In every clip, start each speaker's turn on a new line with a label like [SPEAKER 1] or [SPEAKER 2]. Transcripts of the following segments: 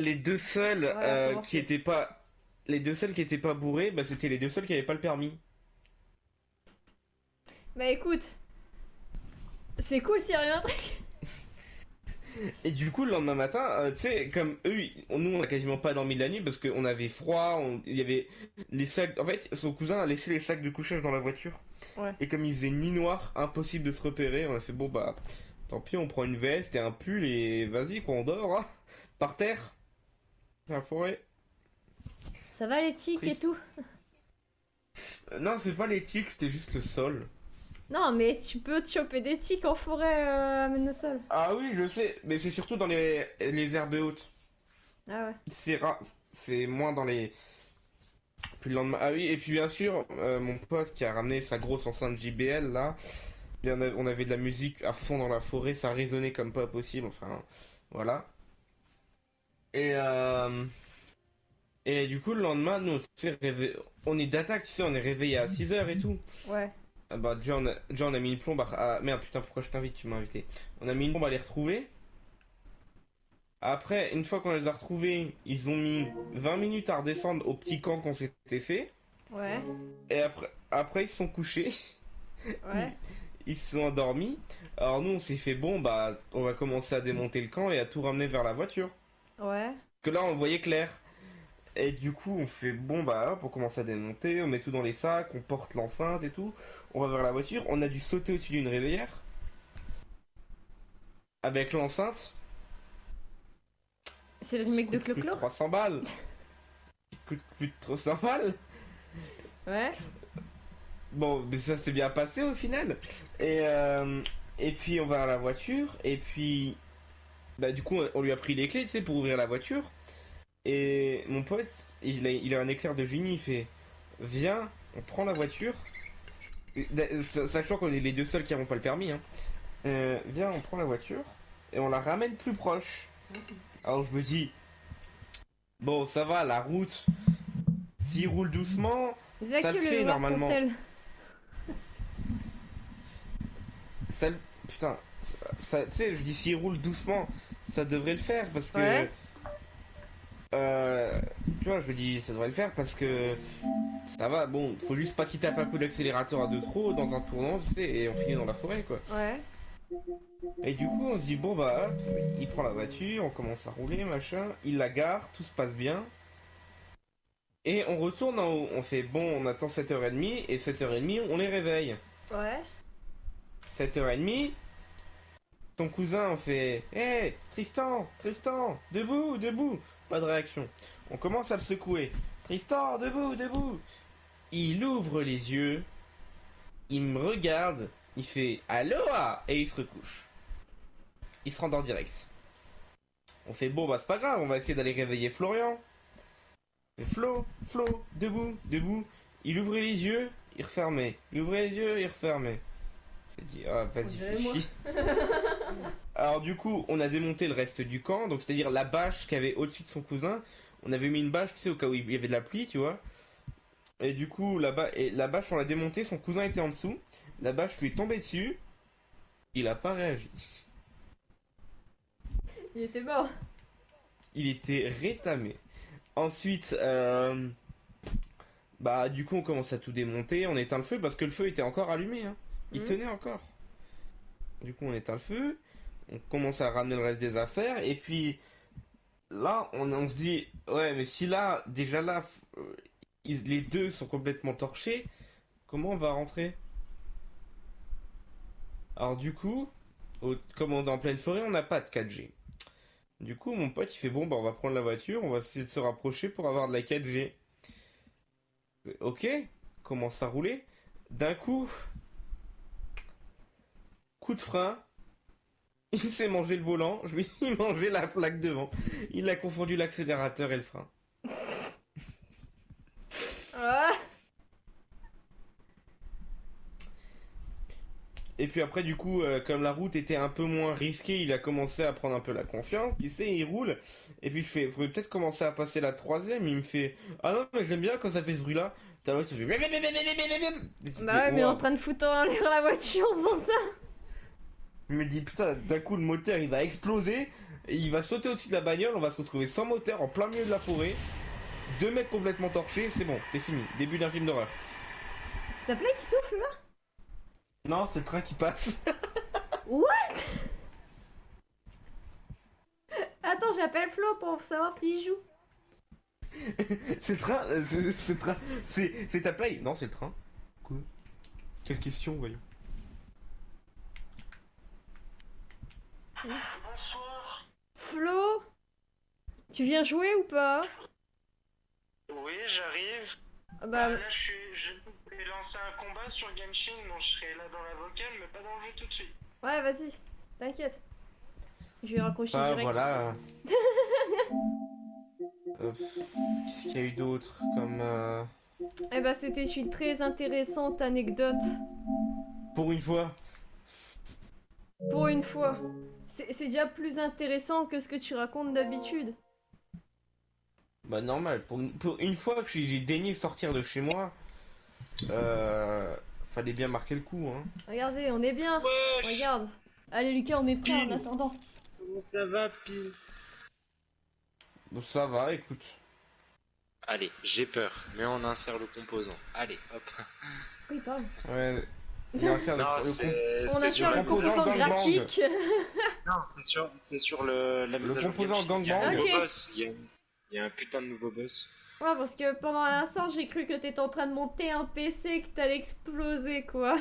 [SPEAKER 1] les deux seuls
[SPEAKER 2] Voilà,
[SPEAKER 1] qui
[SPEAKER 2] commencer.
[SPEAKER 1] étaient pas, les deux seuls qui étaient pas bourrés, bah c'était les deux seuls qui avaient pas le permis.
[SPEAKER 2] Bah écoute, c'est cool s'il y a rien un truc.
[SPEAKER 1] Et du coup, le lendemain matin, tu sais, comme eux, nous, on a quasiment pas dormi de la nuit parce qu'on avait froid, il y avait les sacs. En fait, son cousin a laissé les sacs de couchage dans la voiture.
[SPEAKER 2] Ouais.
[SPEAKER 1] Et comme il faisait nuit noire, impossible de se repérer, on a fait bon, bah, tant pis, on prend une veste et un pull et vas-y, quoi, on dort, hein, par terre, dans la forêt.
[SPEAKER 2] Ça va les tics et
[SPEAKER 1] Triste.
[SPEAKER 2] tout?
[SPEAKER 1] Non, c'est pas les tiques, c'était juste le sol.
[SPEAKER 2] Non, mais tu peux te choper des tics en forêt à Ménosol.
[SPEAKER 1] Ah oui, je sais, mais c'est surtout dans les herbes hautes.
[SPEAKER 2] Ah ouais.
[SPEAKER 1] C'est rare, c'est moins dans les. Puis le lendemain. Ah oui, et puis bien sûr, mon pote qui a ramené sa grosse enceinte JBL là, on avait de la musique à fond dans la forêt, ça résonnait comme pas possible, enfin voilà. Et, et du coup, le lendemain, nous on est d'attaque, tu sais, on est réveillé à 6 heures et tout.
[SPEAKER 2] Ouais.
[SPEAKER 1] Ah bah, déjà, on a mis une plombe merde, putain, pourquoi je t'invite, tu m'as invité. On a mis une plombe à les retrouver. Après, une fois qu'on les a retrouvés, ils ont mis 20 minutes à redescendre au petit camp qu'on s'était fait.
[SPEAKER 2] Ouais.
[SPEAKER 1] Et après ils se sont couchés.
[SPEAKER 2] Ouais.
[SPEAKER 1] Ils, ils se sont endormis. Alors nous, on s'est fait bon, bah, on va commencer à démonter le camp et à tout ramener vers la voiture.
[SPEAKER 2] Ouais.
[SPEAKER 1] Que là, on voyait clair. Et du coup, on fait bon, bah, hop, on commence à démonter, on met tout dans les sacs, on porte l'enceinte et tout. On va vers la voiture. On a dû sauter au-dessus d'une réveillère avec l'enceinte.
[SPEAKER 2] C'est le
[SPEAKER 1] Qui
[SPEAKER 2] remake de
[SPEAKER 1] coûte plus de
[SPEAKER 2] Clo-Clo?
[SPEAKER 1] 300 balles. Qui coûte plus de 300 balles.
[SPEAKER 2] Ouais.
[SPEAKER 1] Bon, mais ça s'est bien passé au final. Et, euh, et puis on va à la voiture. Et puis, bah, du coup, on lui a pris les clés, tu sais, pour ouvrir la voiture. Et mon pote, il a un éclair de génie. Il fait, viens, on prend la voiture. Sachant qu'on est les deux seuls qui n'avons pas le permis. Hein. Viens, on prend la voiture. Et on la ramène plus proche. Alors je me dis, bon, ça va, la route, s'il roule doucement, ça le
[SPEAKER 2] Désactive le
[SPEAKER 1] fait
[SPEAKER 2] miroir de ton
[SPEAKER 1] normalement.
[SPEAKER 2] tel.
[SPEAKER 1] Ça, putain, tu sais, je dis s'il roule doucement, ça devrait le faire parce
[SPEAKER 2] Ouais.
[SPEAKER 1] que, euh, tu vois, je me dis ça devrait le faire parce que ça va. Bon, faut juste pas qu'il tape un coup d'accélérateur à deux trop dans un tournant, tu sais, et on finit dans la forêt, quoi.
[SPEAKER 2] Ouais.
[SPEAKER 1] Et du coup, on se dit bon bah, hop, il prend la voiture, on commence à rouler, machin, il la gare, tout se passe bien. Et on retourne en haut, on fait bon, on attend 7h30 et 7h30 on les réveille.
[SPEAKER 2] Ouais.
[SPEAKER 1] 7h30, ton cousin on fait hé, hey, Tristan, Tristan, debout, debout. Pas de réaction. On commence à le secouer. Tristan, debout, debout. Il ouvre les yeux, il me regarde, il fait Aloha et il se recouche. Il se rendort direct. On fait bon bah c'est pas grave, on va essayer d'aller réveiller Florian. Et Flo, Flo, debout, debout. Il ouvrait les yeux, il refermait. Il ouvrait les yeux, il refermait. J'ai dit ah
[SPEAKER 2] On
[SPEAKER 1] vas-y fais
[SPEAKER 2] dirait moi.
[SPEAKER 1] chier. Alors du coup, on a démonté le reste du camp, donc c'est-à-dire la bâche qu'il y avait au-dessus de son cousin. On avait mis une bâche, tu sais, au cas où il y avait de la pluie, tu vois. Et du coup, la bâche, on l'a démontée, son cousin était en dessous. La bâche lui est tombée dessus. Il a pas réagi.
[SPEAKER 2] Il était mort.
[SPEAKER 1] Il était rétamé. Ensuite, bah du coup, on commence à tout démonter. On éteint le feu parce que le feu était encore allumé. Hein. Il
[SPEAKER 2] Hmm.
[SPEAKER 1] tenait encore. Du coup, on éteint le feu. On commence à ramener le reste des affaires. Et puis, là, on se dit, ouais, mais si là, déjà là, les deux sont complètement torchés, comment on va rentrer? Alors du coup, comme on est en pleine forêt, on n'a pas de 4G. Du coup, mon pote, il fait, bon, bah on va prendre la voiture, on va essayer de se rapprocher pour avoir de la 4G. Ok, commence à rouler. D'un coup de frein, il s'est mangé le volant, je lui ai mangé la plaque devant. Il a confondu l'accélérateur et le frein.
[SPEAKER 2] Ah.
[SPEAKER 1] Et puis après, du coup, comme la route était un peu moins risquée, il a commencé à prendre un peu la confiance. Tu sais, il roule. Et puis je fais, faudrait peut-être commencer à passer la troisième. Il me fait, ah non, mais j'aime bien quand ça fait ce bruit-là. Ta voix, ça fait. Et tu
[SPEAKER 2] Bah
[SPEAKER 1] fais,
[SPEAKER 2] ouais, mais en
[SPEAKER 1] waouh.
[SPEAKER 2] train de foutre en l'air la voiture en faisant ça.
[SPEAKER 1] Il me dit, putain, d'un coup, le moteur, il va exploser. Et il va sauter au-dessus de la bagnole, on va se retrouver sans moteur en plein milieu de la forêt. 2 mecs complètement torchés, c'est bon, c'est fini. Début d'un film d'horreur.
[SPEAKER 2] C'est ta plaie qui souffle là?
[SPEAKER 1] Non, c'est le train qui passe.
[SPEAKER 2] What? Attends, j'appelle Flo pour savoir s'il joue.
[SPEAKER 1] C'est le train, c'est le train, c'est ta play. Non, c'est le train. Quoi? Quelle question, voyons.
[SPEAKER 3] Bonsoir.
[SPEAKER 2] Flo? Tu viens jouer ou pas?
[SPEAKER 3] Oui, j'arrive.
[SPEAKER 2] Ah bah,
[SPEAKER 3] Là, je vais lancer un combat sur Genshin, donc je serai là dans la vocale, mais pas dans le jeu tout de suite.
[SPEAKER 2] ouais, vas-y, t'inquiète. Je vais raccrocher
[SPEAKER 1] Ah,
[SPEAKER 2] direct.
[SPEAKER 1] voilà. Qu'est-ce qu'il y a eu d'autre comme
[SPEAKER 2] Eh bah, c'était une très intéressante anecdote.
[SPEAKER 1] pour une fois.
[SPEAKER 2] Pour une fois. C'est déjà plus intéressant que ce que tu racontes d'habitude.
[SPEAKER 1] Bah normal, pour une fois que j'ai daigné sortir de chez moi, fallait bien marquer le coup, hein.
[SPEAKER 2] Regardez, on est bien.
[SPEAKER 3] Wesh.
[SPEAKER 2] Regarde. Allez Lucas, on est prêt en attendant.
[SPEAKER 3] Comment ça va, Pile?
[SPEAKER 1] Bon, ça va, écoute.
[SPEAKER 4] Allez, j'ai peur, mais on insère le composant. Allez, hop.
[SPEAKER 2] Pourquoi il parle?
[SPEAKER 1] Ouais, il insère
[SPEAKER 4] Non,
[SPEAKER 1] le
[SPEAKER 4] c'est
[SPEAKER 2] On
[SPEAKER 4] c'est
[SPEAKER 2] a
[SPEAKER 4] sur
[SPEAKER 2] sur le
[SPEAKER 1] composant
[SPEAKER 2] composant
[SPEAKER 1] gangbang.
[SPEAKER 2] graphique.
[SPEAKER 4] Non, c'est sur la mise à jour
[SPEAKER 1] composant
[SPEAKER 4] Genshin. Il y a un
[SPEAKER 2] gangbang.
[SPEAKER 4] nouveau
[SPEAKER 2] Ok.
[SPEAKER 4] boss. Il y a un putain de nouveau boss.
[SPEAKER 2] Ouais, parce que pendant un instant, j'ai cru que t'étais en train de monter un PC, que t'allais exploser, quoi.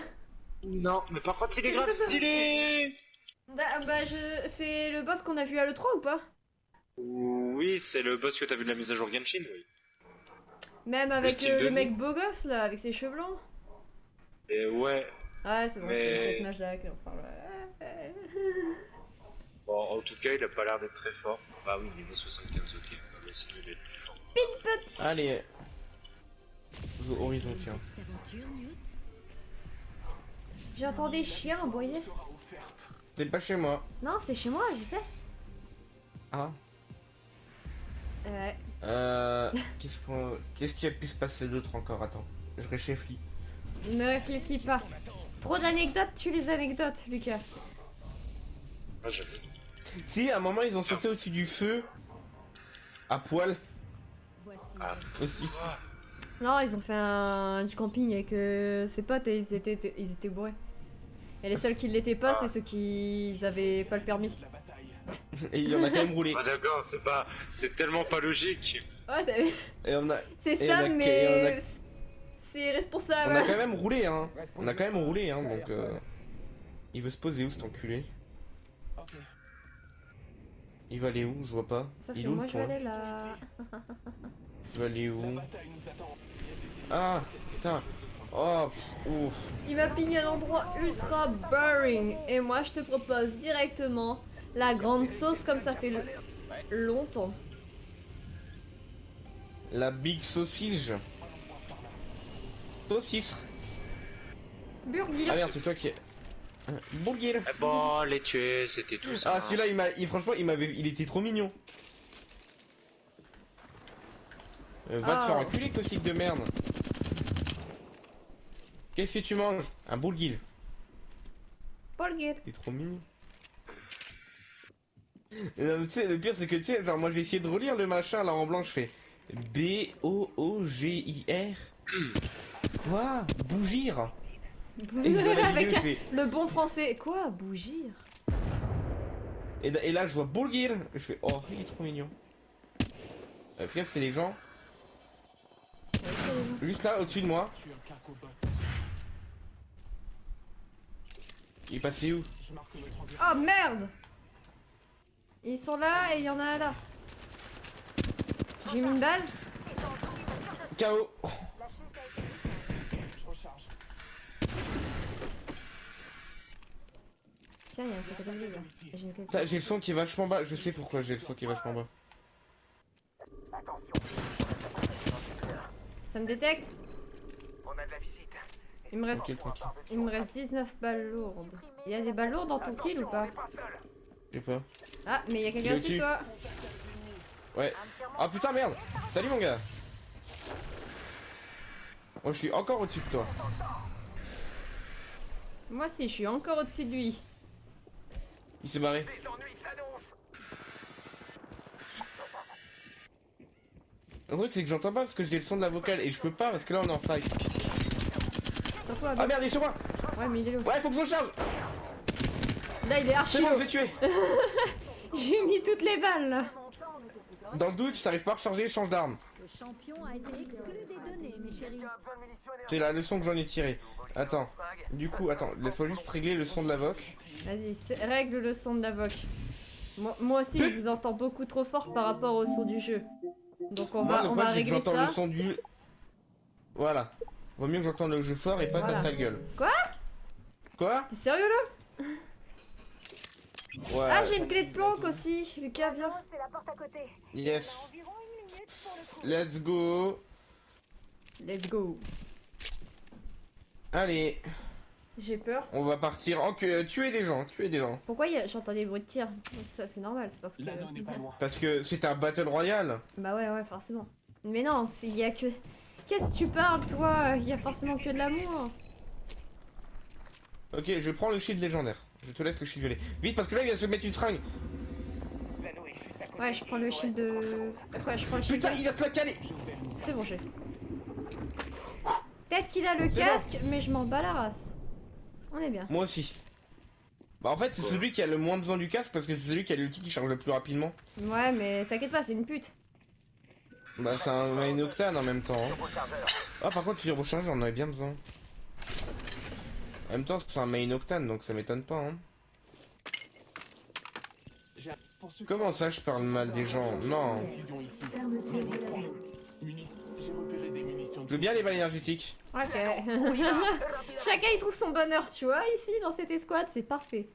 [SPEAKER 4] Non, mais par contre, il est
[SPEAKER 2] C'est
[SPEAKER 4] grave
[SPEAKER 2] le boss.
[SPEAKER 4] stylé.
[SPEAKER 2] C'est le boss qu'on a vu à l'E3 ou pas?
[SPEAKER 4] Oui, c'est le boss que t'as vu de la mise à jour Genshin, oui.
[SPEAKER 2] Même avec
[SPEAKER 4] style de
[SPEAKER 2] le
[SPEAKER 4] vie.
[SPEAKER 2] mec beau gosse, là, avec ses cheveux blancs.
[SPEAKER 4] Et ouais.
[SPEAKER 2] Ouais, c'est bon,
[SPEAKER 4] Mais-
[SPEAKER 2] c'est cette image-là qu'on parle.
[SPEAKER 4] Bon, en tout cas, il a pas l'air d'être très fort. Bah oui, niveau 75, ok. On va essayer de l'être plus fort.
[SPEAKER 1] Allez. Horizon, tiens.
[SPEAKER 2] J'entends des chiens aboyer.
[SPEAKER 1] C'est pas chez moi.
[SPEAKER 2] Non, c'est chez moi, je sais.
[SPEAKER 1] Ah.
[SPEAKER 2] Ouais.
[SPEAKER 1] Qu'est-ce qui a pu se passer d'autre encore? Attends, je réfléchis.
[SPEAKER 2] Ne réfléchis pas. Trop d'anecdotes, tu les anecdotes, Lucas.
[SPEAKER 4] Ah, j'avoue.
[SPEAKER 1] Si, à un moment, ils ont sauté au-dessus du feu. À poil,
[SPEAKER 4] Ah,
[SPEAKER 1] aussi.
[SPEAKER 2] Non, ils ont fait du camping avec ses potes et ils étaient bourrés. Et les seuls qui l'étaient pas, c'est ceux qui avaient pas le permis.
[SPEAKER 1] Et il y en a quand même roulé.
[SPEAKER 4] Ah d'accord, c'est tellement pas logique.
[SPEAKER 2] Ouais,
[SPEAKER 1] Et on a
[SPEAKER 2] c'est
[SPEAKER 1] Et
[SPEAKER 2] ça,
[SPEAKER 1] on a-
[SPEAKER 2] mais c'est
[SPEAKER 1] On a
[SPEAKER 2] responsable.
[SPEAKER 1] quand même roulé, hein. On a quand même roulé, hein, donc... Il veut se poser où, cet enculé? Il va aller où? Je vois pas.
[SPEAKER 2] Sauf
[SPEAKER 1] Il
[SPEAKER 2] que
[SPEAKER 1] est où,
[SPEAKER 2] moi,
[SPEAKER 1] le
[SPEAKER 2] je vais
[SPEAKER 1] point?
[SPEAKER 2] aller là.
[SPEAKER 1] Il va aller où? Ah, putain. Oh, ouf.
[SPEAKER 2] Il m'a pigné un endroit ultra boring. Et moi, je te propose directement la grande sauce comme ça fait longtemps.
[SPEAKER 1] La big sausage. Saucisse.
[SPEAKER 2] Burger.
[SPEAKER 1] Ah merde, c'est toi qui... Bourguil.
[SPEAKER 4] Eh bon, les tuer, c'était tout ça.
[SPEAKER 1] Ah, celui-là, franchement, il était trop mignon. Va te faire
[SPEAKER 2] Oh.
[SPEAKER 1] enculer, cossique de merde. Qu'est-ce que tu manges? Un bourguil.
[SPEAKER 2] Burger.
[SPEAKER 1] T'es trop mignon. Tu sais, le pire, c'est que tu sais, genre, moi, je vais essayer de relire le machin, là, en blanc, je fais... B-O-O-G-I-R. Quoi? Bougir. Et dans la
[SPEAKER 2] Avec
[SPEAKER 1] vidéo, je fais...
[SPEAKER 2] le bon français. Quoi? Bougir?
[SPEAKER 1] Et là, je vois Bourguil. Je fais, oh, il est trop mignon. Frère, c'est les gens. Juste là, au-dessus de moi. Il est passé où?
[SPEAKER 2] Oh merde! Ils sont là et il y en a un là. J'ai mis une balle.
[SPEAKER 1] KO.
[SPEAKER 2] Tiens, il y a un sac à dos là. J'ai une clé.
[SPEAKER 1] Ça, j'ai le son qui est vachement bas. Je sais pourquoi j'ai le son qui est vachement bas.
[SPEAKER 2] Ça me détecte? Il me reste,
[SPEAKER 1] Tranquille, tranquille.
[SPEAKER 2] il me reste 19 balles lourdes. Il y a des balles lourdes dans ton kill ou pas?
[SPEAKER 1] Je sais pas.
[SPEAKER 2] Ah, mais il y a
[SPEAKER 1] Il
[SPEAKER 2] quelqu'un
[SPEAKER 1] est
[SPEAKER 2] au-dessus de
[SPEAKER 1] au-dessus.
[SPEAKER 2] toi.
[SPEAKER 1] Ouais. Ah putain, merde. Salut, mon gars. Moi, je suis encore au-dessus de toi.
[SPEAKER 2] Moi aussi, je suis encore au-dessus de lui.
[SPEAKER 1] Il s'est barré. Le truc c'est que j'entends pas parce que j'ai le son de la vocale et je peux pas parce que là on est en fight.
[SPEAKER 2] Sur toi,
[SPEAKER 1] Ah merde, il est sur moi.
[SPEAKER 2] Ouais, mais il est low.
[SPEAKER 1] Ouais, faut que je recharge.
[SPEAKER 2] Là, il est archi
[SPEAKER 1] C'est bon,
[SPEAKER 2] low.
[SPEAKER 1] je l'ai tué.
[SPEAKER 2] J'ai mis toutes les balles là.
[SPEAKER 1] Dans le doute, si t'arrives pas à recharger, change d'arme.
[SPEAKER 5] Le champion a été exclu des données, mes chéris.
[SPEAKER 1] C'est la leçon que j'en ai tirée. Attends, du coup, attends, laisse-moi juste régler le son de la voc.
[SPEAKER 2] Vas-y, règle le son de la voc. Moi aussi, je vous entends beaucoup trop fort par rapport au son du jeu. Donc on
[SPEAKER 1] Moi,
[SPEAKER 2] va,
[SPEAKER 1] le
[SPEAKER 2] on
[SPEAKER 1] problème,
[SPEAKER 2] va
[SPEAKER 1] c'est que
[SPEAKER 2] régler
[SPEAKER 1] j'entends
[SPEAKER 2] ça.
[SPEAKER 1] le son du... Voilà. Vaut mieux que j'entende le jeu fort et pas
[SPEAKER 2] Voilà.
[SPEAKER 1] ta sale gueule.
[SPEAKER 2] Quoi?
[SPEAKER 1] Quoi?
[SPEAKER 2] T'es sérieux là?
[SPEAKER 1] Ouais.
[SPEAKER 2] Ah, j'ai une clé de planque aussi. Lucas, viens.
[SPEAKER 5] C'est la porte à côté.
[SPEAKER 1] Yes.
[SPEAKER 5] Environ une minute pour le coup.
[SPEAKER 1] Let's go.
[SPEAKER 2] Let's go.
[SPEAKER 1] Allez,
[SPEAKER 2] J'ai peur.
[SPEAKER 1] on va partir en tuer des gens,
[SPEAKER 2] Pourquoi j'entends des bruits de tir? Ça, c'est normal, c'est parce que...
[SPEAKER 1] Parce que c'est un battle royale.
[SPEAKER 2] Bah ouais, forcément. Mais non, il y a que... Qu'est-ce que tu parles, toi? Il y a forcément que de l'amour.
[SPEAKER 1] Ok, je prends le shield légendaire. Je te laisse le shield violet. Vite, parce que là, il vient se mettre une fringue.
[SPEAKER 2] Ouais, je prends le shield de... Quoi, je prends le shield
[SPEAKER 1] Putain,
[SPEAKER 2] de...
[SPEAKER 1] il a te la calé.
[SPEAKER 2] C'est bon, j'ai. Peut-être qu'il a le
[SPEAKER 1] C'est
[SPEAKER 2] casque, mais je m'en bats la race. On est bien.
[SPEAKER 1] Moi aussi. Bah en fait, c'est celui qui a le moins besoin du casque parce que c'est celui qui a l'ulti qui charge le plus rapidement.
[SPEAKER 2] Ouais, mais t'inquiète pas, c'est une pute.
[SPEAKER 1] Bah c'est un main octane en même temps. Hein. Ah par contre, turbocharge, j'en avais bien besoin. En même temps, c'est un main octane, donc ça m'étonne pas. Hein. Comment ça, je parle mal des gens? Non. Je veux bien les balles énergétiques.
[SPEAKER 2] Ok. Chacun il trouve son bonheur, tu vois, ici, dans cette escouade, c'est parfait.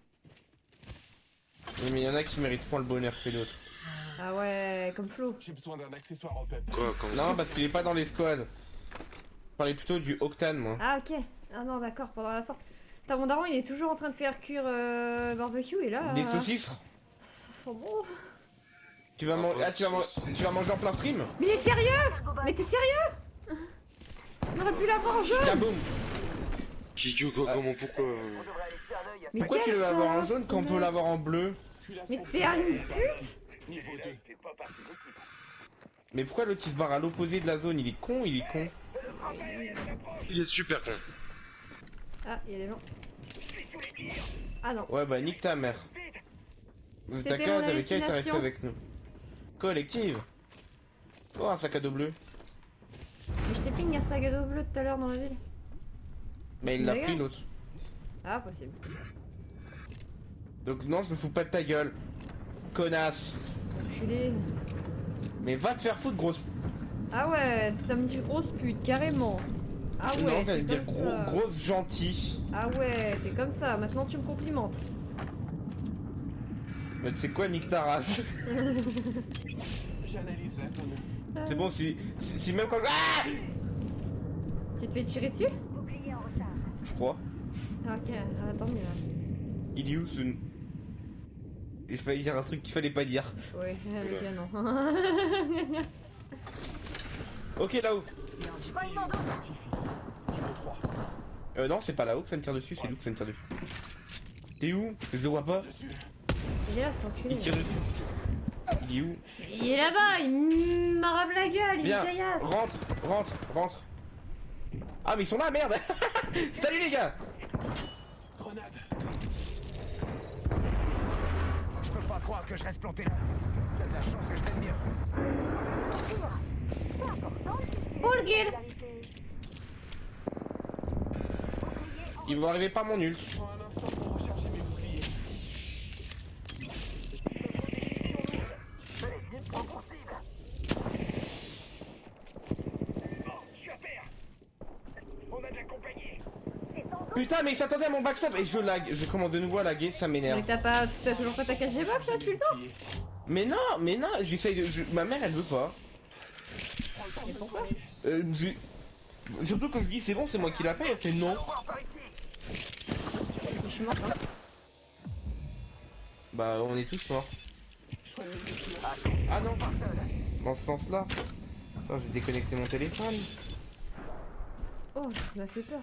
[SPEAKER 1] Oui, mais il y en a qui méritent moins le bonheur que d'autres.
[SPEAKER 2] Ah ouais, comme Flo.
[SPEAKER 6] J'ai besoin d'un accessoire en pep.
[SPEAKER 4] Quoi, comment
[SPEAKER 1] Non,
[SPEAKER 4] ça?
[SPEAKER 1] parce qu'il est pas dans les squads. Je parlais plutôt du octane, moi.
[SPEAKER 2] Ah ok. Ah non, d'accord, pendant la sorte. T'as mon daron, il est toujours en train de faire cuire barbecue, et là...
[SPEAKER 1] Des saucisses.
[SPEAKER 2] Ça sent bon.
[SPEAKER 1] Tu vas, tu vas manger en plein stream.
[SPEAKER 2] Mais il est sérieux? Mais t'es sérieux? On aurait pu l'avoir en jaune.
[SPEAKER 1] Kaboum.
[SPEAKER 4] Qui comment, pourquoi
[SPEAKER 2] Mais
[SPEAKER 1] Pourquoi tu
[SPEAKER 2] quelle
[SPEAKER 1] veux l'avoir en
[SPEAKER 2] salope,
[SPEAKER 1] jaune
[SPEAKER 2] ce
[SPEAKER 1] quand on peut
[SPEAKER 2] mec.
[SPEAKER 1] l'avoir en bleu?
[SPEAKER 2] Mais t'es un pute?
[SPEAKER 6] Niveau 2.
[SPEAKER 1] Mais pourquoi l'autre qui se barre à l'opposé de la zone? Il est con, il est con.
[SPEAKER 4] Il est super con.
[SPEAKER 2] Ah, il y a des gens. Ah non.
[SPEAKER 1] Ouais bah nique ta mère.
[SPEAKER 2] C'était
[SPEAKER 1] T'as qu'à,
[SPEAKER 2] mon
[SPEAKER 1] t'avais qu'à être resté
[SPEAKER 2] hallucination.
[SPEAKER 1] avec nous. Collective. Oh un sac à dos bleu.
[SPEAKER 2] Mais je t'ai ping un sac à dos bleu tout à l'heure dans la ville.
[SPEAKER 1] Mais il
[SPEAKER 2] C'est
[SPEAKER 1] l'a
[SPEAKER 2] une
[SPEAKER 1] pris
[SPEAKER 2] blague.
[SPEAKER 1] l'autre.
[SPEAKER 2] Ah, possible.
[SPEAKER 1] Donc non je me fous pas de ta gueule. Connasse.
[SPEAKER 2] Enculé.
[SPEAKER 1] Mais va te faire foutre grosse.
[SPEAKER 2] Ah ouais, ça me dit grosse pute, carrément. Ah
[SPEAKER 1] non
[SPEAKER 2] ouais,
[SPEAKER 1] j'allais
[SPEAKER 2] t'es
[SPEAKER 1] dire
[SPEAKER 2] comme ça.
[SPEAKER 1] grosse gentille.
[SPEAKER 2] Ah ouais, t'es comme ça, maintenant tu me complimentes.
[SPEAKER 1] Mais tu sais quoi nique ta race.
[SPEAKER 6] J'analyse la zone.
[SPEAKER 1] C'est bon si même quand... Ah
[SPEAKER 2] Tu te fais tirer dessus?
[SPEAKER 5] Bouclier en recharge.
[SPEAKER 1] je crois.
[SPEAKER 2] Ah, ok, ah, tant mieux.
[SPEAKER 1] Il est où ce... Il fallait dire un truc qu'il fallait pas dire.
[SPEAKER 2] Ouais, le gars non.
[SPEAKER 1] Ok là-haut.
[SPEAKER 6] Niveau 3.
[SPEAKER 1] Non c'est pas là-haut que ça me tire dessus, c'est nous que ça me tire dessus. T'es où? Je le vois pas.
[SPEAKER 6] Dessus.
[SPEAKER 2] Il est là, cet enculé.
[SPEAKER 1] Il tire dessus. Il est où?
[SPEAKER 2] Il est là-bas, il m'arabe la gueule, il
[SPEAKER 1] Viens,
[SPEAKER 2] me caillasse.
[SPEAKER 1] rentre. Ah mais ils sont là, merde. Salut les gars.
[SPEAKER 6] Grenade.
[SPEAKER 7] Je peux pas croire que je reste planté là. T'as de la chance que je t'aime bien.
[SPEAKER 2] Full kill.
[SPEAKER 1] Ils vont arriver par mon ult.
[SPEAKER 6] Je prends un instant pour recharger mes boucliers.
[SPEAKER 7] Je suis à terre. On a de la compagnie.
[SPEAKER 1] Putain mais ils s'attendaient à mon backstop et je lag. Je commence de nouveau à laguer, ça m'énerve.
[SPEAKER 2] Mais t'as toujours pas ta cage box là depuis le temps?
[SPEAKER 1] Mais non, j'essaye de... Ma mère elle veut pas.
[SPEAKER 2] Mais pourquoi?
[SPEAKER 1] Surtout quand je dis c'est bon, c'est moi qui la paye, elle fait non.
[SPEAKER 2] Je suis morte, hein.
[SPEAKER 1] Bah on est tous morts. Ah non, dans ce sens-là. Attends, j'ai déconnecté mon téléphone.
[SPEAKER 2] Oh, ça m'a fait peur.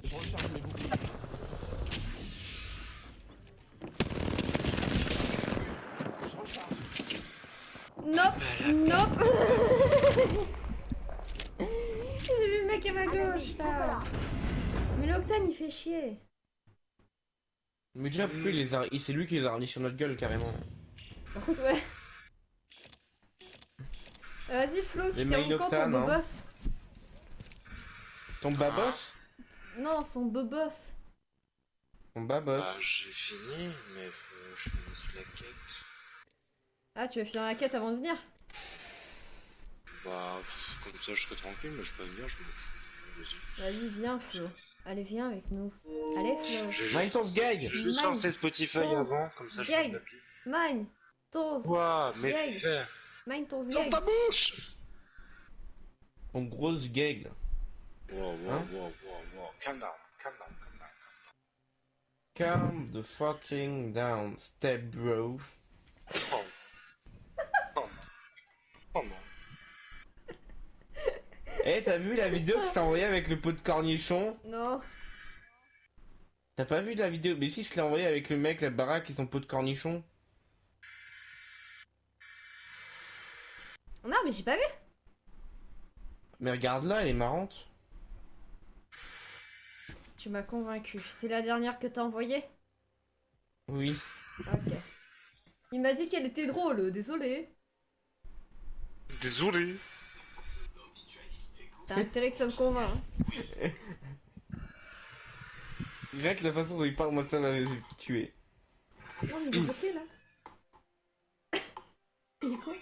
[SPEAKER 6] Je recharge mes boucliers. Je recharge.
[SPEAKER 2] Nope, nope. J'ai vu le mec à ma gauche là. Mais l'Octane il fait chier.
[SPEAKER 1] Mais déjà, pourquoi c'est lui qui les a ramenés sur notre gueule carrément.
[SPEAKER 2] Par contre, ouais. Vas-y, Flo,
[SPEAKER 1] Les
[SPEAKER 2] tu
[SPEAKER 1] mails
[SPEAKER 2] termines quand ton
[SPEAKER 1] Octane,
[SPEAKER 2] beau
[SPEAKER 1] hein.
[SPEAKER 2] boss?
[SPEAKER 1] Ton babos?
[SPEAKER 2] Non, son beau boss.
[SPEAKER 1] Ton babos.
[SPEAKER 4] Bah, j'ai fini, mais faut que je finisse la quête.
[SPEAKER 2] Ah, tu vas finir la quête avant de venir?
[SPEAKER 4] Bah, comme ça je serai tranquille, mais je peux venir, je m'en fous. Vas-y.
[SPEAKER 2] Vas-y, viens, Flo. Allez, viens avec nous. Allez, Flo.
[SPEAKER 4] Je
[SPEAKER 1] Mine ton gag.
[SPEAKER 4] vais juste
[SPEAKER 2] Mine.
[SPEAKER 4] lancer Spotify
[SPEAKER 2] Oh.
[SPEAKER 4] avant, comme ça je
[SPEAKER 2] Gag.
[SPEAKER 4] fais la pile.
[SPEAKER 2] Mine, ton,
[SPEAKER 4] Quoi? Mais
[SPEAKER 2] Gag.
[SPEAKER 4] faire.
[SPEAKER 2] mine ton
[SPEAKER 4] Ferme
[SPEAKER 2] zgag.
[SPEAKER 4] ta bouche!
[SPEAKER 1] Ton grosse gag.
[SPEAKER 4] Wow,
[SPEAKER 1] Hein?
[SPEAKER 4] wow. Calm down, calm down, calm down.
[SPEAKER 1] Calm the fucking down, step bro.
[SPEAKER 4] Oh. Oh non. Oh non.
[SPEAKER 1] Eh, t'as vu la vidéo que je t'ai envoyée avec le pot de cornichon?
[SPEAKER 2] Non.
[SPEAKER 1] T'as pas vu la vidéo? Mais si, je l'ai envoyée avec le mec, la baraque et son pot de cornichon.
[SPEAKER 2] Non, mais j'ai pas vu.
[SPEAKER 1] Mais regarde-la, elle est marrante.
[SPEAKER 2] Tu m'as convaincu. C'est la dernière que t'as envoyée?
[SPEAKER 1] Oui.
[SPEAKER 2] Ok. Il m'a dit qu'elle était drôle, désolé.
[SPEAKER 4] Désolé.
[SPEAKER 2] T'as intérêt que ça me convainc. Hein.
[SPEAKER 1] Rien que la façon dont il parle, moi ça m'avait tué.
[SPEAKER 2] Non, mais il est bloqué là. Il est quoi?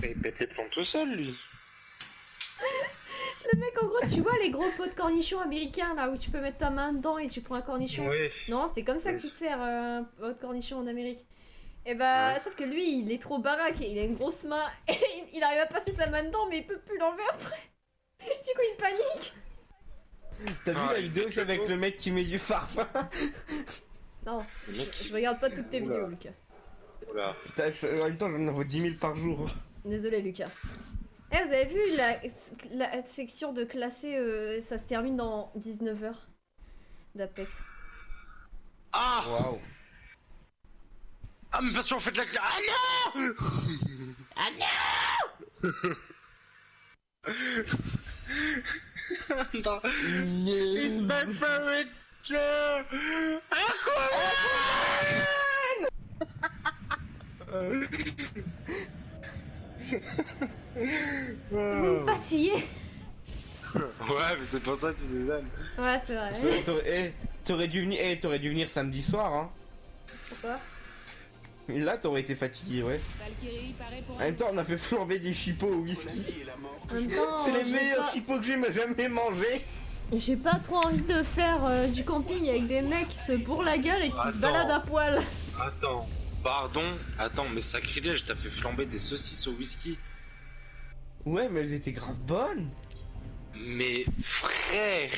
[SPEAKER 4] Mais il pète les plombs tout seul, lui.
[SPEAKER 2] Le mec, en gros, tu vois les gros pots de cornichons américains là où tu peux mettre ta main dedans et tu prends un cornichon?
[SPEAKER 4] Oui.
[SPEAKER 2] Non, c'est comme ça que tu te sers un pot de cornichon en Amérique. Et bah,
[SPEAKER 4] Ouais.
[SPEAKER 2] sauf que lui, il est trop baraque et il a une grosse main et il arrive à passer sa main dedans, mais il peut plus l'enlever après. Du coup, il panique.
[SPEAKER 1] T'as vu
[SPEAKER 4] Ah,
[SPEAKER 1] la
[SPEAKER 4] il
[SPEAKER 1] vidéo
[SPEAKER 4] pète
[SPEAKER 1] c'est avec
[SPEAKER 4] le pot.
[SPEAKER 1] le mec qui met du parfum?
[SPEAKER 2] Non,
[SPEAKER 4] Le mec,
[SPEAKER 2] je regarde pas toutes tes
[SPEAKER 4] Oula.
[SPEAKER 2] vidéos, Lucas.
[SPEAKER 4] Voilà.
[SPEAKER 1] Putain, en même temps, j'en envoie 10 000 par jour.
[SPEAKER 2] Désolé, Lucas. Eh, vous avez vu la section de classé, ça se termine dans 19h d'Apex.
[SPEAKER 4] Ah!
[SPEAKER 1] Waouh.
[SPEAKER 4] Ah, mais parce qu'en fait la... Ah non! Ah non! Non. It's my favorite show!
[SPEAKER 2] Vous me fatiguez.
[SPEAKER 4] Ouais, mais c'est pour ça que tu les aimes.
[SPEAKER 2] Ouais, c'est vrai.
[SPEAKER 1] T'aurais dû venir samedi soir, hein.
[SPEAKER 2] Pourquoi?
[SPEAKER 1] Et là, t'aurais été fatigué, ouais. En même temps, on a fait flamber des chipots au
[SPEAKER 6] La
[SPEAKER 1] whisky.
[SPEAKER 6] vie et la mort.
[SPEAKER 2] En même temps,
[SPEAKER 1] C'est les
[SPEAKER 2] j'ai
[SPEAKER 1] meilleurs
[SPEAKER 2] pas-
[SPEAKER 1] chipots que j'ai jamais mangés.
[SPEAKER 2] j'ai pas trop envie de faire du camping avec des mecs qui se bourrent la gueule et qui se
[SPEAKER 4] Attends.
[SPEAKER 2] baladent à poil.
[SPEAKER 4] Attends, pardon, attends, mais sacrilège, t'as fait flamber des saucisses au whisky.
[SPEAKER 1] Ouais, mais elles étaient grave bonnes.
[SPEAKER 4] Mais frère,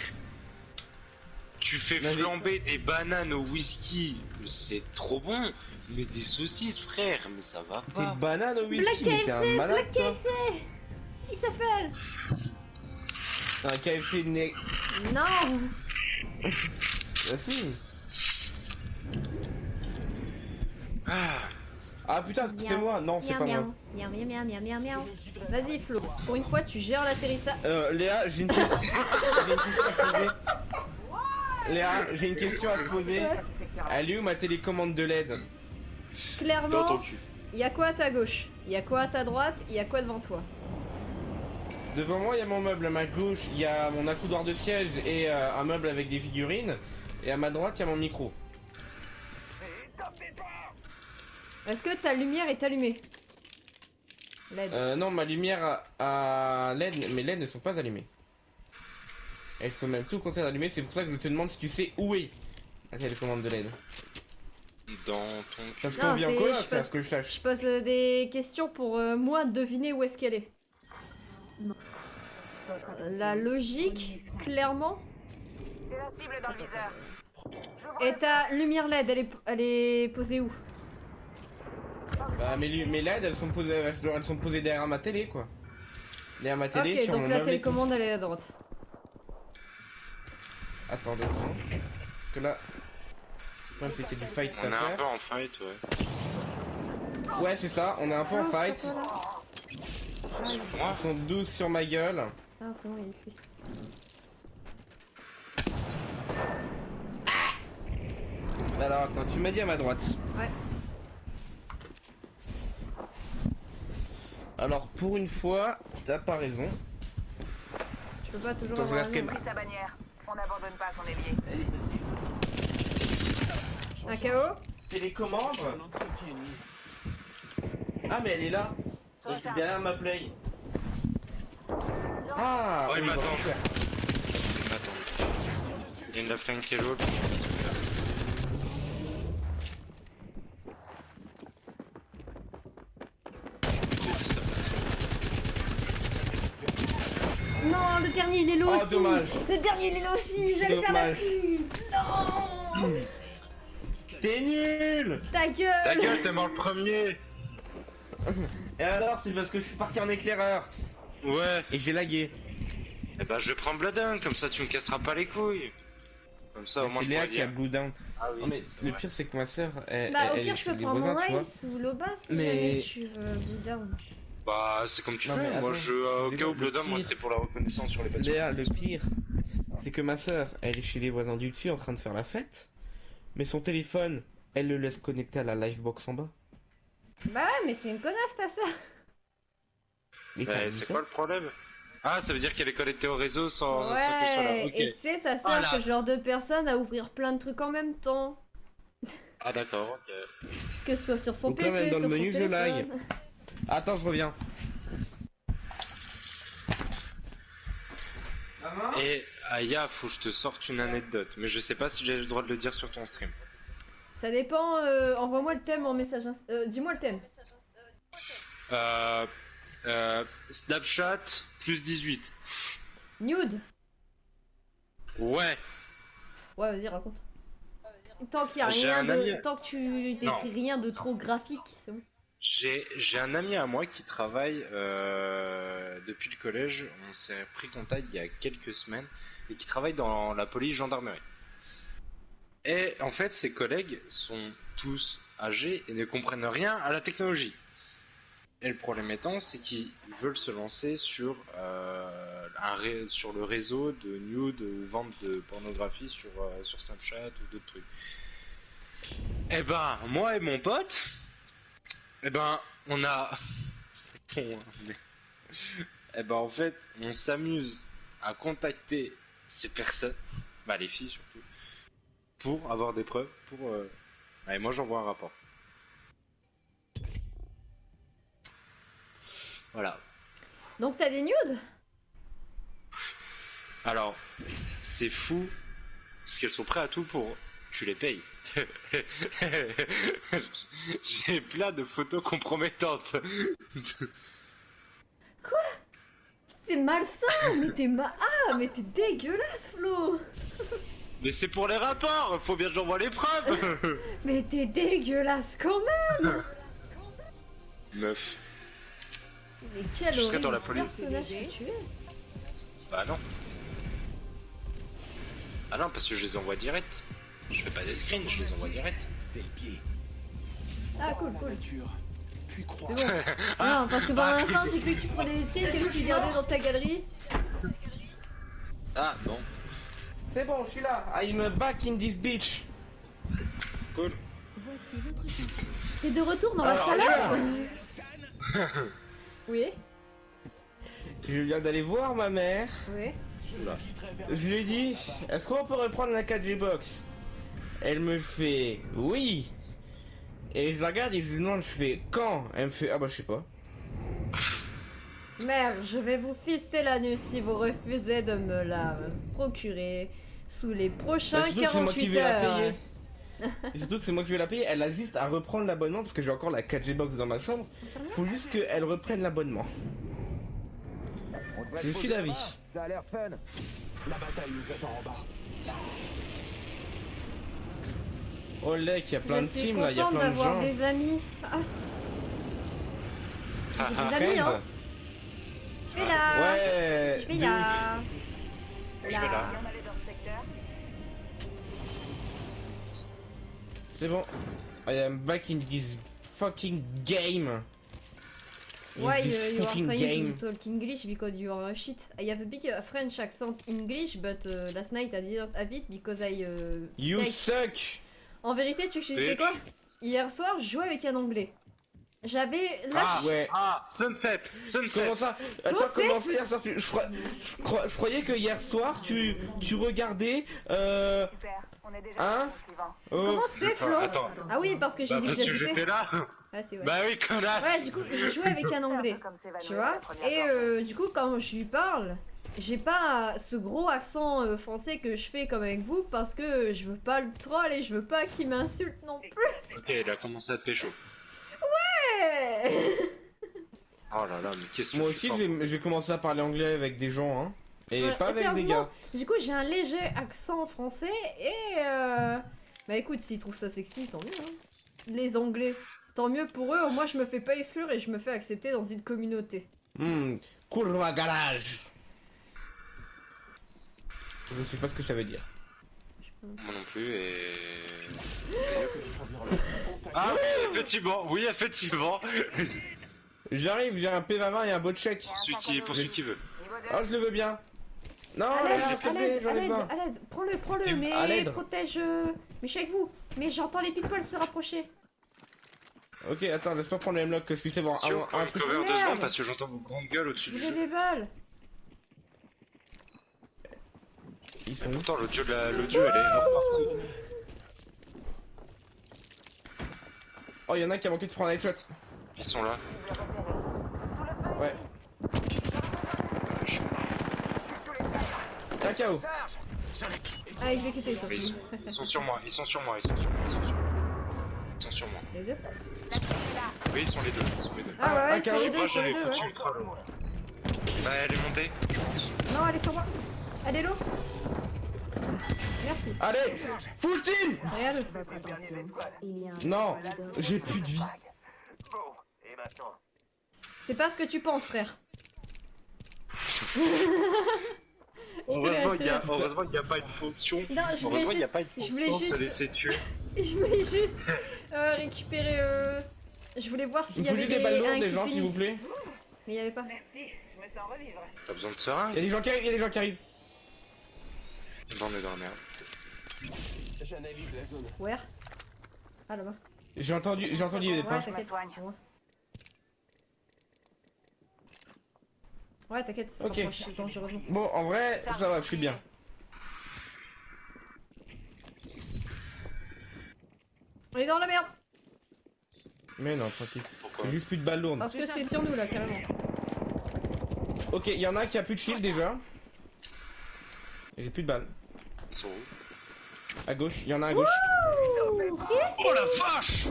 [SPEAKER 4] tu fais
[SPEAKER 1] Mais-
[SPEAKER 4] flamber des bananes au whisky, c'est trop bon. Mais des saucisses, frère, mais ça va
[SPEAKER 1] Des
[SPEAKER 4] pas.
[SPEAKER 1] bananes au whisky.
[SPEAKER 2] Black
[SPEAKER 1] mais t'es un
[SPEAKER 2] KFC,
[SPEAKER 1] malade,
[SPEAKER 2] Black
[SPEAKER 1] toi.
[SPEAKER 2] KFC. Il s'appelle.
[SPEAKER 1] Un KFC né.
[SPEAKER 2] Non.
[SPEAKER 1] Ah si.
[SPEAKER 4] Ah,
[SPEAKER 1] Ah putain, c'était moi. Non, c'est pas moi.
[SPEAKER 2] Miaou, miaou, miaou, miaou, miaou, miaou. Vas-y, Flo. Pour une fois, tu gères l'atterrissage.
[SPEAKER 1] Léa, j'ai une question à te poser. Léa, j'ai une question à te poser. Elle est où ma télécommande de LED?
[SPEAKER 4] dans ton
[SPEAKER 2] Clairement,
[SPEAKER 4] cul.
[SPEAKER 2] il y a quoi à ta gauche? Il y a quoi à ta droite? Il y a quoi devant toi?
[SPEAKER 1] Devant moi, il y a mon meuble. À ma gauche, il y a mon accoudoir de siège et un meuble avec des figurines. Et à ma droite, il y a mon micro.
[SPEAKER 7] Et top départ!
[SPEAKER 2] Est-ce que ta lumière est allumée? LED.
[SPEAKER 1] Non, ma lumière à LED, mes LED ne sont pas allumées. Elles sont même tout le contraire allumées. C'est pour ça que je te demande si tu sais où est la télécommande de LED.
[SPEAKER 4] Dans ton cul.
[SPEAKER 1] Parce
[SPEAKER 2] Non,
[SPEAKER 1] qu'on vient
[SPEAKER 2] c'est-
[SPEAKER 1] quoi là,
[SPEAKER 2] je
[SPEAKER 1] c'est à
[SPEAKER 2] passe-
[SPEAKER 1] ce que je sache.
[SPEAKER 2] Je pose des questions pour moi deviner où est-ce qu'elle est. La logique, clairement.
[SPEAKER 5] C'est la cible dans le viseur.
[SPEAKER 2] Et ta lumière LED, elle est posée où?
[SPEAKER 1] Bah, mes LED, elles sont posées derrière ma télé, quoi. Derrière ma télé,
[SPEAKER 2] Ok,
[SPEAKER 1] sur
[SPEAKER 2] donc
[SPEAKER 1] mon
[SPEAKER 2] la
[SPEAKER 1] meuble et tout.
[SPEAKER 2] télécommande, elle est à droite.
[SPEAKER 1] Attends 2 secondes. Parce que là... Même c'était du fight
[SPEAKER 4] On est
[SPEAKER 1] à
[SPEAKER 4] un
[SPEAKER 1] faire.
[SPEAKER 4] peu en fight, ouais.
[SPEAKER 1] Ouais, c'est ça, on est un peu en
[SPEAKER 2] Oh,
[SPEAKER 1] fight.
[SPEAKER 2] c'est quoi, là J'arrive.
[SPEAKER 4] Moi,
[SPEAKER 1] Ils sont 12 sur ma gueule.
[SPEAKER 2] Ah, c'est bon, il est cuit.
[SPEAKER 1] Alors attends, tu m'as dit à ma droite.
[SPEAKER 2] Ouais.
[SPEAKER 1] Alors pour une fois, t'as pas raison.
[SPEAKER 2] Je peux pas toujours
[SPEAKER 1] Attends, je
[SPEAKER 2] avoir un
[SPEAKER 1] regarde
[SPEAKER 2] nom.
[SPEAKER 5] Pris sa bannière. On n'abandonne pas son ailier.
[SPEAKER 1] Elle est possible.
[SPEAKER 2] Un KO.
[SPEAKER 1] Télécommande.
[SPEAKER 6] Un entretien ennemi.
[SPEAKER 1] Ah mais elle est là. Elle était derrière ma play. Ah
[SPEAKER 4] Oh, il
[SPEAKER 1] oui,
[SPEAKER 4] m'attend.
[SPEAKER 1] bon,
[SPEAKER 4] Attends. Il vient de la flanquer l'autre.
[SPEAKER 2] Non, le dernier il est là
[SPEAKER 1] Oh,
[SPEAKER 2] aussi.
[SPEAKER 1] dommage.
[SPEAKER 2] Le dernier il est là aussi. J'allais faire la
[SPEAKER 1] Dommage.
[SPEAKER 2] triple. Non.
[SPEAKER 1] T'es nul.
[SPEAKER 2] Ta
[SPEAKER 4] Ta
[SPEAKER 2] gueule.
[SPEAKER 4] gueule, t'es mort le premier.
[SPEAKER 1] Et alors c'est parce que je suis parti en éclaireur.
[SPEAKER 4] Ouais.
[SPEAKER 1] Et j'ai lagué.
[SPEAKER 4] Eh ben je prends Bloodhound, comme ça tu me casseras pas les couilles. Comme ça au moins
[SPEAKER 1] C'est
[SPEAKER 4] je
[SPEAKER 1] Léa
[SPEAKER 4] pourrais
[SPEAKER 1] qui a
[SPEAKER 4] dire.
[SPEAKER 1] blue down.
[SPEAKER 4] Ah oui,
[SPEAKER 1] Non mais
[SPEAKER 4] c'est
[SPEAKER 1] le
[SPEAKER 4] vrai.
[SPEAKER 1] pire c'est que ma soeur elle,
[SPEAKER 2] Bah, au
[SPEAKER 1] elle
[SPEAKER 2] pire,
[SPEAKER 1] est
[SPEAKER 2] je
[SPEAKER 1] chez
[SPEAKER 2] peux
[SPEAKER 1] les
[SPEAKER 2] prendre
[SPEAKER 1] voisins,
[SPEAKER 2] mon
[SPEAKER 1] tu vois.
[SPEAKER 2] ice ou l'Oba si
[SPEAKER 1] Mais-
[SPEAKER 2] jamais tu veux blue down.
[SPEAKER 4] Bah c'est comme tu
[SPEAKER 1] Non,
[SPEAKER 4] veux,
[SPEAKER 1] mais
[SPEAKER 4] moi
[SPEAKER 1] attends,
[SPEAKER 4] je au
[SPEAKER 1] le-
[SPEAKER 4] cas où
[SPEAKER 1] le
[SPEAKER 4] Bloodhound, moi
[SPEAKER 1] pire-
[SPEAKER 4] c'était pour la reconnaissance sur les bâtiments.
[SPEAKER 1] Léa, le pire, c'est que ma soeur, elle est chez les voisins du dessus en train de faire la fête, mais son téléphone, elle le laisse connecté à la livebox en bas.
[SPEAKER 2] Bah ouais, mais c'est une connasse ta ça.
[SPEAKER 1] Et t'as vu
[SPEAKER 4] C'est
[SPEAKER 1] ça
[SPEAKER 4] quoi le problème? Ah ça veut dire qu'elle est connectée au réseau sans que je sois là,
[SPEAKER 2] Ouais.
[SPEAKER 4] ok.
[SPEAKER 2] Et tu sais, ça sert
[SPEAKER 4] Voilà.
[SPEAKER 2] ce genre de personne à ouvrir plein de trucs en même temps.
[SPEAKER 4] Ah d'accord, ok.
[SPEAKER 2] Que ce soit sur son
[SPEAKER 1] Donc là,
[SPEAKER 2] PC,
[SPEAKER 1] dans le
[SPEAKER 2] sur
[SPEAKER 1] menu,
[SPEAKER 2] son
[SPEAKER 1] je
[SPEAKER 2] téléphone.
[SPEAKER 1] lag. Attends, je reviens.
[SPEAKER 4] Et Aya, faut que je te sorte une anecdote, mais je sais pas si j'ai le droit de le dire sur ton stream.
[SPEAKER 2] Ça dépend, envoie-moi le thème en message. Dis-moi le thème.
[SPEAKER 4] Snapchat plus 18.
[SPEAKER 2] Nude.
[SPEAKER 4] Ouais.
[SPEAKER 2] Ouais, vas-y, raconte. Tant qu'il y a
[SPEAKER 4] J'ai
[SPEAKER 2] rien
[SPEAKER 4] un
[SPEAKER 2] de.
[SPEAKER 4] ami-
[SPEAKER 2] Tant que tu décris rien de trop graphique, c'est bon.
[SPEAKER 4] J'ai un ami à moi qui travaille depuis le collège, on s'est pris contact il y a quelques semaines, et qui travaille dans la police gendarmerie. Et en fait, ses collègues sont tous âgés et ne comprennent rien à la technologie. Et le problème étant, c'est qu'ils veulent se lancer sur, sur le réseau de nude ou vente de pornographie sur Snapchat ou d'autres trucs. Et ben, moi et mon pote, eh ben, on a... C'est con, hein, mais... Eh ben, en fait, on s'amuse à contacter ces personnes, bah les filles surtout, pour avoir des preuves, pour... Allez, moi j'envoie un rapport. Voilà.
[SPEAKER 2] Donc t'as des nudes?
[SPEAKER 4] Alors, c'est fou, parce qu'elles sont prêtes à tout pour... Tu les payes. J'ai plein de photos compromettantes.
[SPEAKER 2] C'est malsain. Mais t'es mais t'es dégueulasse, Flo.
[SPEAKER 4] Mais c'est pour les rapports, faut bien que j'envoie les preuves.
[SPEAKER 2] Mais t'es dégueulasse quand même.
[SPEAKER 4] Meuf,
[SPEAKER 2] Mais quel
[SPEAKER 4] Je serais
[SPEAKER 2] horrible
[SPEAKER 4] dans la police.
[SPEAKER 2] personnage que tu es.
[SPEAKER 4] bah non. Ah non, parce que je les envoie direct. Je fais pas des screens, je les envoie direct.
[SPEAKER 6] C'est le pied.
[SPEAKER 2] Ah,
[SPEAKER 6] Prends
[SPEAKER 2] cool,
[SPEAKER 6] la
[SPEAKER 2] cool.
[SPEAKER 6] voiture, puis crois.
[SPEAKER 2] C'est bon. Non, parce que pendant un instant, j'ai cru que tu prenais des screens que tu gardais dans ta galerie.
[SPEAKER 4] Ah non,
[SPEAKER 1] C'est bon, je suis là. I'm back in this bitch.
[SPEAKER 4] cool.
[SPEAKER 2] T'es de retour dans la
[SPEAKER 4] Alors,
[SPEAKER 2] salade. Oui,
[SPEAKER 1] Je viens d'aller voir ma mère.
[SPEAKER 2] oui.
[SPEAKER 1] Je lui ai dit, est-ce qu'on peut reprendre la 4G box? Elle me fait oui. Et je la regarde et je lui demande, je fais quand? Elle me fait, ah bah je sais pas.
[SPEAKER 2] Mère, je vais vous fister la nuit si vous refusez de me la procurer sous les prochains
[SPEAKER 1] Bah, surtout que c'est moi qui
[SPEAKER 2] 48
[SPEAKER 1] vais la
[SPEAKER 2] heures.
[SPEAKER 1] payer. Et surtout que c'est moi qui vais la payer, elle a juste à reprendre l'abonnement parce que j'ai encore la 4G box dans ma chambre. Faut juste qu'elle reprenne l'abonnement.
[SPEAKER 7] On devrait
[SPEAKER 1] Je
[SPEAKER 7] se
[SPEAKER 1] suis
[SPEAKER 7] poser
[SPEAKER 1] d'avis.
[SPEAKER 7] là-bas, ça a l'air fun.
[SPEAKER 6] La bataille nous attend en bas.
[SPEAKER 1] Oh lec, il y a plein
[SPEAKER 2] Je
[SPEAKER 1] de
[SPEAKER 2] suis
[SPEAKER 1] teams là, il y a
[SPEAKER 2] contente
[SPEAKER 1] plein de
[SPEAKER 2] d'avoir
[SPEAKER 1] gens.
[SPEAKER 2] des amis. Ah. J'ai des amis,
[SPEAKER 1] Friends.
[SPEAKER 2] hein. Je vais là.
[SPEAKER 1] Ouais.
[SPEAKER 2] Je vais là.
[SPEAKER 4] Je vais là.
[SPEAKER 5] Si on allait dans ce secteur,
[SPEAKER 1] C'est bon. I am back in this fucking game. In
[SPEAKER 2] Why
[SPEAKER 1] this
[SPEAKER 2] you are
[SPEAKER 1] fucking
[SPEAKER 2] trying
[SPEAKER 1] game.
[SPEAKER 2] to talk English because you are shit? I have a big French accent English, but last night I didn't have it because I.
[SPEAKER 1] You
[SPEAKER 2] take-
[SPEAKER 1] suck.
[SPEAKER 2] En vérité, tu sais quoi? Hier soir, je jouais avec un anglais. J'avais la
[SPEAKER 4] Ah,
[SPEAKER 1] Ouais.
[SPEAKER 4] ah, Sunset.
[SPEAKER 1] Comment ça? Attends,
[SPEAKER 2] c'est
[SPEAKER 1] comment ça hier soir je croyais que hier soir tu regardais
[SPEAKER 5] Super, on est déjà
[SPEAKER 1] Hein
[SPEAKER 5] au suivant.
[SPEAKER 2] Comment tu sais, Flo?
[SPEAKER 4] Attends.
[SPEAKER 2] Ah oui, parce que j'ai
[SPEAKER 4] Bah,
[SPEAKER 2] dit que
[SPEAKER 4] parce que
[SPEAKER 2] j'étais.
[SPEAKER 4] j'étais là.
[SPEAKER 2] Ah, c'est vrai.
[SPEAKER 4] Bah oui, connasse.
[SPEAKER 2] Ouais, du coup, j'ai joué avec un anglais.
[SPEAKER 5] C'est un peu comme s'évanouir
[SPEAKER 2] Tu
[SPEAKER 5] à
[SPEAKER 2] vois?
[SPEAKER 5] la première
[SPEAKER 2] Et
[SPEAKER 5] gorgée.
[SPEAKER 2] du coup, quand je lui parle, j'ai pas ce gros accent français que je fais comme avec vous parce que je veux pas le troll et je veux pas qu'il m'insulte non plus.
[SPEAKER 4] Ok, il a commencé à te pécho.
[SPEAKER 2] Ouais.
[SPEAKER 4] Oh là là, mais qu'est-ce que
[SPEAKER 1] moi
[SPEAKER 4] tu
[SPEAKER 1] aussi
[SPEAKER 4] fais
[SPEAKER 1] j'ai commencé à parler anglais avec des gens hein. Et
[SPEAKER 2] Ouais,
[SPEAKER 1] pas avec des
[SPEAKER 2] sérieusement,
[SPEAKER 1] gars.
[SPEAKER 2] Du coup, j'ai un léger accent français et bah écoute, s'ils trouvent ça sexy, tant mieux. Hein. Les Anglais, tant mieux pour eux. Moi, je me fais pas exclure et je me fais accepter dans une communauté.
[SPEAKER 1] Courroie garage. Je sais pas ce que ça veut dire.
[SPEAKER 4] Moi non plus et... Ah oui, effectivement.
[SPEAKER 1] J'arrive, j'ai un P20 et un bot check.
[SPEAKER 4] Pour celui qui veut.
[SPEAKER 5] Niveau 2,
[SPEAKER 1] Oh, je le veux bien. Non,
[SPEAKER 2] À
[SPEAKER 1] là,
[SPEAKER 2] l'aide,
[SPEAKER 1] s'il te
[SPEAKER 2] à
[SPEAKER 1] plaît,
[SPEAKER 2] l'aide,
[SPEAKER 1] j'en
[SPEAKER 2] à
[SPEAKER 1] ai
[SPEAKER 2] l'aide,
[SPEAKER 1] besoin.
[SPEAKER 2] à l'aide. Prends-le,
[SPEAKER 1] À
[SPEAKER 2] mais
[SPEAKER 1] l'aide.
[SPEAKER 2] protège. Mais je suis avec vous. Mais j'entends les people se rapprocher.
[SPEAKER 1] Ok, attends, laisse-moi prendre le hemlock que je puisse avoir
[SPEAKER 4] Si on
[SPEAKER 1] un
[SPEAKER 4] prend une
[SPEAKER 1] truc.
[SPEAKER 4] cover 2
[SPEAKER 2] Merde.
[SPEAKER 4] secondes parce que j'entends vos grandes gueules au-dessus
[SPEAKER 2] Je
[SPEAKER 4] du
[SPEAKER 2] voulais
[SPEAKER 4] jeu.
[SPEAKER 2] des balles.
[SPEAKER 1] Ils
[SPEAKER 4] Mais
[SPEAKER 1] sont où?
[SPEAKER 4] pourtant l'audio elle est hors partie.
[SPEAKER 1] Oh, y'en a un qui a manqué de se prendre un headshot.
[SPEAKER 4] Ils sont là.
[SPEAKER 5] cible repérée. Sous le feu.
[SPEAKER 1] Ouais. T'as un KO.
[SPEAKER 2] À exécuter
[SPEAKER 4] Mais
[SPEAKER 2] surtout.
[SPEAKER 4] ils sont sur moi.
[SPEAKER 2] Les deux.
[SPEAKER 4] Oui, ils sont les deux.
[SPEAKER 2] Ah ouais,
[SPEAKER 1] un
[SPEAKER 2] c'est
[SPEAKER 1] KO.
[SPEAKER 2] les deux,
[SPEAKER 4] Moi
[SPEAKER 2] c'est les
[SPEAKER 4] j'avais
[SPEAKER 2] deux, ouais.
[SPEAKER 4] foutu ultra loin. Bah elle est montée.
[SPEAKER 2] Non, elle est sur moi. Elle est low. Merci.
[SPEAKER 1] Allez, full team.
[SPEAKER 2] Regarde.
[SPEAKER 8] Votre attention, il y a un
[SPEAKER 1] Non, j'ai plus de vie.
[SPEAKER 7] Bon, et maintenant?
[SPEAKER 2] C'est pas ce que tu penses, frère.
[SPEAKER 4] Heureusement qu'il n'y a pas une fonction.
[SPEAKER 2] Non, je voulais
[SPEAKER 4] Heureusement il n'y a
[SPEAKER 2] juste,
[SPEAKER 4] pas une
[SPEAKER 2] je voulais
[SPEAKER 4] fonction de se
[SPEAKER 2] juste-
[SPEAKER 4] laisser tuer.
[SPEAKER 2] je voulais juste récupérer. Je voulais voir s'il
[SPEAKER 1] Vous
[SPEAKER 2] y avait
[SPEAKER 1] voulez des balles
[SPEAKER 2] un
[SPEAKER 1] lourdes, des
[SPEAKER 2] qui
[SPEAKER 1] gens, s'il vous
[SPEAKER 2] finisse.
[SPEAKER 1] plaît?
[SPEAKER 2] Mais il y avait pas.
[SPEAKER 5] Merci, je me sens revivre.
[SPEAKER 4] T'as besoin de seringue?
[SPEAKER 1] Y'a des gens qui arrivent,
[SPEAKER 4] Bon, on est dans la merde.
[SPEAKER 6] J'analyse la zone.
[SPEAKER 2] Where? Ah là-bas.
[SPEAKER 1] J'ai entendu des
[SPEAKER 2] Ouais,
[SPEAKER 1] pas.
[SPEAKER 2] t'inquiète.
[SPEAKER 5] soigne.
[SPEAKER 2] Ouais, t'inquiète, ça se
[SPEAKER 1] Ok.
[SPEAKER 2] rapproche dangereusement.
[SPEAKER 1] Bon, en vrai, ça va, je suis bien.
[SPEAKER 2] On est dans la merde.
[SPEAKER 1] Mais non, tranquille.
[SPEAKER 4] Pourquoi?
[SPEAKER 1] J'ai juste plus de balles lourdes.
[SPEAKER 2] Parce que c'est sur nous là, carrément.
[SPEAKER 1] Ok, y'en a un qui a plus de shield déjà. Et j'ai plus de balles.
[SPEAKER 4] Ils sont où?
[SPEAKER 1] À gauche, y'en a un à gauche.
[SPEAKER 4] Oh la vache!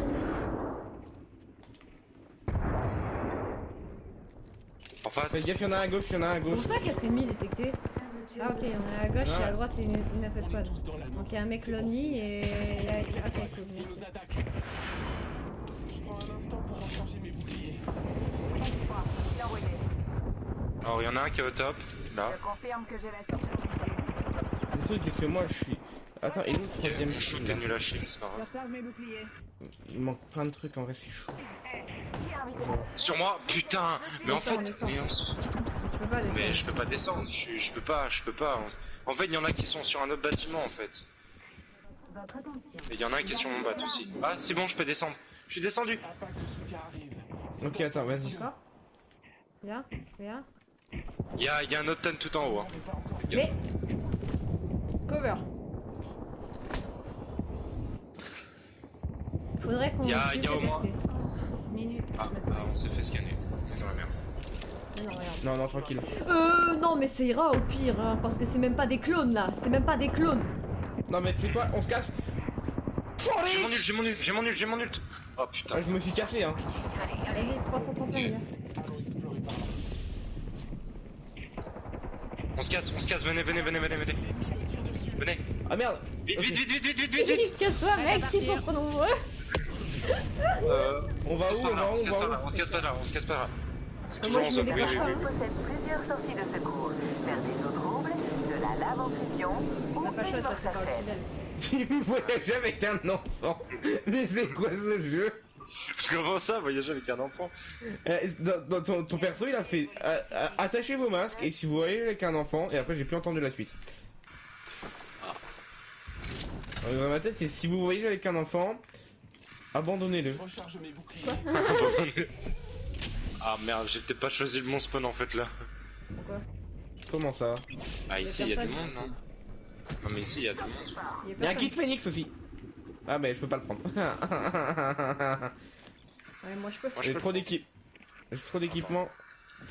[SPEAKER 4] En face?
[SPEAKER 1] Faites gaffe, y'en a un à gauche, y'en a un à
[SPEAKER 2] Comment
[SPEAKER 1] gauche.
[SPEAKER 2] ça, 4 ennemis détectés? Ah ok, il y en a à gauche et
[SPEAKER 1] Ouais.
[SPEAKER 2] à droite c'est une autre
[SPEAKER 6] On est
[SPEAKER 2] escouade.
[SPEAKER 6] tous dans la
[SPEAKER 2] Donc il y a un mec l'ennemi et... Ok, cool,
[SPEAKER 6] Ils
[SPEAKER 2] merci.
[SPEAKER 6] nous attaquent. Je prends un instant pour recharger mes boucliers.
[SPEAKER 5] Bien envoyé.
[SPEAKER 4] Alors il y en a un qui est au top, là.
[SPEAKER 5] Je confirme que j'ai la cible.
[SPEAKER 1] Le truc, c'est que moi, je suis. Attends, et le troisième
[SPEAKER 4] Mon shoot est nul à chier, mais c'est pas grave.
[SPEAKER 5] Recharge mes boucliers.
[SPEAKER 1] Il manque plein de trucs en vrai, c'est chaud.
[SPEAKER 5] Qui a invité?
[SPEAKER 4] Sur moi, putain! Mais en fait,
[SPEAKER 2] Descends.
[SPEAKER 4] mais
[SPEAKER 2] Tu peux pas descendre.
[SPEAKER 4] mais je peux pas descendre, je peux pas. En fait, il y en a qui sont sur un autre bâtiment en fait.
[SPEAKER 8] Votre attention.
[SPEAKER 4] Et il y en a un qui est sur mon bateau aussi. Ah, c'est bon, je peux descendre. Je suis descendu.
[SPEAKER 6] Impact de soutien arrive.
[SPEAKER 1] Ok, attends, vas-y.
[SPEAKER 2] D'accord. Viens, viens.
[SPEAKER 4] Il y a un autre tank tout en haut. Hein.
[SPEAKER 2] Mais... Cover. Faudrait qu'on
[SPEAKER 4] Y a
[SPEAKER 2] puisse
[SPEAKER 4] au moins-
[SPEAKER 2] passer.
[SPEAKER 5] Minute,
[SPEAKER 4] Ah,
[SPEAKER 5] je me
[SPEAKER 4] ah,
[SPEAKER 5] soigne.
[SPEAKER 4] on s'est fait scanner. On est dans la merde.
[SPEAKER 2] Mais non, regarde.
[SPEAKER 1] Non, non, tranquille.
[SPEAKER 2] Non, mais ça ira au pire, hein, parce que c'est même pas des clones là. C'est même pas des clones.
[SPEAKER 1] Non, mais tu sais quoi, on se casse.
[SPEAKER 4] J'ai mon ult. Oh putain.
[SPEAKER 1] Ah, je me suis cassé, hein.
[SPEAKER 2] Vas-y, prends son tremplin, les gars.
[SPEAKER 6] Allons explorer par là.
[SPEAKER 4] On se casse, venez. Venez.
[SPEAKER 1] Ah merde.
[SPEAKER 4] Vite.
[SPEAKER 2] Casse-toi, mec, ils sont trop nombreux.
[SPEAKER 1] On va où,
[SPEAKER 4] On se casse pas là. C'est
[SPEAKER 2] Moi,
[SPEAKER 4] toujours en
[SPEAKER 2] je me
[SPEAKER 4] zone.
[SPEAKER 2] décroche
[SPEAKER 4] Oui.
[SPEAKER 2] pas.
[SPEAKER 5] On possède plusieurs sorties de secours. Faire des eaux troubles, de la lave en fusion
[SPEAKER 2] On
[SPEAKER 5] ou
[SPEAKER 2] a pas le choix
[SPEAKER 5] une
[SPEAKER 2] de passer par le
[SPEAKER 5] force à
[SPEAKER 2] tunnel.
[SPEAKER 1] Tu voyages avec un enfant. Mais c'est quoi ce jeu?
[SPEAKER 4] Comment ça, voyager avec un enfant?
[SPEAKER 1] Dans ton perso, il a fait attachez vos masques et si vous voyagez avec un enfant, et après j'ai plus entendu la suite. Dans ma tête, c'est si vous voyagez avec un enfant, abandonnez-le.
[SPEAKER 6] Je recharge mes boucliers.
[SPEAKER 4] Ah merde, j'ai peut-être pas choisi le bon spawn en fait là.
[SPEAKER 2] Pourquoi?
[SPEAKER 1] Comment ça?
[SPEAKER 4] Ah, ici il y a du
[SPEAKER 2] personne.
[SPEAKER 4] monde, non? Non, mais ici il y a du monde.
[SPEAKER 2] Il y a
[SPEAKER 1] Il y a un
[SPEAKER 2] personne.
[SPEAKER 1] kit phoenix aussi. Ah, mais je peux pas le prendre.
[SPEAKER 2] Ouais, moi je peux.
[SPEAKER 4] Moi je
[SPEAKER 1] J'ai
[SPEAKER 4] peux
[SPEAKER 1] trop
[SPEAKER 4] le
[SPEAKER 1] d'équip. J'ai trop d'équipement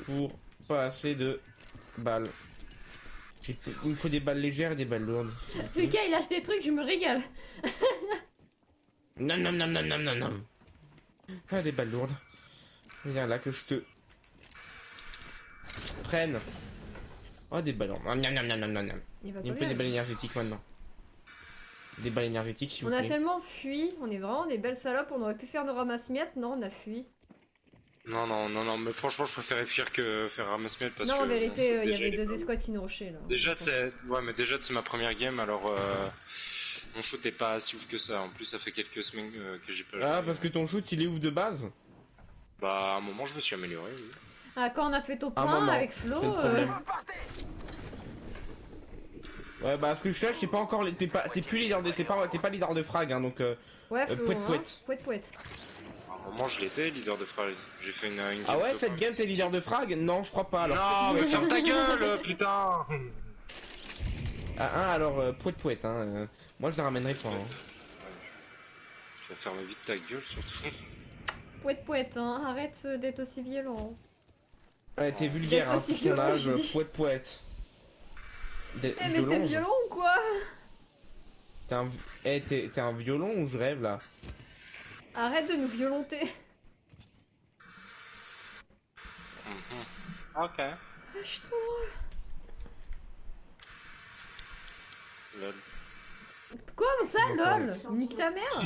[SPEAKER 1] pour pas assez de balles. Il me faut des balles légères et des balles lourdes.
[SPEAKER 2] Le gars il lâche des trucs, je me régale.
[SPEAKER 1] Non, non, non, non, non, non, non. Ah, des balles lourdes. Viens là que je te prenne. Oh, des balles lourdes. Non, non, non, non, non, non.
[SPEAKER 2] Il va
[SPEAKER 1] Il me
[SPEAKER 2] pas
[SPEAKER 1] fait des
[SPEAKER 2] bien.
[SPEAKER 1] balles énergétiques maintenant. Des balles énergétiques, s'il vous
[SPEAKER 2] On a
[SPEAKER 1] plaît.
[SPEAKER 2] tellement fui, on est vraiment des belles salopes, on aurait pu faire nos ramasse-miettes, non on a fui.
[SPEAKER 4] Non, non, non, non, mais franchement je préférais fuir que faire ramasse-miettes parce
[SPEAKER 2] Non
[SPEAKER 4] que...
[SPEAKER 2] en vérité, il y
[SPEAKER 4] déjà,
[SPEAKER 2] avait
[SPEAKER 4] les-
[SPEAKER 2] deux escouades qui nous rushaient là.
[SPEAKER 4] Déjà c'est... Ouais, mais déjà c'est ma première game, alors mon shoot est pas si ouf que ça. En plus ça fait quelques semaines que j'ai pas joué.
[SPEAKER 1] Ah, parce que ton shoot, il est ouf de base?
[SPEAKER 4] Bah à un moment je me suis amélioré, oui.
[SPEAKER 2] Ah quand on a fait top
[SPEAKER 1] Un
[SPEAKER 2] 1
[SPEAKER 1] moment,
[SPEAKER 2] avec Flo,
[SPEAKER 1] c'est le problème.
[SPEAKER 7] Partez.
[SPEAKER 1] Ouais, bah, ce que je cherche, c'est pas encore. T'es plus leader de. T'es pas leader de frag, hein, donc.
[SPEAKER 2] ouais Flo,
[SPEAKER 1] pouet,
[SPEAKER 2] hein.
[SPEAKER 1] pouet.
[SPEAKER 2] Pouet pouet.
[SPEAKER 4] À un moment je l'étais leader de frag. J'ai fait une game
[SPEAKER 1] Ah ouais,
[SPEAKER 4] de
[SPEAKER 1] cette
[SPEAKER 4] frag.
[SPEAKER 1] game, t'es leader de frag? Non, je crois pas alors.
[SPEAKER 4] Non, mais ferme ta gueule, putain.
[SPEAKER 1] Ah, hein, alors, pouet pouet, hein. Moi, je la ramènerai pas. Hein.
[SPEAKER 4] Tu vas fermer vite ta gueule surtout.
[SPEAKER 2] Pouet pouet, hein. Arrête d'être aussi violent.
[SPEAKER 1] Ouais, t'es vulgaire,
[SPEAKER 2] D'être
[SPEAKER 1] hein,
[SPEAKER 2] aussi
[SPEAKER 1] pour ton
[SPEAKER 2] violent,
[SPEAKER 1] âge,
[SPEAKER 2] je dis.
[SPEAKER 1] pouet pouet.
[SPEAKER 2] Eh mais t'es violent ou quoi?
[SPEAKER 1] T'es un violon ou je rêve là?
[SPEAKER 2] Arrête de nous violenter.
[SPEAKER 4] Ok.
[SPEAKER 2] Ah, je suis trop drôle.
[SPEAKER 4] Lol.
[SPEAKER 2] Comme ça, lol. Nique ta mère.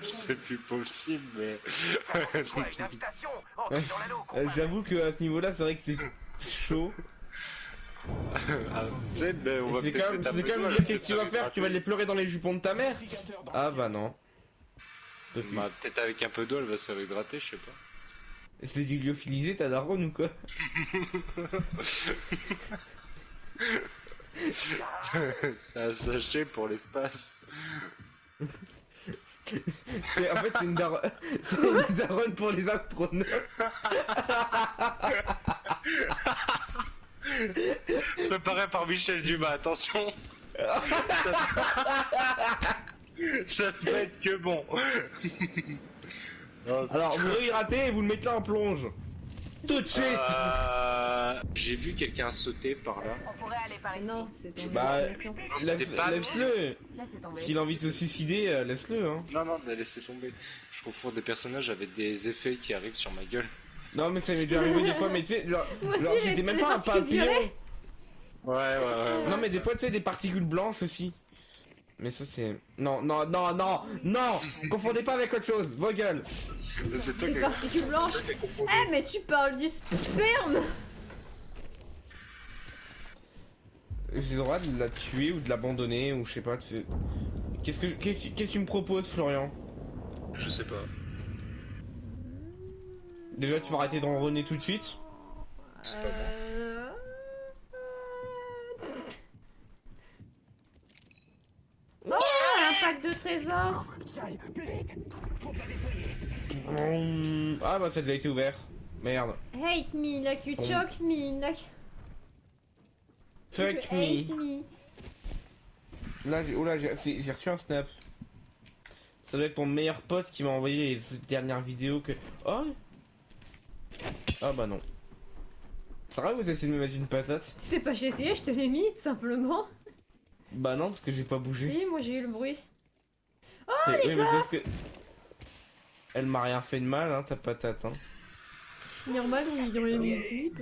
[SPEAKER 4] C'est plus possible, mais...
[SPEAKER 7] Ouais, une invitation. Entrez dans l'anneau, combat.
[SPEAKER 1] J'avoue que à ce niveau-là, c'est vrai que c'est chaud.
[SPEAKER 4] Ah, tu sais, mais on va
[SPEAKER 1] C'est
[SPEAKER 4] peut-être
[SPEAKER 1] quand même,
[SPEAKER 4] mettre un
[SPEAKER 1] c'est
[SPEAKER 4] peu
[SPEAKER 1] quand
[SPEAKER 4] de
[SPEAKER 1] même
[SPEAKER 4] doigts,
[SPEAKER 1] dire qu'est-ce que tu vas
[SPEAKER 4] peut-être
[SPEAKER 1] faire?
[SPEAKER 4] avec
[SPEAKER 1] Tu vas les pleurer dans les jupons de ta mère?
[SPEAKER 6] Navigateur dans
[SPEAKER 1] Ah
[SPEAKER 6] le
[SPEAKER 1] bah non.
[SPEAKER 4] Bah, peut-être avec un peu d'eau, elle va se réhydrater, je sais pas.
[SPEAKER 1] C'est du lyophilisé, ta daronne ou quoi?
[SPEAKER 4] C'est un sachet pour l'espace.
[SPEAKER 1] En fait, c'est une daronne pour les astronautes.
[SPEAKER 4] Préparé par Michel Dumas, attention. Ça peut être que bon.
[SPEAKER 1] Alors, vous réhydratez et vous le mettez en plonge. Tout de suite.
[SPEAKER 4] J'ai vu quelqu'un sauter par là.
[SPEAKER 5] On pourrait aller par ici.
[SPEAKER 2] Non, c'est ton
[SPEAKER 1] Bah,
[SPEAKER 2] destination.
[SPEAKER 4] Non, c'était pas
[SPEAKER 1] Laisse-le.
[SPEAKER 5] Laissez tomber.
[SPEAKER 1] S'il a envie de se suicider, laisse-le. Hein.
[SPEAKER 4] Non, non, mais laissez tomber. Je confonds des personnages avec des effets qui arrivent sur ma gueule.
[SPEAKER 1] Non, mais ça m'est déjà arrivé des fois, mais tu sais, genre,
[SPEAKER 2] Moi aussi,
[SPEAKER 1] genre, j'étais
[SPEAKER 2] les
[SPEAKER 1] même pas un
[SPEAKER 2] particules
[SPEAKER 1] papillon.
[SPEAKER 2] violettes.
[SPEAKER 4] Ouais.
[SPEAKER 1] Non, mais des fois, tu sais, des particules blanches aussi. Mais ça, c'est. Non, non, non, non, non. Confondez pas avec autre chose. Vos gueules.
[SPEAKER 4] C'est toi
[SPEAKER 2] Des
[SPEAKER 4] qui
[SPEAKER 2] particules blanches. Eh mais tu parles du sperme.
[SPEAKER 1] J'ai le droit de la tuer ou de l'abandonner ou je sais pas. Qu'est-ce que tu me proposes, Florian?
[SPEAKER 4] Je sais pas.
[SPEAKER 1] Déjà, tu vas arrêter de ronronner tout de suite.
[SPEAKER 4] C'est pas bon.
[SPEAKER 2] Oh, un pack de trésors.
[SPEAKER 7] J'arrive, plus vite.
[SPEAKER 1] Ah bah ça a déjà été ouvert. Merde.
[SPEAKER 2] Hate me like you
[SPEAKER 1] Bon.
[SPEAKER 2] choke me like
[SPEAKER 1] Fuck
[SPEAKER 2] you hate
[SPEAKER 1] me.
[SPEAKER 2] me.
[SPEAKER 1] Là, j'ai reçu un snap. Ça doit être mon meilleur pote qui m'a envoyé les dernières vidéos que... Oh. Ah bah non. C'est vrai que vous essayez de me mettre une patate?
[SPEAKER 2] C'est pas j'ai essayé, je te l'ai mis tout simplement.
[SPEAKER 1] Bah non, parce que j'ai pas bougé.
[SPEAKER 2] Si, moi j'ai eu le bruit.
[SPEAKER 1] Oui, mais parce que... Elle m'a rien fait de mal, hein, ta patate, hein.
[SPEAKER 2] Normal, oui, dans les équipes.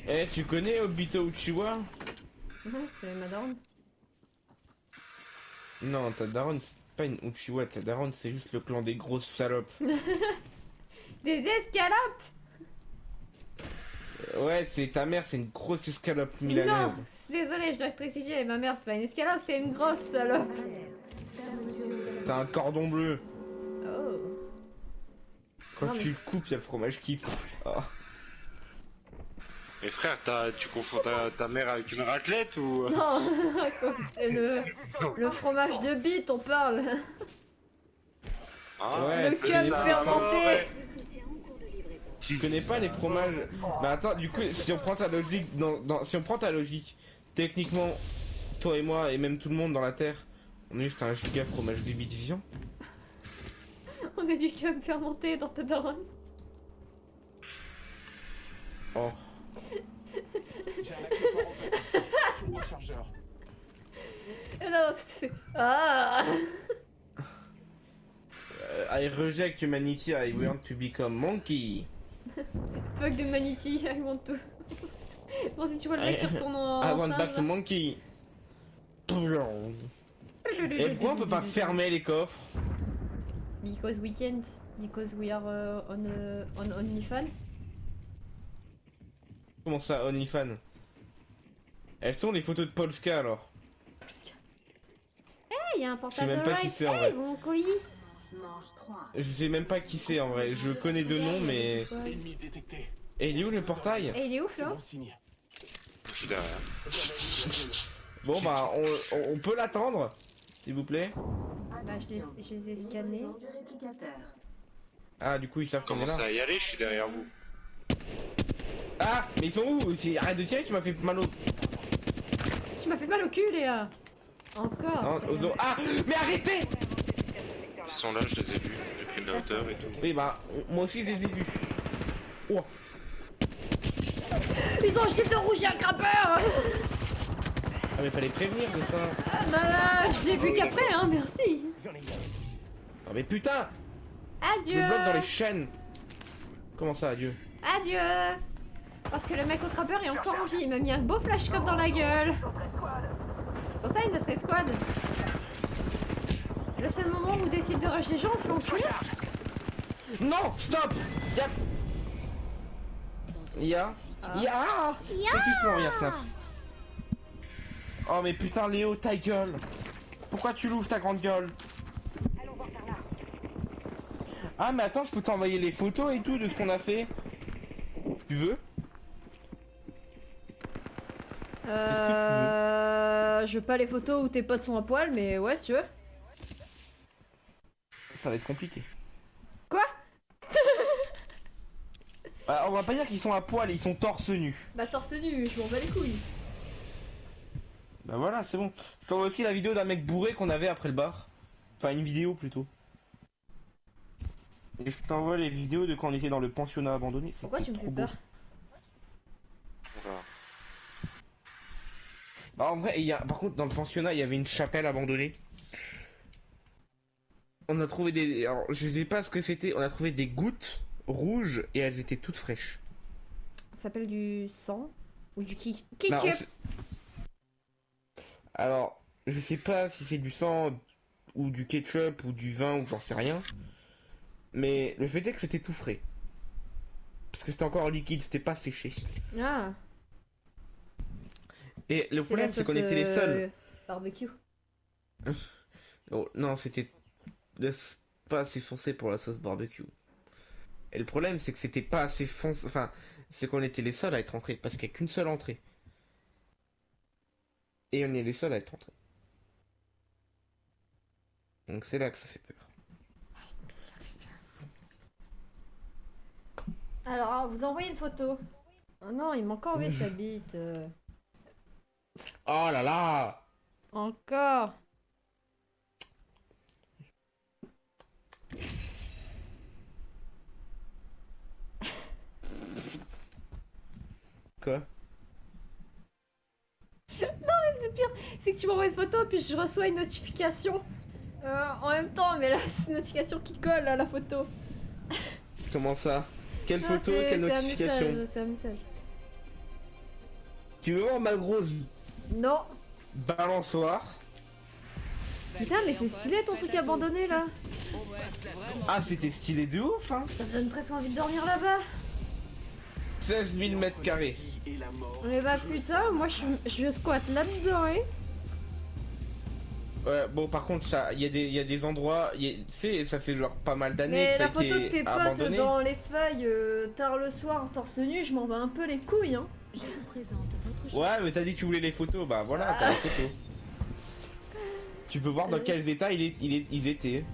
[SPEAKER 1] Eh, tu connais Obito Uchiwa?
[SPEAKER 2] Ouais, c'est ma daronne.
[SPEAKER 1] Non, ta daronne, c'est pas une Uchiwa, ta daronne, c'est juste le clan des grosses salopes.
[SPEAKER 2] Des escalopes.
[SPEAKER 1] Ouais, c'est ta mère, c'est une grosse escalope milanaise.
[SPEAKER 2] Non, désolé, je dois te rectifier. Ma mère, c'est pas une escalope, c'est une grosse salope.
[SPEAKER 1] T'as un cordon bleu.
[SPEAKER 2] Oh.
[SPEAKER 1] Quand
[SPEAKER 2] Non, mais
[SPEAKER 1] tu le coupes, y'a le fromage qui... Oh.
[SPEAKER 4] Mais frère, tu confonds ta mère avec une raclette ou...
[SPEAKER 2] Non, le fromage de bite, on parle.
[SPEAKER 4] Ah,
[SPEAKER 1] Ouais,
[SPEAKER 2] Le
[SPEAKER 1] c'est
[SPEAKER 2] cum
[SPEAKER 1] ça.
[SPEAKER 2] fermenté.
[SPEAKER 4] ouais.
[SPEAKER 8] De soutien en cours de livraison.
[SPEAKER 1] Tu connais pas les fromages. Bah attends, du coup, si on prend ta logique, si on prend ta logique, techniquement, toi et moi et même tout le monde dans la Terre, on est juste un giga fromage de bite vivant.
[SPEAKER 2] On a du cum fermenté dans ta daronne.
[SPEAKER 1] Oh.
[SPEAKER 6] J'ai un accessoire en fait. Turbo chargeur.
[SPEAKER 2] Et là, ça te fait... Ah.
[SPEAKER 1] I reject humanity, I want to become monkey.
[SPEAKER 2] Fuck de Manity, I want to... Bon, si tu vois le mec qui retourne en
[SPEAKER 1] I want
[SPEAKER 2] singe,
[SPEAKER 1] back to
[SPEAKER 2] là.
[SPEAKER 1] monkey. Et pourquoi on peut pas fermer les coffres?
[SPEAKER 2] Because we can't. Because we are on OnlyFans.
[SPEAKER 1] Comment ça, OnlyFans? Elles sont les photos de Polska alors?
[SPEAKER 2] Eh, y a un portal
[SPEAKER 1] Je sais
[SPEAKER 2] de
[SPEAKER 1] même pas qui
[SPEAKER 2] Rice.
[SPEAKER 1] c'est, en
[SPEAKER 2] Eh,
[SPEAKER 1] vrai.
[SPEAKER 2] mon colis.
[SPEAKER 8] Manche 3.
[SPEAKER 1] Je sais même pas qui c'est en vrai, je connais deux noms mais...
[SPEAKER 6] Ennemi détecté.
[SPEAKER 1] Et il est où le portail?
[SPEAKER 2] Eh, il est ouf
[SPEAKER 6] C'est
[SPEAKER 2] là.
[SPEAKER 6] bon signe.
[SPEAKER 4] Je suis derrière.
[SPEAKER 1] Bon bah on peut l'attendre, s'il vous plaît.
[SPEAKER 2] Bah, je les ai scannés.
[SPEAKER 8] Livraison du réplicateur.
[SPEAKER 1] Ah du coup ils savent qu'on est
[SPEAKER 4] Commence
[SPEAKER 1] là.
[SPEAKER 4] à y aller, je suis derrière vous.
[SPEAKER 1] Ah mais ils sont où? Arrête de tirer, tu m'as fait mal au...
[SPEAKER 2] Tu m'as fait mal au cul, Léa. Encore.
[SPEAKER 1] Non,
[SPEAKER 2] c'est
[SPEAKER 1] aux
[SPEAKER 2] vrai.
[SPEAKER 1] os. Ah mais arrêtez!
[SPEAKER 4] Ils sont là, je les ai vus. J'ai pris de la hauteur et tout.
[SPEAKER 1] Oui bah moi aussi je les ai vus. Oh.
[SPEAKER 2] Ils ont un chef de rouge et un crapeur.
[SPEAKER 1] Ah mais fallait prévenir de ça.
[SPEAKER 2] Ah, bah, je l'ai vu qu'après, hein, merci.
[SPEAKER 6] J'en ai une.
[SPEAKER 1] Ah mais putain! Je
[SPEAKER 2] Adieu.
[SPEAKER 1] me bloque dans les chaînes. Comment ça, adieu?
[SPEAKER 2] Adios. Parce que le mec au crapeur est encore en vie. Il m'a mis un beau flashcop dans la gueule. Pour ça, une autre escouade. Le seul moment où on décide de rush les gens, on se fait enculer.
[SPEAKER 1] Non! Stop! Y'a... Techniquement, y'a Snap. Oh mais putain Léo, ta gueule! Pourquoi tu l'ouvres ta grande gueule? Ah mais attends, je peux t'envoyer les photos et tout de ce qu'on a fait. Tu veux?
[SPEAKER 2] Je veux pas les photos où tes potes sont à poil, mais ouais, si tu veux.
[SPEAKER 1] Ça va être compliqué.
[SPEAKER 2] Quoi?
[SPEAKER 1] Bah, on va pas dire qu'ils sont à poil, ils sont torse nu.
[SPEAKER 2] Bah, torse nu, je m'en bats les couilles.
[SPEAKER 1] Bah voilà, c'est bon. Je t'envoie aussi la vidéo d'un mec bourré qu'on avait après le bar. Enfin, une vidéo plutôt. Et je t'envoie les vidéos de quand on était dans le pensionnat abandonné.
[SPEAKER 2] Pourquoi tu me fais peur?
[SPEAKER 4] Voilà.
[SPEAKER 1] Bah en vrai, par contre, dans le pensionnat, il y avait une chapelle abandonnée. On a trouvé des... Alors, je sais pas ce que c'était. On a trouvé des gouttes rouges et elles étaient toutes fraîches.
[SPEAKER 2] Ça s'appelle du sang ou du
[SPEAKER 1] Bah,
[SPEAKER 2] ketchup.
[SPEAKER 1] Alors, je sais pas si c'est du sang ou du ketchup ou du vin ou j'en sais rien. Mais le fait est que c'était tout frais. Parce que c'était encore liquide, c'était pas séché.
[SPEAKER 2] Ah,
[SPEAKER 1] Et le problème
[SPEAKER 2] la
[SPEAKER 1] c'est qu'on
[SPEAKER 2] sauce,
[SPEAKER 1] était les seuls.
[SPEAKER 2] Barbecue.
[SPEAKER 1] Oh, non, c'était pas assez foncé pour la sauce barbecue. Et le problème c'est que c'était pas assez foncé. Enfin, c'est qu'on était les seuls à être entrés. Parce qu'il n'y a qu'une seule entrée. Et on est les seuls à être entrés. Donc c'est là que ça fait peur.
[SPEAKER 2] Alors, vous envoyez une photo. Oh non, il m'a encore enlevé sa bite.
[SPEAKER 1] Oh là là!
[SPEAKER 2] Encore.
[SPEAKER 1] Quoi?
[SPEAKER 2] C'est pire, c'est que tu m'envoies une photo puis je reçois une notification en même temps, mais là c'est une notification qui colle à la photo.
[SPEAKER 1] Comment ça? Quelle
[SPEAKER 2] Ah,
[SPEAKER 1] photo? Quelle notification?
[SPEAKER 2] C'est un message.
[SPEAKER 1] Tu veux voir ma grosse
[SPEAKER 2] Non.
[SPEAKER 1] balançoire?
[SPEAKER 2] Putain, mais c'est stylé ton truc abandonné là.
[SPEAKER 1] Ah, c'était stylé de ouf, hein?
[SPEAKER 2] Ça me donne presque envie de dormir là-bas.
[SPEAKER 1] 16 000 mètres carrés.
[SPEAKER 6] Et la mort.
[SPEAKER 2] Mais bah putain, moi je squatte là-dedans, hein.
[SPEAKER 1] Ouais, bon, par contre, il y a des endroits, tu sais, ça fait genre pas mal d'années
[SPEAKER 2] Mais
[SPEAKER 1] que ça
[SPEAKER 2] la
[SPEAKER 1] a
[SPEAKER 2] photo de
[SPEAKER 1] été
[SPEAKER 2] tes potes
[SPEAKER 1] abandonné.
[SPEAKER 2] dans les feuilles tard le soir, torse nu, je m'en bats un peu les couilles, hein.
[SPEAKER 8] Je vous présente votre
[SPEAKER 1] Ouais, mais t'as dit que tu voulais les photos, bah voilà, t'as les photos. Tu peux voir dans quels états ils étaient.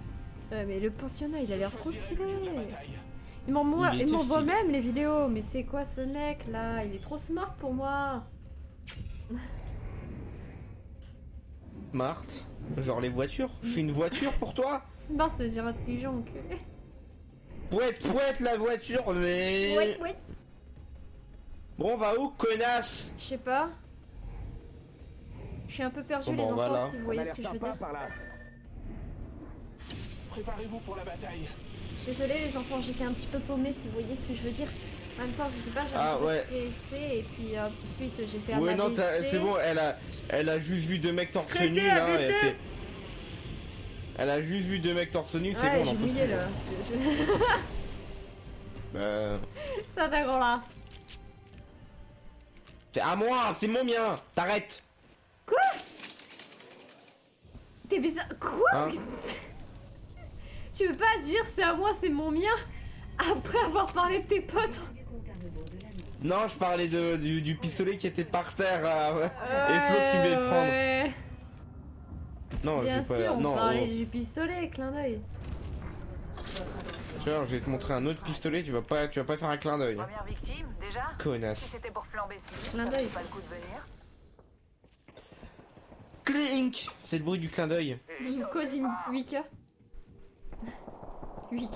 [SPEAKER 2] Ouais, mais le pensionnat, il a l'air trop stylé.
[SPEAKER 6] Bataille.
[SPEAKER 2] Il m'envoie
[SPEAKER 1] Il était stylé.
[SPEAKER 2] même les vidéos, mais c'est quoi ce mec là? Il est trop smart pour moi.
[SPEAKER 1] Marthe, genre les voitures. Je suis une voiture pour toi.
[SPEAKER 2] Smart, ça veut dire intelligent, ok.
[SPEAKER 1] Pouette la voiture, mais...
[SPEAKER 2] Ouais.
[SPEAKER 1] Bon, on va où, connasse?
[SPEAKER 2] Je sais pas. Je suis un peu perdu
[SPEAKER 1] Bon,
[SPEAKER 2] les
[SPEAKER 1] bah,
[SPEAKER 2] enfants,
[SPEAKER 1] voilà.
[SPEAKER 2] si vous
[SPEAKER 7] Ça
[SPEAKER 2] voyez
[SPEAKER 7] m'a
[SPEAKER 2] ce
[SPEAKER 7] l'air
[SPEAKER 2] que je veux
[SPEAKER 7] sympa
[SPEAKER 2] dire.
[SPEAKER 7] par là.
[SPEAKER 6] Préparez-vous pour la bataille.
[SPEAKER 2] Désolée les enfants, j'étais un petit peu paumée si vous voyez ce que je veux dire. En même temps, je sais pas, j'ai
[SPEAKER 1] Ah,
[SPEAKER 2] un petit peu
[SPEAKER 1] ouais.
[SPEAKER 2] stressé et puis ensuite j'ai fait un
[SPEAKER 1] Ouais, non,
[SPEAKER 2] AVC.
[SPEAKER 1] c'est bon, elle a juste vu deux mecs torse
[SPEAKER 2] Stressé,
[SPEAKER 1] nu là.
[SPEAKER 2] AVC.
[SPEAKER 1] Et elle a juste vu deux mecs torse nu, c'est
[SPEAKER 2] Ouais,
[SPEAKER 1] bon,
[SPEAKER 2] j'ai
[SPEAKER 1] on en peut
[SPEAKER 2] mouillé
[SPEAKER 1] plus.
[SPEAKER 2] là.
[SPEAKER 1] Bah,
[SPEAKER 2] Ça t'a gros
[SPEAKER 1] c'est à moi, c'est mon mien, t'arrêtes.
[SPEAKER 2] T'es bizarre. Quoi?
[SPEAKER 1] Hein?
[SPEAKER 2] Tu veux pas dire c'est à moi, c'est mon mien après avoir parlé de tes potes?
[SPEAKER 8] du compte à rebours de la nuit.
[SPEAKER 1] Non, je parlais du pistolet qui était par terre et Flo qui voulait le prendre.
[SPEAKER 2] Ouais.
[SPEAKER 1] Non,
[SPEAKER 2] Bien
[SPEAKER 1] je vais
[SPEAKER 2] sûr,
[SPEAKER 1] pas.
[SPEAKER 2] on
[SPEAKER 1] Non,
[SPEAKER 2] parlait du pistolet, clin d'œil.
[SPEAKER 1] tu vois, je vais te montrer un autre pistolet, tu vas pas faire un clin d'œil.
[SPEAKER 5] Première victime, déjà? Si
[SPEAKER 1] Connasse.
[SPEAKER 5] c'était pour flamber si vite,
[SPEAKER 2] Clin
[SPEAKER 5] ça
[SPEAKER 2] d'œil.
[SPEAKER 5] valait pas le coup de venir.
[SPEAKER 1] Clink, c'est le bruit du clin d'œil.
[SPEAKER 2] Code 8K. 8K.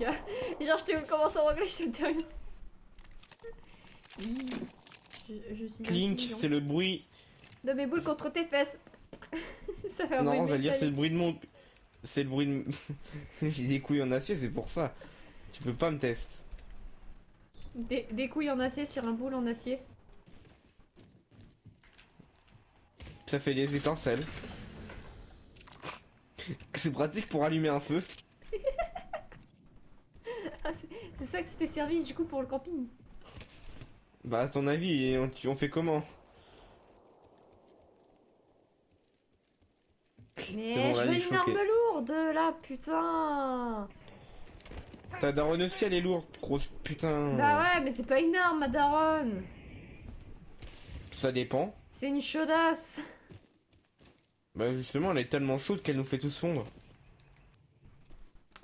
[SPEAKER 2] Genre, je t'ai commencé en anglais, je te dis rien. Oui. Je suis
[SPEAKER 1] Clink,
[SPEAKER 2] intelligent.
[SPEAKER 1] c'est le bruit.
[SPEAKER 2] De mes boules contre tes fesses. Ça fait un
[SPEAKER 1] Non,
[SPEAKER 2] bruit
[SPEAKER 1] on va dire c'est le
[SPEAKER 2] métallique.
[SPEAKER 1] bruit de mon. C'est le bruit de. J'ai des couilles en acier, c'est pour ça. Tu peux pas me tester.
[SPEAKER 2] Des couilles en acier sur un boule en acier.
[SPEAKER 1] Ça fait des étincelles. C'est pratique pour allumer un feu.
[SPEAKER 2] Ah, c'est ça que tu t'es servi du coup pour le camping.
[SPEAKER 1] Bah, à ton avis, on fait comment?
[SPEAKER 2] Mais
[SPEAKER 1] bon,
[SPEAKER 2] je
[SPEAKER 1] là,
[SPEAKER 2] veux
[SPEAKER 1] il est
[SPEAKER 2] une arme
[SPEAKER 1] choqué.
[SPEAKER 2] lourde là, putain.
[SPEAKER 1] Ta daronne aussi, elle est lourde, grosse putain.
[SPEAKER 2] Bah ouais, mais c'est pas une arme, ma daronne.
[SPEAKER 1] Ça dépend.
[SPEAKER 2] C'est une chaudasse.
[SPEAKER 1] Bah, justement, elle est tellement chaude qu'elle nous fait tous fondre.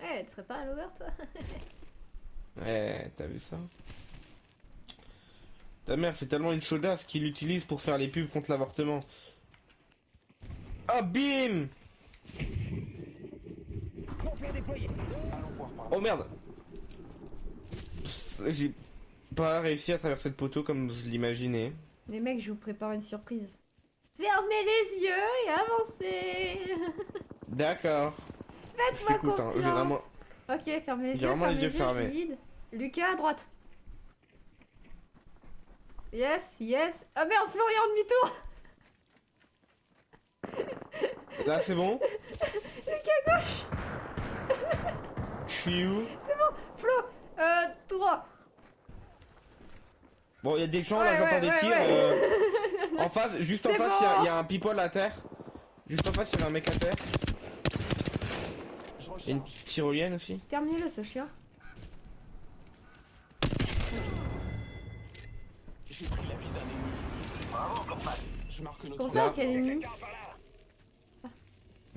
[SPEAKER 2] Eh, tu serais pas un lover, toi?
[SPEAKER 1] Ouais, t'as vu ça? Ta mère, c'est tellement une chaudasse qu'il l'utilise pour faire les pubs contre l'avortement. Ah, bim!
[SPEAKER 7] Pompiers déployés.
[SPEAKER 6] Allons voir par là.
[SPEAKER 1] Oh merde! J'ai pas réussi à traverser le poteau comme je l'imaginais.
[SPEAKER 2] Les mecs, je vous prépare une surprise. Fermez les yeux et avancez.
[SPEAKER 1] D'accord.
[SPEAKER 2] Faites-moi
[SPEAKER 1] Je t'écoute, hein,
[SPEAKER 2] confiance.
[SPEAKER 1] j'ai vraiment-
[SPEAKER 2] Ok, fermez les
[SPEAKER 1] J'ai
[SPEAKER 2] yeux,
[SPEAKER 1] vraiment les
[SPEAKER 2] fermez
[SPEAKER 1] yeux
[SPEAKER 2] je
[SPEAKER 1] fermés.
[SPEAKER 2] vous guide. Lucas, à droite. Yes, yes. Ah merde, Florian, demi-tour.
[SPEAKER 1] Là, c'est bon?
[SPEAKER 2] Lucas, à gauche.
[SPEAKER 1] Je suis où?
[SPEAKER 2] Flo, tout droit.
[SPEAKER 1] Bon, il y a des gens
[SPEAKER 2] Ouais,
[SPEAKER 1] là, j'entends
[SPEAKER 2] ouais,
[SPEAKER 1] des
[SPEAKER 2] ouais,
[SPEAKER 1] tirs.
[SPEAKER 2] ouais.
[SPEAKER 1] En face, juste en
[SPEAKER 2] C'est
[SPEAKER 1] face,
[SPEAKER 2] bon.
[SPEAKER 1] il y a un people à terre. Juste en face, il y a un mec à terre.
[SPEAKER 6] Je
[SPEAKER 1] Il y a une
[SPEAKER 6] recharge.
[SPEAKER 1] tyrolienne aussi.
[SPEAKER 2] Terminez-le, ce chien.
[SPEAKER 6] J'ai pris la vie d'un ennemi. Je marque notre
[SPEAKER 2] Comment ça,
[SPEAKER 1] Là.
[SPEAKER 2] quel ennemi?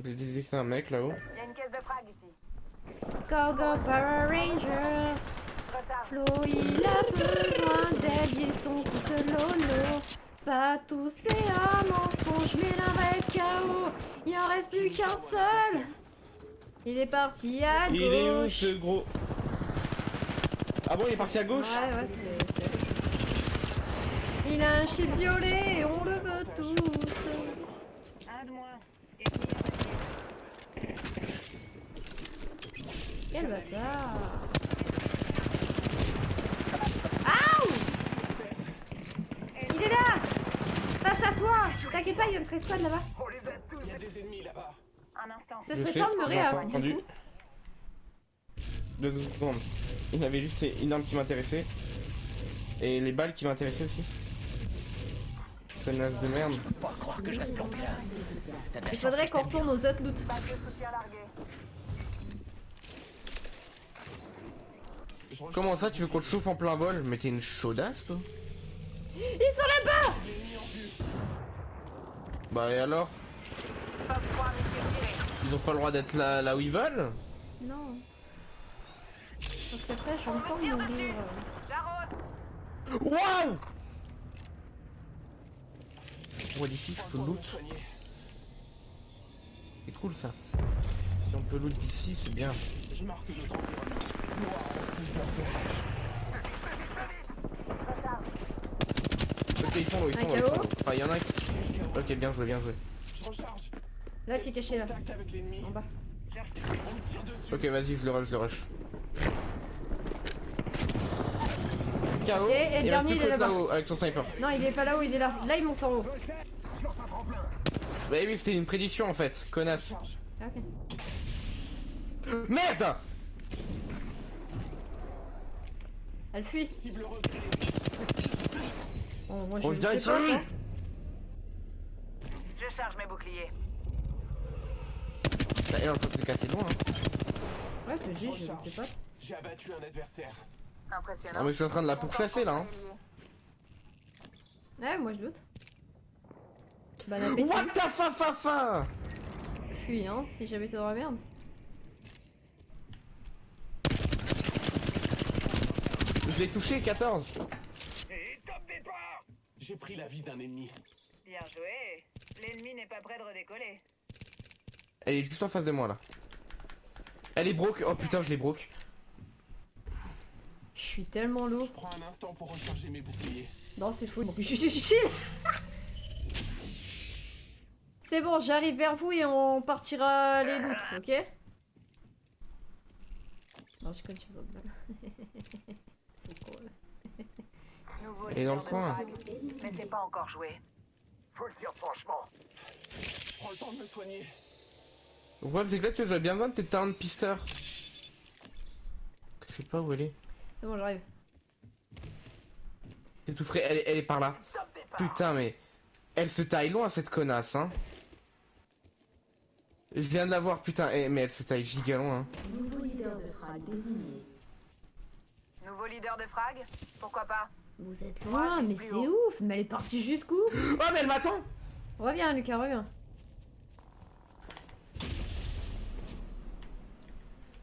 [SPEAKER 1] J'ai détecté un mec là-haut.
[SPEAKER 5] Il y a une caisse de frag ici.
[SPEAKER 2] Go, go, Power Rangers.
[SPEAKER 5] Recharge.
[SPEAKER 2] Flo, il a besoin d'aide, ils sont tous lolo. Pas tous, c'est un mensonge, mais l'un va être KO. Il en reste plus qu'un seul. Il est parti à gauche.
[SPEAKER 1] Il est où ce gros? Ah bon, il est parti à gauche?
[SPEAKER 2] Ouais, ouais, c'est à gauche. Il a un chip violet et on le veut tous.
[SPEAKER 5] Un de moins.
[SPEAKER 2] Quel bâtard. Aouh! Il est là! Face à toi! T'inquiète pas, il y a une squad là-bas.
[SPEAKER 7] On les a tous.
[SPEAKER 6] Il y a des ennemis là-bas.
[SPEAKER 5] Un instant.
[SPEAKER 2] Ce
[SPEAKER 1] Je
[SPEAKER 2] serait
[SPEAKER 1] sais,
[SPEAKER 2] temps de me
[SPEAKER 1] j'ai
[SPEAKER 2] réa.
[SPEAKER 1] entendu. 2 secondes. Il y avait juste une arme qui m'intéressait. Et les balles qui m'intéressaient aussi. Connasse de merde.
[SPEAKER 7] Je peux pas croire que je reste planté là. T'as de la
[SPEAKER 2] Il
[SPEAKER 7] chance
[SPEAKER 2] faudrait
[SPEAKER 7] que
[SPEAKER 2] qu'on
[SPEAKER 7] je t'aime
[SPEAKER 2] retourne aux autres loots.
[SPEAKER 5] Pack de soutien largué.
[SPEAKER 1] Comment ça, tu veux qu'on te chauffe en plein vol? Mais t'es une chaudasse, toi?
[SPEAKER 2] Ils sont là-bas!
[SPEAKER 1] Bah et alors?
[SPEAKER 5] Top 3, messieurs tirés.
[SPEAKER 1] Ils ont pas le droit d'être là où ils veulent?
[SPEAKER 2] Non. Parce qu'après, je vais encore mourir.
[SPEAKER 5] J'arrose.
[SPEAKER 1] Waouh! On voit d'ici, je peux
[SPEAKER 6] Encore
[SPEAKER 1] loot.
[SPEAKER 6] me soigner.
[SPEAKER 1] C'est cool ça. Si on peut loot d'ici, c'est bien.
[SPEAKER 6] Je marque notre environnement. Noir en plusieurs virages.
[SPEAKER 1] Ok, ils sont là, ils sont
[SPEAKER 2] Un
[SPEAKER 1] là, ils sont
[SPEAKER 2] KO?
[SPEAKER 1] là. Enfin, y'en a qui... Ok, bien joué, bien joué.
[SPEAKER 6] Je recharge.
[SPEAKER 2] Là, tu es caché là.
[SPEAKER 6] Contact avec l'ennemi.
[SPEAKER 2] En bas.
[SPEAKER 6] On me tire dessus.
[SPEAKER 1] Ok, vas-y, je le rush, je le rush. KO,
[SPEAKER 2] Ok, et le
[SPEAKER 1] il reste
[SPEAKER 2] dernier,
[SPEAKER 1] plus
[SPEAKER 2] il
[SPEAKER 1] que
[SPEAKER 2] est là-bas.
[SPEAKER 1] là-haut avec son sniper.
[SPEAKER 2] Non, il est pas là où il est là. Là, il monte en haut.
[SPEAKER 1] Bah oui, c'était une prédiction en fait, connasse.
[SPEAKER 6] Charge.
[SPEAKER 2] Ah, ok.
[SPEAKER 1] Merde!
[SPEAKER 2] Elle fuit.
[SPEAKER 6] Cible repérée.
[SPEAKER 2] Bon, moi,
[SPEAKER 1] On
[SPEAKER 2] je
[SPEAKER 1] se dirige
[SPEAKER 2] sais
[SPEAKER 1] sur
[SPEAKER 2] pas.
[SPEAKER 1] lui!
[SPEAKER 2] Hein.
[SPEAKER 5] Je charge mes boucliers.
[SPEAKER 1] Bah, et là, on peut se casser loin. Hein.
[SPEAKER 2] Ouais, c'est juste, je ne sais pas.
[SPEAKER 6] J'ai abattu un adversaire.
[SPEAKER 5] Impressionnant.
[SPEAKER 1] Ah, mais je suis en train de la pourchasser là. Hein.
[SPEAKER 2] Ouais, moi, je doute. Bon appétit.
[SPEAKER 1] What the fa.
[SPEAKER 2] Fuis, hein, si jamais t'es dans la merde.
[SPEAKER 1] Je l'ai touché, 14.
[SPEAKER 6] J'ai pris la vie d'un ennemi.
[SPEAKER 5] Bien joué. L'ennemi n'est pas prêt de redécoller.
[SPEAKER 1] Elle est juste en face de moi là. Elle est broke. Oh putain, je l'ai broke.
[SPEAKER 2] Je suis tellement lourd.
[SPEAKER 6] Je prends un instant pour recharger mes boucliers.
[SPEAKER 2] Non, c'est faux. Donc, je chill. C'est bon, j'arrive vers vous et on partira les loots, ok? Non, je connais, je fais ça de mal. C'est cool.
[SPEAKER 5] Nouveau
[SPEAKER 1] Elle est dans le
[SPEAKER 5] leader de
[SPEAKER 1] coin.
[SPEAKER 5] Prague. Mais c'est pas encore joué.
[SPEAKER 7] Faut le dire franchement.
[SPEAKER 6] Je prends le temps de me soigner.
[SPEAKER 1] Le problème c'est que là tu j'aurais bien besoin de tes talents de pisteur. Je sais pas où elle est.
[SPEAKER 2] C'est bon, j'arrive.
[SPEAKER 1] C'est tout frais, elle est par là. Putain mais... Elle se taille loin cette connasse hein. Je viens de la voir putain, mais elle se taille giga loin hein.
[SPEAKER 8] Nouveau leader de frag désigné.
[SPEAKER 5] Nouveau leader de Frag. Pourquoi pas?
[SPEAKER 2] Vous êtes loin, mais c'est ouf. Mais elle est partie jusqu'où?
[SPEAKER 1] Oh mais elle m'attend.
[SPEAKER 2] Reviens, Lucas, reviens.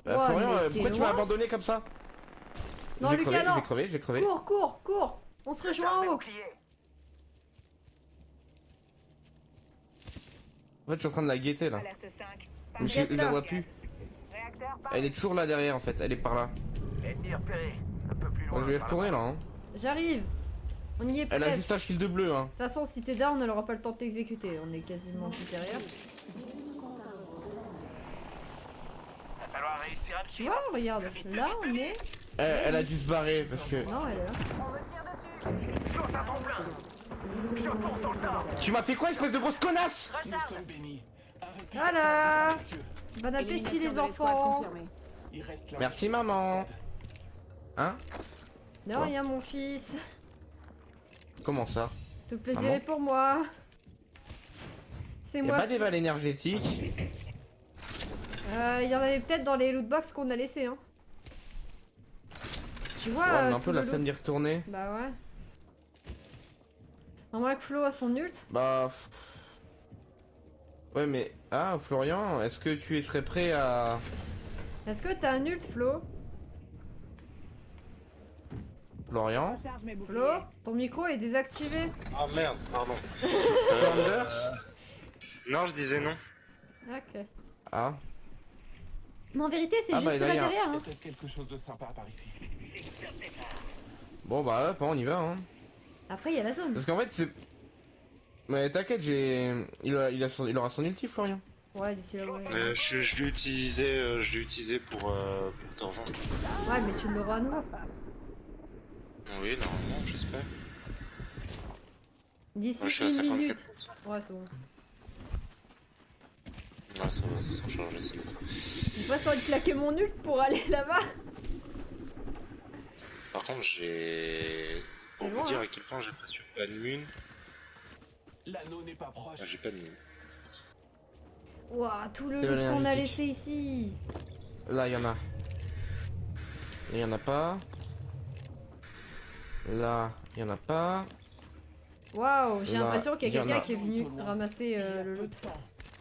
[SPEAKER 2] Ouais,
[SPEAKER 1] Florian,
[SPEAKER 2] mais t'es
[SPEAKER 1] pourquoi tu
[SPEAKER 2] loin.
[SPEAKER 1] m'as abandonné comme ça?
[SPEAKER 2] Non,
[SPEAKER 1] J'ai
[SPEAKER 2] Lucas,
[SPEAKER 1] crevé,
[SPEAKER 2] non.
[SPEAKER 1] j'ai crevé.
[SPEAKER 2] Cours, cours, cours. On se rejoint en haut.
[SPEAKER 1] En fait je suis en train de la guetter là.
[SPEAKER 5] Alerte 5.
[SPEAKER 1] Mais je la vois plus.
[SPEAKER 5] Réacteur par.
[SPEAKER 1] Elle est toujours là derrière en fait, elle est par là.
[SPEAKER 7] Ennemi repéré. Un peu plus loin.
[SPEAKER 1] Moi je vais
[SPEAKER 7] par
[SPEAKER 1] retourner là hein.
[SPEAKER 2] J'arrive. On y est
[SPEAKER 1] Elle a
[SPEAKER 2] presque.
[SPEAKER 1] juste un shield bleu hein.
[SPEAKER 2] De toute façon, si t'es down, on n'aura pas le temps de t'exécuter. On est quasiment juste derrière.
[SPEAKER 7] Va falloir réussir à le
[SPEAKER 2] Tu
[SPEAKER 7] suivre.
[SPEAKER 2] vois, regarde. Là, on est.
[SPEAKER 1] Elle a dû se barrer parce que...
[SPEAKER 2] Non, elle est là.
[SPEAKER 5] On me tire dessus.
[SPEAKER 7] Saute à ton plein. Je fonce sur le tas.
[SPEAKER 1] Tu m'as fait quoi espèce de grosse connasse?
[SPEAKER 6] Nous
[SPEAKER 5] Recharge.
[SPEAKER 6] sommes bénis. Un réplique
[SPEAKER 2] Voilà.
[SPEAKER 6] précieux.
[SPEAKER 2] Bon appétit, les enfants.
[SPEAKER 6] Il reste là.
[SPEAKER 1] Merci maman. Hein?
[SPEAKER 2] De
[SPEAKER 1] Quoi
[SPEAKER 2] rien, mon fils.
[SPEAKER 1] Comment ça?
[SPEAKER 2] Tout le plaisir
[SPEAKER 1] Maman.
[SPEAKER 2] est pour moi. C'est
[SPEAKER 1] Y'a
[SPEAKER 2] moi.
[SPEAKER 1] pas des balles énergétiques?
[SPEAKER 2] Il y en avait peut-être dans les lootbox qu'on a laissé, hein. Tu vois.
[SPEAKER 1] Ouais, on a un
[SPEAKER 2] tout
[SPEAKER 1] peu
[SPEAKER 2] le
[SPEAKER 1] la flemme
[SPEAKER 2] loot.
[SPEAKER 1] d'y retourner.
[SPEAKER 2] Bah ouais. À moins que Flo a son ult.
[SPEAKER 1] Bah... Ouais mais... Ah Florian, est-ce que tu serais prêt à...
[SPEAKER 2] Est-ce que t'as un ult, Flo?
[SPEAKER 1] Florian?
[SPEAKER 2] Flo, ton micro est désactivé.
[SPEAKER 4] Ah merde, pardon.
[SPEAKER 1] Flanders?
[SPEAKER 4] Non, je disais non.
[SPEAKER 2] Ok.
[SPEAKER 1] Ah.
[SPEAKER 2] Mais en vérité, c'est
[SPEAKER 1] Ah,
[SPEAKER 2] juste
[SPEAKER 1] bah,
[SPEAKER 2] là
[SPEAKER 1] il y a un-
[SPEAKER 2] derrière.
[SPEAKER 6] Il y a
[SPEAKER 2] Hein.
[SPEAKER 6] peut-être quelque chose de sympa par ici.
[SPEAKER 1] Bon bah hop, on y va hein.
[SPEAKER 2] Après, il y a la zone.
[SPEAKER 1] Parce qu'en fait c'est... Mais t'inquiète, il aura son ulti Florian.
[SPEAKER 2] Ouais, d'ici là. Ouais,
[SPEAKER 4] Je l'ai utilisé pour te rejoindre.
[SPEAKER 2] ouais, mais tu l'auras à nouveau.
[SPEAKER 4] Oui, normalement, j'espère.
[SPEAKER 2] D'ici
[SPEAKER 4] Moi, je suis à
[SPEAKER 2] 1
[SPEAKER 4] 54%.
[SPEAKER 2] minute. Ouais, c'est bon.
[SPEAKER 4] Ouais, ça va, ça sera chargé, c'est bon.
[SPEAKER 2] J'ai presque envie de claquer mon ult pour aller là-bas.
[SPEAKER 4] Par contre, j'ai... pour
[SPEAKER 2] C'est
[SPEAKER 4] vous
[SPEAKER 2] loin,
[SPEAKER 4] dire
[SPEAKER 2] hein.
[SPEAKER 4] à quel point j'ai pas sur pas de mine.
[SPEAKER 6] L'anneau n'est pas proche.
[SPEAKER 4] Ah, j'ai pas de mine.
[SPEAKER 2] Ouah, tout le
[SPEAKER 1] C'est
[SPEAKER 2] loot qu'on a
[SPEAKER 1] énergétique.
[SPEAKER 2] laissé ici.
[SPEAKER 1] Là, il y en a. Il y en a pas. Là, il y en a pas.
[SPEAKER 2] Waouh, j'ai
[SPEAKER 1] Là,
[SPEAKER 2] l'impression qu'il y a
[SPEAKER 1] y en
[SPEAKER 2] quelqu'un
[SPEAKER 1] a.
[SPEAKER 2] qui est venu ramasser le loot.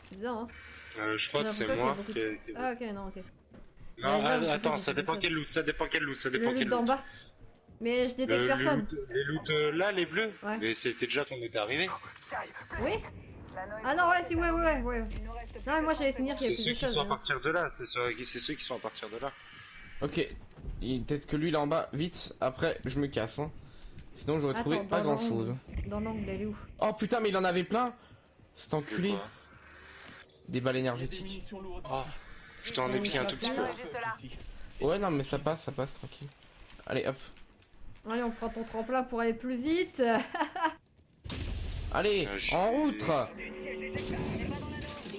[SPEAKER 2] C'est bizarre, hein.
[SPEAKER 4] Je crois
[SPEAKER 2] J'ai
[SPEAKER 4] que c'est
[SPEAKER 2] l'impression qu'il y a
[SPEAKER 4] moi
[SPEAKER 2] beaucoup
[SPEAKER 4] qui.
[SPEAKER 2] Ah, ok, non, ok.
[SPEAKER 4] Non,
[SPEAKER 2] Ouais, j'ai l'impression
[SPEAKER 4] attends,
[SPEAKER 2] qu'il
[SPEAKER 4] ça
[SPEAKER 2] y a quelque
[SPEAKER 4] dépend
[SPEAKER 2] chose.
[SPEAKER 4] quel loot, ça dépend quel loot, ça
[SPEAKER 2] Le
[SPEAKER 4] dépend
[SPEAKER 2] loot
[SPEAKER 4] quel
[SPEAKER 2] d'en
[SPEAKER 4] loot.
[SPEAKER 2] bas. Mais je détecte personne.
[SPEAKER 4] Les loots là, les bleus.
[SPEAKER 2] Ouais.
[SPEAKER 4] Mais c'était déjà qu'on était arrivé.
[SPEAKER 2] Oui.
[SPEAKER 5] L'anneau est
[SPEAKER 2] Ah non, ouais, si, ouais.
[SPEAKER 5] Il nous reste plus
[SPEAKER 2] Non, mais
[SPEAKER 5] que
[SPEAKER 2] moi, j'avais
[SPEAKER 5] 30
[SPEAKER 2] souvenir qu'il y
[SPEAKER 4] C'est
[SPEAKER 2] avait plus
[SPEAKER 4] ceux
[SPEAKER 2] de
[SPEAKER 4] qui
[SPEAKER 2] choses.
[SPEAKER 4] sont à
[SPEAKER 2] mais-
[SPEAKER 4] partir de là, c'est ceux qui sont à partir de là.
[SPEAKER 1] Ok. Peut-être que lui, là en bas, vite. Après, je me casse. Hein. Sinon, j'aurais trouvé
[SPEAKER 2] Attends,
[SPEAKER 1] pas
[SPEAKER 2] dans
[SPEAKER 1] grand chose.
[SPEAKER 2] l'angle. Dans l'angle, elle est où?
[SPEAKER 1] Oh putain, mais il en avait plein. Cet
[SPEAKER 4] De
[SPEAKER 1] enculé.
[SPEAKER 4] quoi
[SPEAKER 1] Des balles
[SPEAKER 6] Il y a des
[SPEAKER 1] énergétiques.
[SPEAKER 6] munitions lourdes.
[SPEAKER 4] Oh, je t'en ai
[SPEAKER 2] Oui,
[SPEAKER 4] pris un
[SPEAKER 2] ça
[SPEAKER 4] tout petit
[SPEAKER 2] va.
[SPEAKER 4] peu.
[SPEAKER 5] L'anneau est juste là.
[SPEAKER 6] Ici.
[SPEAKER 1] Ouais, non, mais ça passe, tranquille. Allez, hop.
[SPEAKER 2] Allez, on prend ton tremplin pour aller plus vite.
[SPEAKER 1] Allez,
[SPEAKER 4] je
[SPEAKER 1] en
[SPEAKER 4] suis-
[SPEAKER 1] route.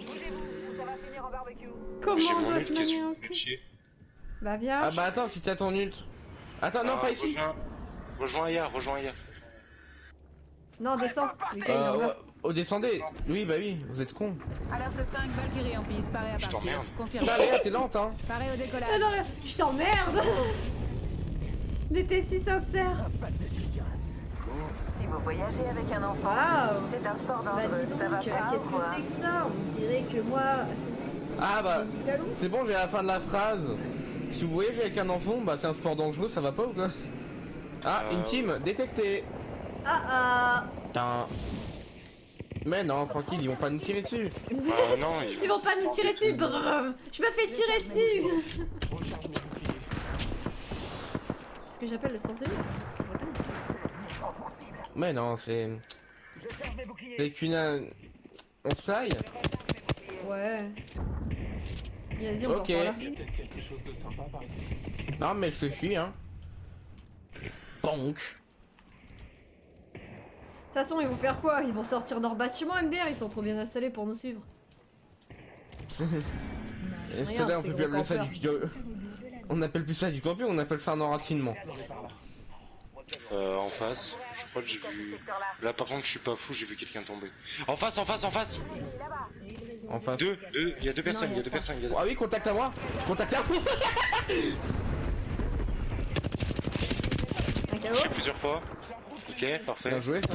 [SPEAKER 5] Bougez-vous, ça va finir en barbecue.
[SPEAKER 2] Comment
[SPEAKER 4] J'ai
[SPEAKER 2] on
[SPEAKER 4] mon
[SPEAKER 2] doit
[SPEAKER 4] ult,
[SPEAKER 2] se
[SPEAKER 4] qu'est-ce
[SPEAKER 2] manier
[SPEAKER 4] que
[SPEAKER 2] un
[SPEAKER 4] vous faites
[SPEAKER 2] coup?
[SPEAKER 4] chier.
[SPEAKER 2] Bah viens.
[SPEAKER 1] Ah bah attends, si t'as ton ult. Attends, non,
[SPEAKER 4] Ah,
[SPEAKER 1] pas ici.
[SPEAKER 4] Rejoins Aya, rejoins Aya.
[SPEAKER 2] Non, descends. Lucas, il est en bas.
[SPEAKER 1] Oh, descendez. Oui, bah oui, vous êtes cons.
[SPEAKER 9] Alerte 5, Valkyrie en piste, paré à
[SPEAKER 4] Je
[SPEAKER 9] partir.
[SPEAKER 4] t'emmerde.
[SPEAKER 9] Confirmé.
[SPEAKER 1] Putain, Léa, t'es lente, hein.
[SPEAKER 9] Paré au décollage.
[SPEAKER 2] Ah non, mais je t'emmerde. Il était si sincère.
[SPEAKER 5] Si vous voyagez avec un enfant,
[SPEAKER 2] Waouh.
[SPEAKER 5] c'est un sport
[SPEAKER 2] Bah
[SPEAKER 5] dangereux.
[SPEAKER 2] dis
[SPEAKER 5] Ça va
[SPEAKER 2] donc,
[SPEAKER 5] pas
[SPEAKER 2] qu'est-ce
[SPEAKER 5] ou
[SPEAKER 2] que
[SPEAKER 5] quoi
[SPEAKER 2] c'est que ça? On dirait que moi...
[SPEAKER 1] Ah bah,
[SPEAKER 2] j'ai du galon.
[SPEAKER 1] c'est bon, j'ai la fin de la phrase. Si vous voyagez avec un enfant, bah c'est un sport dangereux, ça va pas ou quoi? Ah, une team détectée.
[SPEAKER 2] Ah
[SPEAKER 1] Putain. Mais non, tranquille, ils vont pas nous tirer dessus.
[SPEAKER 2] ah.
[SPEAKER 4] Non,
[SPEAKER 2] Ils vont pas nous tirer dessus. Brrr. Je me fais tirer dessus.
[SPEAKER 6] Recharge mes boucliers.
[SPEAKER 2] Ce que j'appelle le sens de l'humour, ça.
[SPEAKER 1] Mais non, c'est... C'est qu'une... On fly.
[SPEAKER 2] Ouais. Vas-y, on va
[SPEAKER 1] Ok.
[SPEAKER 2] par là.
[SPEAKER 6] Il y a peut-être quelque chose de sympa par ici.
[SPEAKER 1] Non mais je te suis, hein. Bonk.
[SPEAKER 2] De toute façon, ils vont faire quoi? Ils vont sortir leur bâtiment MDR, ils sont trop bien installés pour nous suivre.
[SPEAKER 1] Et
[SPEAKER 2] Regarde,
[SPEAKER 1] là, on
[SPEAKER 2] c'est
[SPEAKER 1] peut plus
[SPEAKER 2] gros
[SPEAKER 1] appeler ça
[SPEAKER 2] campeur.
[SPEAKER 1] On appelle plus ça du camping, on appelle ça un enracinement.
[SPEAKER 4] En face, je crois que j'ai
[SPEAKER 5] Dans ce
[SPEAKER 4] vu...
[SPEAKER 5] secteur-là.
[SPEAKER 4] Là par contre je suis pas fou, j'ai vu quelqu'un tomber. En face, en face, en face.
[SPEAKER 5] Là-bas.
[SPEAKER 1] En face.
[SPEAKER 4] Deux, il y a deux personnes,
[SPEAKER 2] Non,
[SPEAKER 4] il y a deux personnes. il y a deux-
[SPEAKER 1] Ah oui, contact à moi. Contact à moi.
[SPEAKER 2] Un KO?
[SPEAKER 4] Touché plusieurs fois. Ok, parfait.
[SPEAKER 1] Bien joué ça.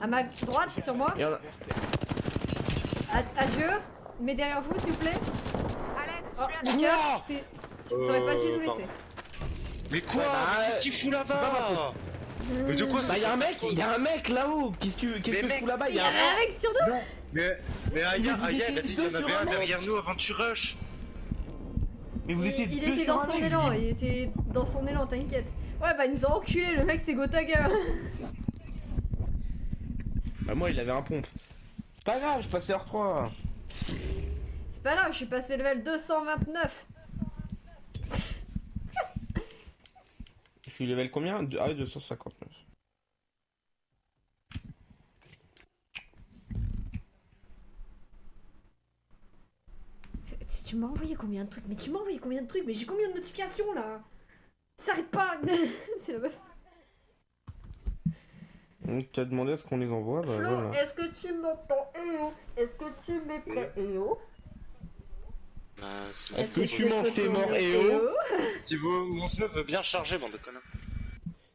[SPEAKER 2] À ma droite, sur moi.
[SPEAKER 1] Et on a-
[SPEAKER 2] Adieu. Mais derrière vous, s'il vous plaît.
[SPEAKER 5] Alex,
[SPEAKER 2] Oh,
[SPEAKER 5] je suis
[SPEAKER 2] Lucas,
[SPEAKER 4] Ouah.
[SPEAKER 2] t'aurais pas dû nous
[SPEAKER 4] pardon.
[SPEAKER 2] laisser.
[SPEAKER 4] Mais quoi?
[SPEAKER 1] Bah,
[SPEAKER 4] Mais qu'est-ce qu'il fout
[SPEAKER 1] c'est pas
[SPEAKER 4] là-bas? Mais de quoi
[SPEAKER 1] Bah
[SPEAKER 4] c'est
[SPEAKER 1] y'a un mec là-haut. Qu'est-ce que tu
[SPEAKER 4] mec,
[SPEAKER 1] fous là-bas?
[SPEAKER 2] Il y avait un mec sur nous.
[SPEAKER 4] Mais Aya, elle a dit qu'il y en avait un derrière nous avant que tu rush.
[SPEAKER 1] Mais vous étiez
[SPEAKER 2] Il
[SPEAKER 1] deux
[SPEAKER 2] était
[SPEAKER 1] sur
[SPEAKER 2] dans
[SPEAKER 1] un
[SPEAKER 2] son
[SPEAKER 1] mec,
[SPEAKER 2] élan,
[SPEAKER 1] lui.
[SPEAKER 2] il était dans son élan, t'inquiète. Ouais, bah ils nous ont enculé, le mec c'est Gotaga.
[SPEAKER 1] Bah moi il avait un pompe. C'est pas grave, je passais R3.
[SPEAKER 2] C'est pas grave, je suis passé level 229.
[SPEAKER 1] Je suis level combien? Ah oui, 259.
[SPEAKER 2] Tu m'as envoyé combien de trucs? Mais tu m'as envoyé combien de trucs? Mais j'ai combien de notifications là? Ça s'arrête pas. C'est la meuf.
[SPEAKER 1] Donc tu as demandé à ce qu'on les envoie, bah
[SPEAKER 2] Flo,
[SPEAKER 1] voilà.
[SPEAKER 2] est-ce que tu m'entends? Eh oh. Est-ce que tu m'éprends? Eh oh.
[SPEAKER 4] Bah, si
[SPEAKER 1] Est-ce que
[SPEAKER 2] peux
[SPEAKER 1] tu
[SPEAKER 2] te
[SPEAKER 1] manges tes
[SPEAKER 2] retourner?
[SPEAKER 1] morts, eh oh?
[SPEAKER 4] Si mon jeu veut bien charger, bande de connards.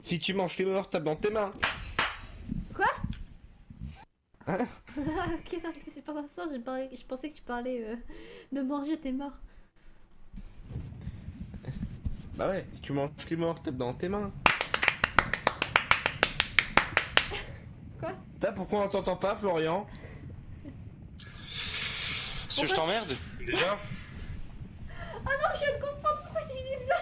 [SPEAKER 1] Si tu manges tes morts, tape dans tes mains.
[SPEAKER 2] Ah, ok, non, c'est pas dans ça, je pensais que tu parlais de manger tes morts.
[SPEAKER 1] Bah ouais, si tu manges tes morts, tape dans tes mains.
[SPEAKER 2] Quoi?
[SPEAKER 1] T'as pourquoi on t'entend pas, Florian?
[SPEAKER 4] Parce que je t'emmerde, déjà.
[SPEAKER 2] Ah non, je viens de comprendre pourquoi tu dis ça.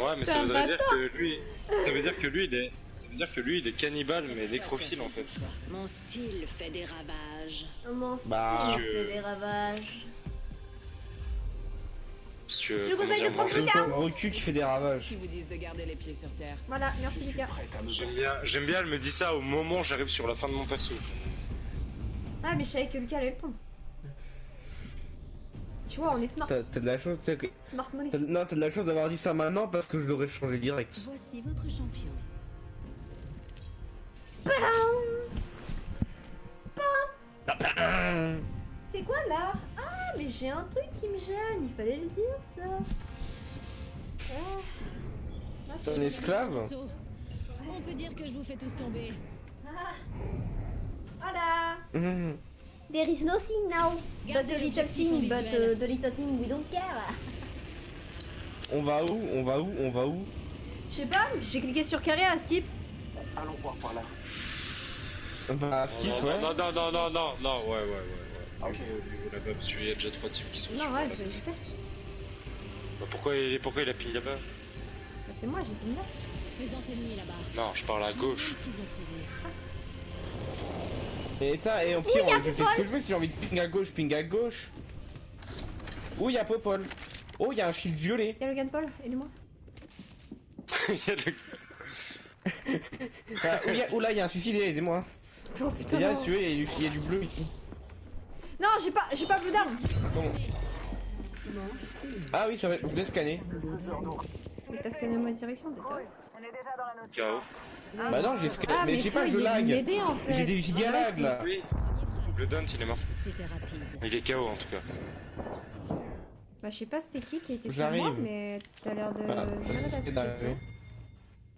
[SPEAKER 4] Ouais, mais
[SPEAKER 2] T'es
[SPEAKER 4] ça
[SPEAKER 2] un
[SPEAKER 4] voudrait dire que lui... Ça veut dire que lui, il est... Ça veut dire que lui, il est cannibale, mais nécrophile, en fait.
[SPEAKER 9] Mon style fait des ravages.
[SPEAKER 2] Mon style
[SPEAKER 1] Bah,
[SPEAKER 2] fait des ravages.
[SPEAKER 4] Parce que...
[SPEAKER 2] Je vous
[SPEAKER 4] comment
[SPEAKER 2] conseille
[SPEAKER 4] dire,
[SPEAKER 2] de prendre
[SPEAKER 4] manger,
[SPEAKER 2] Lucas.
[SPEAKER 1] Son recul qui fait des ravages.
[SPEAKER 9] Qui vous disent de garder les pieds sur terre.
[SPEAKER 2] Voilà, merci Lucas.
[SPEAKER 4] J'aime bien, elle me dit ça au moment où j'arrive sur la fin de mon perso.
[SPEAKER 2] Ah, mais je savais que Lucas allait le prendre. Tu vois, on est smart.
[SPEAKER 1] T'as de la chance, tu sais que...
[SPEAKER 2] Smart money.
[SPEAKER 1] Non, t'as de la chance d'avoir dit ça maintenant parce que je l'aurais changé direct.
[SPEAKER 9] Voici votre champion.
[SPEAKER 2] C'est quoi là? Ah, mais j'ai un truc qui me gêne, il fallait le dire ça. Ah,
[SPEAKER 1] T'es un esclave?
[SPEAKER 9] On peut dire que je vous fais tous tomber.
[SPEAKER 2] ah. Voilà.
[SPEAKER 1] Mmh.
[SPEAKER 2] There is nothing now, but a little thing, but the little thing we don't care.
[SPEAKER 1] On va où? On va où? On va où?
[SPEAKER 2] Je sais pas, j'ai cliqué sur carré à skip.
[SPEAKER 6] Allons voir par là.
[SPEAKER 1] Bah, skip, ouais.
[SPEAKER 4] Non, ouais. Au niveau là-bas, parce qu'il y a déjà 3 types qui sont sur
[SPEAKER 2] Non, ouais,
[SPEAKER 4] la
[SPEAKER 2] je
[SPEAKER 4] piste.
[SPEAKER 2] sais.
[SPEAKER 4] Bah, pourquoi il a ping là-bas?
[SPEAKER 2] Bah, c'est moi, j'ai ping là.
[SPEAKER 9] Présence ennemie là-bas.
[SPEAKER 4] Non, je parle à gauche.
[SPEAKER 9] Qu'est-ce qu'ils ont trouvé?
[SPEAKER 1] Et putain, et au pire, je fais ce que je veux si j'ai envie de ping à gauche, ping à gauche. Où il y a Popol? Oh, il y a un shield violet.
[SPEAKER 2] Y'a Logan Paul, aidez-moi.
[SPEAKER 4] Il y a le-
[SPEAKER 1] Ah, où là, il y a un suicidé, aidez-moi.
[SPEAKER 2] Oh putain.
[SPEAKER 1] Et là,
[SPEAKER 2] Non,
[SPEAKER 1] tu vois, il y a du bleu ici.
[SPEAKER 2] non j'ai pas blue d'arme.
[SPEAKER 1] Comment? Ah oui, ça va, je l'ai scanné.
[SPEAKER 2] Mais t'as scanné ma direction, t'es sérieux?
[SPEAKER 5] On est déjà dans la note.
[SPEAKER 4] KO.
[SPEAKER 1] Bah non, j'ai scanné,
[SPEAKER 2] Ah,
[SPEAKER 1] mais je sais pas,
[SPEAKER 2] faut
[SPEAKER 1] je lag.
[SPEAKER 2] m'aider en fait.
[SPEAKER 1] J'ai des giga lag là.
[SPEAKER 4] Oui, le Dunt il est mort.
[SPEAKER 9] C'était rapide.
[SPEAKER 4] Il est KO en tout cas.
[SPEAKER 2] Bah je sais pas c'était qui était sur moi,
[SPEAKER 1] J'arrive.
[SPEAKER 2] mais t'as l'air de
[SPEAKER 1] Voilà,
[SPEAKER 2] gérer la
[SPEAKER 1] j'essaie d'arriver.
[SPEAKER 2] situation.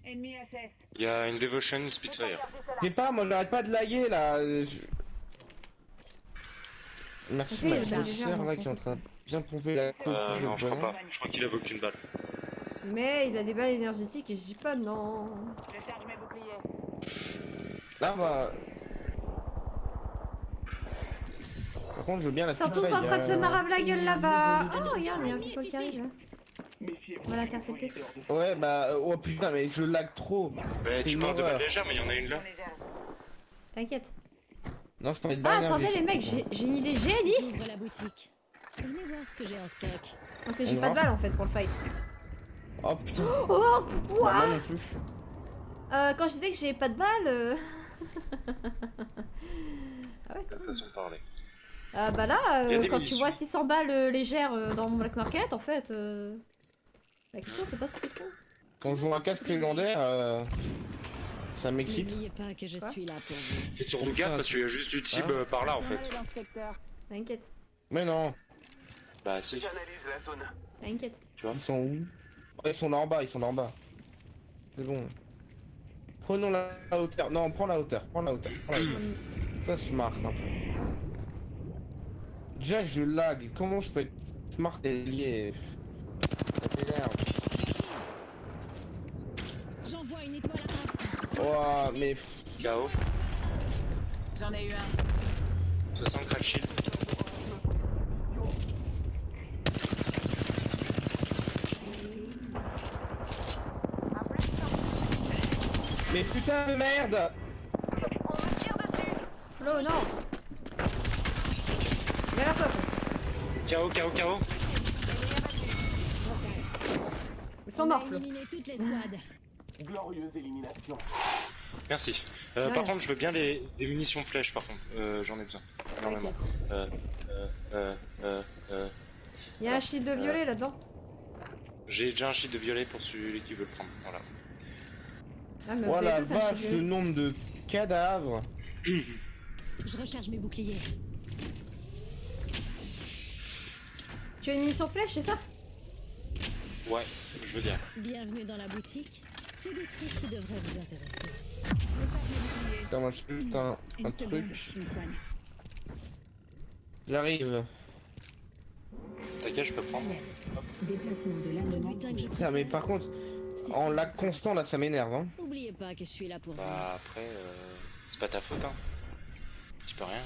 [SPEAKER 5] Ennemi HS.
[SPEAKER 4] Il y a une Devotion Spitfire.
[SPEAKER 1] Je sais pas, moi j'arrête pas de laguer là. Merci
[SPEAKER 2] Oui,
[SPEAKER 1] ma
[SPEAKER 2] il y a
[SPEAKER 1] petite
[SPEAKER 2] des
[SPEAKER 1] sœur
[SPEAKER 2] gens,
[SPEAKER 1] là
[SPEAKER 2] en
[SPEAKER 1] qui est en train de bien pomper la coupe.
[SPEAKER 4] Non, je crois pas. Je crois qu'il a aucune balle.
[SPEAKER 2] Mais il a des balles énergétiques et je dis pas non.
[SPEAKER 5] Je charge mes boucliers.
[SPEAKER 1] Là bah. Par contre, je veux bien la
[SPEAKER 2] Ils sont
[SPEAKER 1] petite
[SPEAKER 2] tous en
[SPEAKER 1] feuille,
[SPEAKER 2] train de se marave la gueule là-bas. Oh regarde, il y a un people qui arrive là.
[SPEAKER 6] Méfiez-vous.
[SPEAKER 2] On va l'intercepter.
[SPEAKER 6] du leader de-
[SPEAKER 1] Ouais bah oh putain mais je lag trop.
[SPEAKER 4] Mais tu
[SPEAKER 1] une
[SPEAKER 4] parles de
[SPEAKER 1] horreur.
[SPEAKER 4] balle légère, mais il y en a une là.
[SPEAKER 2] T'inquiète.
[SPEAKER 1] Non je parlais de
[SPEAKER 2] Ah
[SPEAKER 1] balle
[SPEAKER 2] attendez les
[SPEAKER 1] énergétique.
[SPEAKER 2] mecs, j'ai une idée génie.
[SPEAKER 9] J'ouvre la boutique. Venez voir ce que j'ai en stock.
[SPEAKER 2] Parce que j'ai
[SPEAKER 1] On
[SPEAKER 2] pas de
[SPEAKER 1] va.
[SPEAKER 2] balles en fait pour le fight.
[SPEAKER 1] Oh putain.
[SPEAKER 2] Oh
[SPEAKER 1] Bah,
[SPEAKER 2] quoi
[SPEAKER 1] moi non plus.
[SPEAKER 2] Quand je disais que j'ai pas de balles. Ah ouais.
[SPEAKER 4] C'est la façon de parler.
[SPEAKER 2] Ah bah là,
[SPEAKER 4] Il y a des
[SPEAKER 2] quand tu
[SPEAKER 4] munitions.
[SPEAKER 2] vois 600 balles légères dans mon black market, en fait, la question c'est pas ce que tu fais.
[SPEAKER 1] Quand je vois un casque légendaire, ça m'excite.
[SPEAKER 9] N'oubliez pas que je
[SPEAKER 2] Quoi
[SPEAKER 9] suis là pour vous.
[SPEAKER 4] Fais surtout gaffe parce qu'il y a juste du type par là en fait.
[SPEAKER 2] T'inquiète,
[SPEAKER 1] Mais non,
[SPEAKER 4] Bah si.
[SPEAKER 6] J'analyse la zone.
[SPEAKER 2] t'inquiète.
[SPEAKER 1] ils sont où? Oh, ils sont là en bas, ils sont là en bas. C'est bon. Prenons la hauteur. Non, prends la hauteur, prends la hauteur. Prends la hauteur. Ça smart un peu. Déjà je lag, comment je peux être smart et lié? Ça m'énerve.
[SPEAKER 9] J'envoie une étoile à
[SPEAKER 1] Oh mais
[SPEAKER 4] KO.
[SPEAKER 5] J'en ai eu un.
[SPEAKER 4] 60 crack shield.
[SPEAKER 1] Mais putain de merde!
[SPEAKER 5] On me tire dessus.
[SPEAKER 2] Flo, non. Derrière toi, Flo.
[SPEAKER 4] KO.
[SPEAKER 2] Ils sont morts,
[SPEAKER 9] On a
[SPEAKER 2] Flo.
[SPEAKER 9] éliminé toutes les squads.
[SPEAKER 6] Glorieuse élimination.
[SPEAKER 4] Merci.
[SPEAKER 2] Ouais.
[SPEAKER 4] Par contre, je veux bien des munitions flèches par contre. J'en ai besoin. Énormément.
[SPEAKER 2] T'inquiète.
[SPEAKER 4] Euh.
[SPEAKER 2] Il y a un shield de violet là-dedans.
[SPEAKER 4] J'ai déjà un shield de violet pour celui qui veut le prendre. Voilà.
[SPEAKER 2] Ah, mais
[SPEAKER 1] Oh
[SPEAKER 2] vous
[SPEAKER 1] la
[SPEAKER 2] avez tous un
[SPEAKER 1] vache,
[SPEAKER 2] shield
[SPEAKER 1] le
[SPEAKER 2] violet.
[SPEAKER 1] nombre de cadavres!
[SPEAKER 9] Je recharge mes boucliers.
[SPEAKER 2] Tu as une munition de flèche, c'est ça?
[SPEAKER 4] Ouais, je veux bien.
[SPEAKER 9] Bienvenue dans la boutique. J'ai des trucs qui devraient vous intéresser.
[SPEAKER 1] Putain, moi je fais juste un
[SPEAKER 9] Une seconde,
[SPEAKER 1] truc.
[SPEAKER 9] je me soigne.
[SPEAKER 1] J'arrive.
[SPEAKER 4] T'inquiète, je peux prendre.
[SPEAKER 8] Déplacement de
[SPEAKER 9] Ce
[SPEAKER 8] l'armement.
[SPEAKER 9] butin que je
[SPEAKER 1] Putain, mais par contre,
[SPEAKER 9] c'est
[SPEAKER 1] en
[SPEAKER 9] ça.
[SPEAKER 1] lag constant là ça m'énerve hein.
[SPEAKER 9] N'oubliez pas que je suis là pour
[SPEAKER 4] Bah après, c'est pas ta faute hein. Tu peux rien.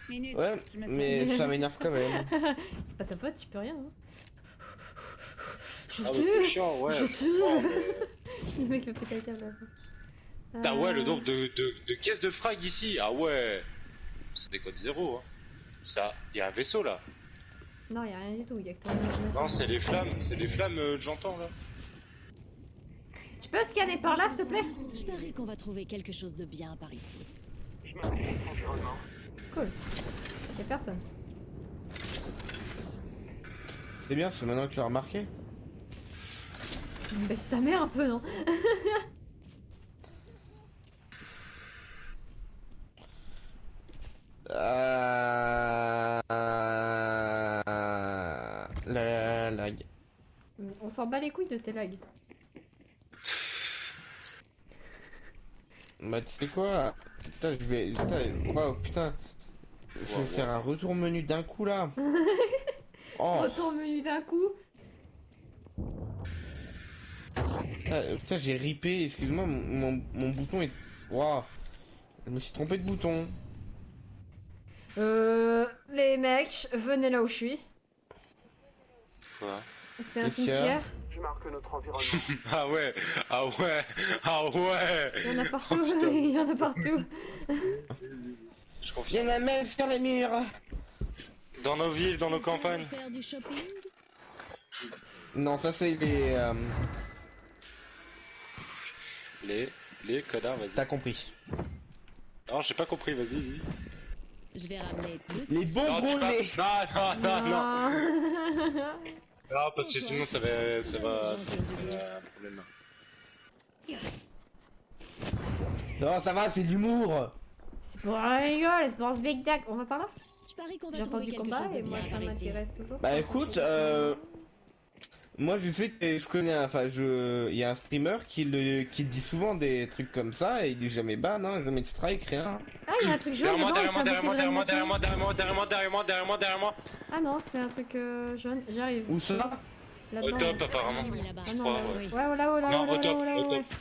[SPEAKER 5] Minute.
[SPEAKER 1] Ouais,
[SPEAKER 5] Je me
[SPEAKER 1] mais ça m'énerve quand même.
[SPEAKER 2] C'est pas ta faute, tu peux rien. Hein. Je
[SPEAKER 4] Ah mais c'est
[SPEAKER 2] tue.
[SPEAKER 4] chiant, ouais.
[SPEAKER 2] Je tue.
[SPEAKER 4] Oh, mais-
[SPEAKER 2] Le mec a pété un câble.
[SPEAKER 4] Putain ouais, le nombre de caisses de frag ici. Ah ouais. C'est des codes 0 hein. Ça, y a un vaisseau là.
[SPEAKER 2] Non, y a rien du tout, y a que ton imagination.
[SPEAKER 4] Non, c'est les flammes que j'entends là.
[SPEAKER 2] Tu peux scanner par là, s'il te plaît?
[SPEAKER 9] Je parie qu'on va trouver quelque chose de bien par ici.
[SPEAKER 6] Je m'inquiète l'environnement.
[SPEAKER 2] Cool. Y'a personne.
[SPEAKER 1] C'est bien, c'est maintenant que tu l'as remarqué.
[SPEAKER 2] Baisse ta mère un peu, non?
[SPEAKER 1] La lag.
[SPEAKER 2] On s'en bat les couilles de tes lags.
[SPEAKER 1] Bah tu sais quoi? Putain, je vais... Putain, wow, putain. Je vais faire un retour menu d'un coup là. Oh,
[SPEAKER 2] Retour menu d'un coup.
[SPEAKER 1] putain, j'ai ripé, excuse-moi, mon bouton est... Waouh. Je me suis trompé de bouton.
[SPEAKER 2] Les mecs, venez là où je suis.
[SPEAKER 4] Quoi?
[SPEAKER 2] C'est un
[SPEAKER 1] Qu'est-ce qu'il y a
[SPEAKER 2] cimetière.
[SPEAKER 6] Je marque notre environnement.
[SPEAKER 4] Ah ouais, ah ouais, ah ouais.
[SPEAKER 2] Il y en a partout,
[SPEAKER 4] Oh, putain.
[SPEAKER 2] il y en a partout.
[SPEAKER 4] Je
[SPEAKER 1] Il
[SPEAKER 4] confirme.
[SPEAKER 1] y en a même sur les murs.
[SPEAKER 4] Dans nos villes, dans nos campagnes.
[SPEAKER 9] Faire du shopping?
[SPEAKER 1] Non, ça c'est
[SPEAKER 4] Les connards, vas-y.
[SPEAKER 1] T'as compris.
[SPEAKER 4] Non, j'ai pas compris, vas-y, dis.
[SPEAKER 9] Je vais ramener tout.
[SPEAKER 1] Les bons
[SPEAKER 4] Non,
[SPEAKER 1] gros
[SPEAKER 4] dis pas-
[SPEAKER 1] lait.
[SPEAKER 4] non. Non, parce que sinon ça va un problème.
[SPEAKER 1] Non, ça va, c'est de l'humour.
[SPEAKER 2] C'est pour rigoler, c'est pour un spectacle. On va par là?
[SPEAKER 9] Je parie qu'on va
[SPEAKER 2] J'ai
[SPEAKER 9] trouver
[SPEAKER 2] entendu
[SPEAKER 9] quelque
[SPEAKER 2] combat
[SPEAKER 9] chose de
[SPEAKER 2] et moi
[SPEAKER 9] bien
[SPEAKER 2] ça
[SPEAKER 9] par ici.
[SPEAKER 2] m'intéresse toujours.
[SPEAKER 1] Bah écoute, moi je sais que je connais, il y a un streamer qui le dit souvent des trucs comme ça et il est jamais ban, hein, jamais de strike, rien.
[SPEAKER 2] Ah, il y a un truc jaune dedans et c'est un bouclier de réanimation.
[SPEAKER 4] derrière moi.
[SPEAKER 2] Ah non, c'est un truc jaune. J'arrive.
[SPEAKER 1] Où ça?
[SPEAKER 2] Là-dedans.
[SPEAKER 4] Au top, apparemment.
[SPEAKER 9] Là-bas.
[SPEAKER 2] Ah non,
[SPEAKER 4] crois,
[SPEAKER 2] là,
[SPEAKER 4] ouais.
[SPEAKER 2] ouais, oh là, oh là,
[SPEAKER 4] Non,
[SPEAKER 2] oh là,
[SPEAKER 4] au top,
[SPEAKER 2] oh là,
[SPEAKER 4] au
[SPEAKER 2] oh
[SPEAKER 4] top.
[SPEAKER 2] là.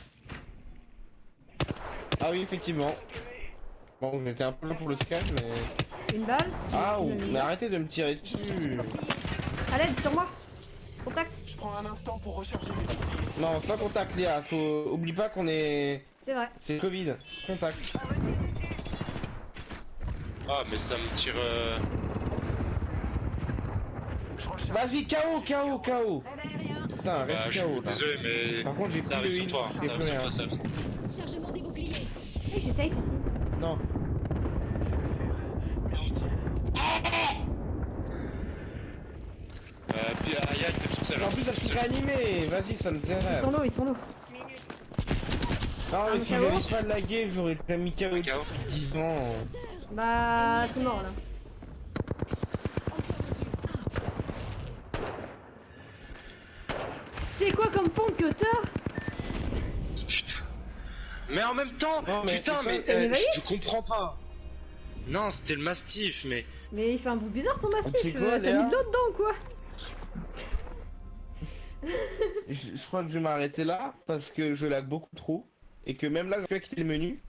[SPEAKER 1] Ah oui, effectivement. Bon, j'étais un peu long pour le scan, mais...
[SPEAKER 2] Une balle.
[SPEAKER 1] Ah,
[SPEAKER 2] Merci, le
[SPEAKER 1] mais arrêtez de me tirer dessus.
[SPEAKER 2] À l'aide, sur moi. Contact.
[SPEAKER 6] Je prends un instant pour recharger mes boucliers.
[SPEAKER 1] Non, sans contact, Léa, oublie pas qu'on est...
[SPEAKER 2] C'est vrai.
[SPEAKER 1] C'est Covid, contact.
[SPEAKER 4] Ah, mais ça me tire.
[SPEAKER 6] Je recharge.
[SPEAKER 1] Vas-y, KO, KO, KO. Putain,
[SPEAKER 4] Bah,
[SPEAKER 1] reste
[SPEAKER 4] je
[SPEAKER 1] KO,
[SPEAKER 4] suis
[SPEAKER 1] là.
[SPEAKER 4] désolé, mais.
[SPEAKER 1] Par contre, j'ai
[SPEAKER 4] Ça
[SPEAKER 1] plus de
[SPEAKER 4] arrive sur
[SPEAKER 1] heal,
[SPEAKER 4] toi,
[SPEAKER 1] j'ai
[SPEAKER 4] ça
[SPEAKER 1] plus
[SPEAKER 4] arrive sur
[SPEAKER 1] rien.
[SPEAKER 4] toi, ça.
[SPEAKER 9] Chargement des boucliers.
[SPEAKER 2] Je suis safe ici.
[SPEAKER 1] Non.
[SPEAKER 4] Puis Aya, t'es toute seule.
[SPEAKER 1] En plus, elle se réanimée. Vas-y, ça me
[SPEAKER 2] Ils
[SPEAKER 1] dérange.
[SPEAKER 2] sont low, ils sont low.
[SPEAKER 1] Non, mais
[SPEAKER 2] Un
[SPEAKER 1] si
[SPEAKER 2] KO?
[SPEAKER 1] j'avais pas lagué, j'aurais déjà mis KO
[SPEAKER 4] KO.
[SPEAKER 1] depuis 10 ans.
[SPEAKER 2] Bah, c'est mort là. C'est quoi comme pompe que t'as?
[SPEAKER 4] Putain. Mais en même temps,
[SPEAKER 1] Non, mais
[SPEAKER 4] putain,
[SPEAKER 1] c'est
[SPEAKER 4] mais
[SPEAKER 2] pas- T'as une
[SPEAKER 4] je comprends pas. Non, c'était le mastif, mais.
[SPEAKER 2] Mais il fait un bruit bizarre ton
[SPEAKER 1] Tu
[SPEAKER 2] massif.
[SPEAKER 1] sais quoi,
[SPEAKER 2] T'as
[SPEAKER 1] Léa
[SPEAKER 2] mis de l'eau dedans quoi?
[SPEAKER 1] Je crois que je vais m'arrêter là parce que je lag beaucoup trop et que même là je vais quitter le menu.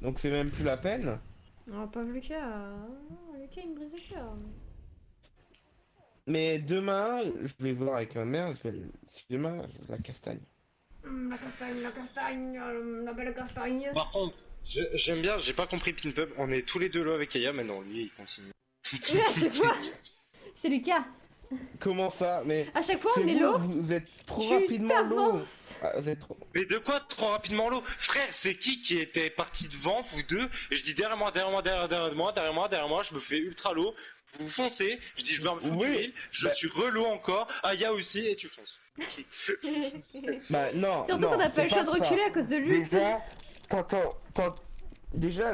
[SPEAKER 1] Donc c'est même plus la peine.
[SPEAKER 2] Non, pas Lucas. Lucas il me brise le cœur.
[SPEAKER 1] Mais demain, je vais voir avec ma mère, si demain, la castagne.
[SPEAKER 2] La castagne, la belle castagne.
[SPEAKER 4] Par contre, j'aime bien, j'ai pas compris Pinpub, on est tous les deux là avec Aya, mais non, lui il continue.
[SPEAKER 2] Oui, à chaque fois. C'est Lucas.
[SPEAKER 1] Comment ça? Mais
[SPEAKER 2] À chaque fois
[SPEAKER 1] c'est
[SPEAKER 2] on est
[SPEAKER 1] vous,
[SPEAKER 2] low.
[SPEAKER 1] vous êtes trop
[SPEAKER 2] Tu
[SPEAKER 1] rapidement low.
[SPEAKER 2] t'avances.
[SPEAKER 1] Ah, vous êtes trop...
[SPEAKER 4] Mais de quoi trop rapidement l'eau? Frère, c'est qui était parti devant, vous deux? Et je dis derrière moi, je me fais ultra low. Vous foncez, je dis je me fous
[SPEAKER 1] Oui,
[SPEAKER 4] du heal, je
[SPEAKER 1] bah-
[SPEAKER 4] suis relow encore, Aya aussi, et tu fonces.
[SPEAKER 1] Bah non.
[SPEAKER 2] Surtout
[SPEAKER 1] non,
[SPEAKER 2] qu'on a pas
[SPEAKER 1] c'est
[SPEAKER 2] le choix de
[SPEAKER 1] ça.
[SPEAKER 2] reculer à cause de lui.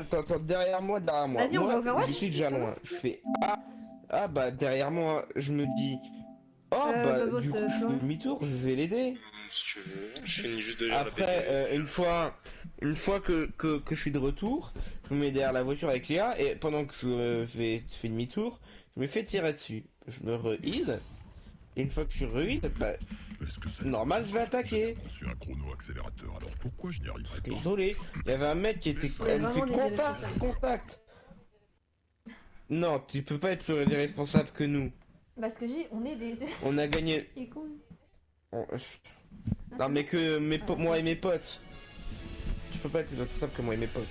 [SPEAKER 1] T'entends derrière moi.
[SPEAKER 2] Vas-y, on
[SPEAKER 1] Moi,
[SPEAKER 2] va Overwatch.
[SPEAKER 1] Je suis déjà loin. Je fais ah bah derrière moi, je me dis oh
[SPEAKER 2] Babos,
[SPEAKER 1] du coup je
[SPEAKER 2] Florent.
[SPEAKER 1] fais demi-tour, je vais l'aider.
[SPEAKER 4] Si tu veux, je finis juste de lire la
[SPEAKER 1] Après une fois que je suis de retour, je me mets derrière la voiture avec Léa et pendant que je fais demi-tour, je me fais tirer dessus. Je me re-heal. Et une fois que je suis re-heal, bah
[SPEAKER 10] Est-ce que ça
[SPEAKER 1] normal, je vais attaquer.
[SPEAKER 10] J'ai conçu un chrono-accélérateur, alors pourquoi je n'y arriverais pas?
[SPEAKER 1] Désolé, il y avait un mec qui était. Elle me fait
[SPEAKER 2] vraiment des irresponsables.
[SPEAKER 1] contact. Non, tu peux pas être plus irresponsable que nous.
[SPEAKER 2] Parce que on est des.
[SPEAKER 1] On a gagné.
[SPEAKER 2] Il est con.
[SPEAKER 1] Non, mais que moi et mes potes. Tu peux pas être plus responsable que moi et mes potes.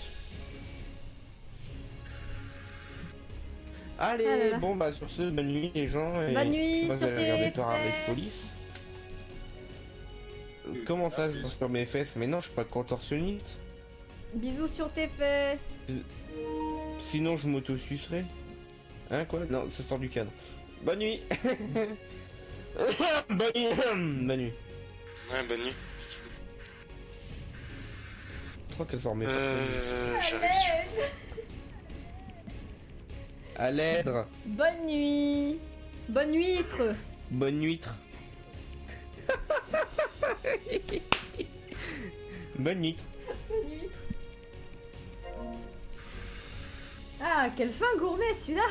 [SPEAKER 1] Allez,
[SPEAKER 2] Ah là là.
[SPEAKER 1] bon bah sur ce, bonne nuit les gens. Et
[SPEAKER 2] Bonne nuit
[SPEAKER 1] moi,
[SPEAKER 2] sur
[SPEAKER 1] j'allais regarder
[SPEAKER 2] tes
[SPEAKER 1] Paradise
[SPEAKER 2] fesses.
[SPEAKER 1] Police. Comment ça, je pense sur mes fesses? Mais non, je suis pas contorsionniste.
[SPEAKER 2] Bisous sur tes fesses.
[SPEAKER 1] Sinon, je m'auto-sucerai. Hein, quoi? Non, ça sort du cadre. Bonne nuit. Bonne nuit. Bonne nuit.
[SPEAKER 4] Ouais, bonne nuit.
[SPEAKER 1] Je crois qu'elle s'en remet pas.
[SPEAKER 4] J'arrive.
[SPEAKER 1] À l'aide.
[SPEAKER 2] Bonne nuit. Bonne huître.
[SPEAKER 1] Bonne huître. Bonne huître.
[SPEAKER 2] Bonne huître. Ah, quel fin gourmet celui-là.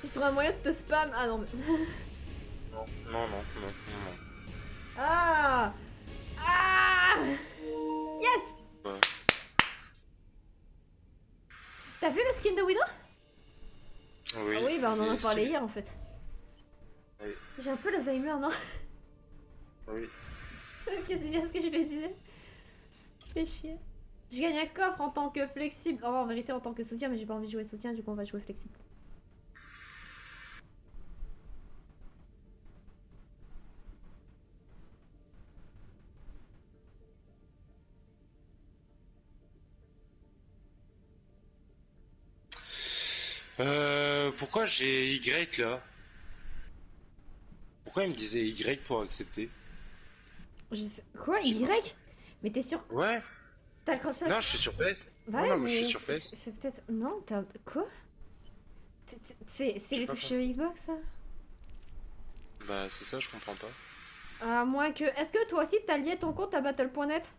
[SPEAKER 2] Je trouve un moyen de te spam. Ah non mais...
[SPEAKER 4] Non.
[SPEAKER 2] Ah. Ah. Yes.
[SPEAKER 4] Ouais.
[SPEAKER 2] T'as fait le skin de Widow?
[SPEAKER 4] Oui.
[SPEAKER 2] Ah oui, bah on en a
[SPEAKER 4] il est
[SPEAKER 2] parlé
[SPEAKER 4] stylé.
[SPEAKER 2] hier en fait.
[SPEAKER 4] Oui.
[SPEAKER 2] J'ai un peu l'Alzheimer, non?
[SPEAKER 4] Oui.
[SPEAKER 2] Ok, c'est bien ce que je me disais. Fais chier. Je gagne un coffre en tant que flexible. En vérité, en tant que soutien, mais j'ai pas envie de jouer soutien, du coup on va jouer flexible.
[SPEAKER 4] Pourquoi j'ai Y là? Pourquoi il me disait Y pour accepter?
[SPEAKER 2] Je sais... Quoi? Y? Mais t'es sûr?
[SPEAKER 4] Ouais.
[SPEAKER 2] T'as le crossplay?
[SPEAKER 4] Non, je suis sur PS.
[SPEAKER 2] Ouais,
[SPEAKER 4] non, moi
[SPEAKER 2] mais
[SPEAKER 4] je suis sur PS.
[SPEAKER 2] c'est peut-être... Non, t'as... Quoi? C'est les
[SPEAKER 4] pas
[SPEAKER 2] touches
[SPEAKER 4] quoi.
[SPEAKER 2] Xbox, ça?
[SPEAKER 4] Bah c'est ça, je comprends pas.
[SPEAKER 2] À moins que... Est-ce que toi aussi t'as lié ton compte à Battle.net?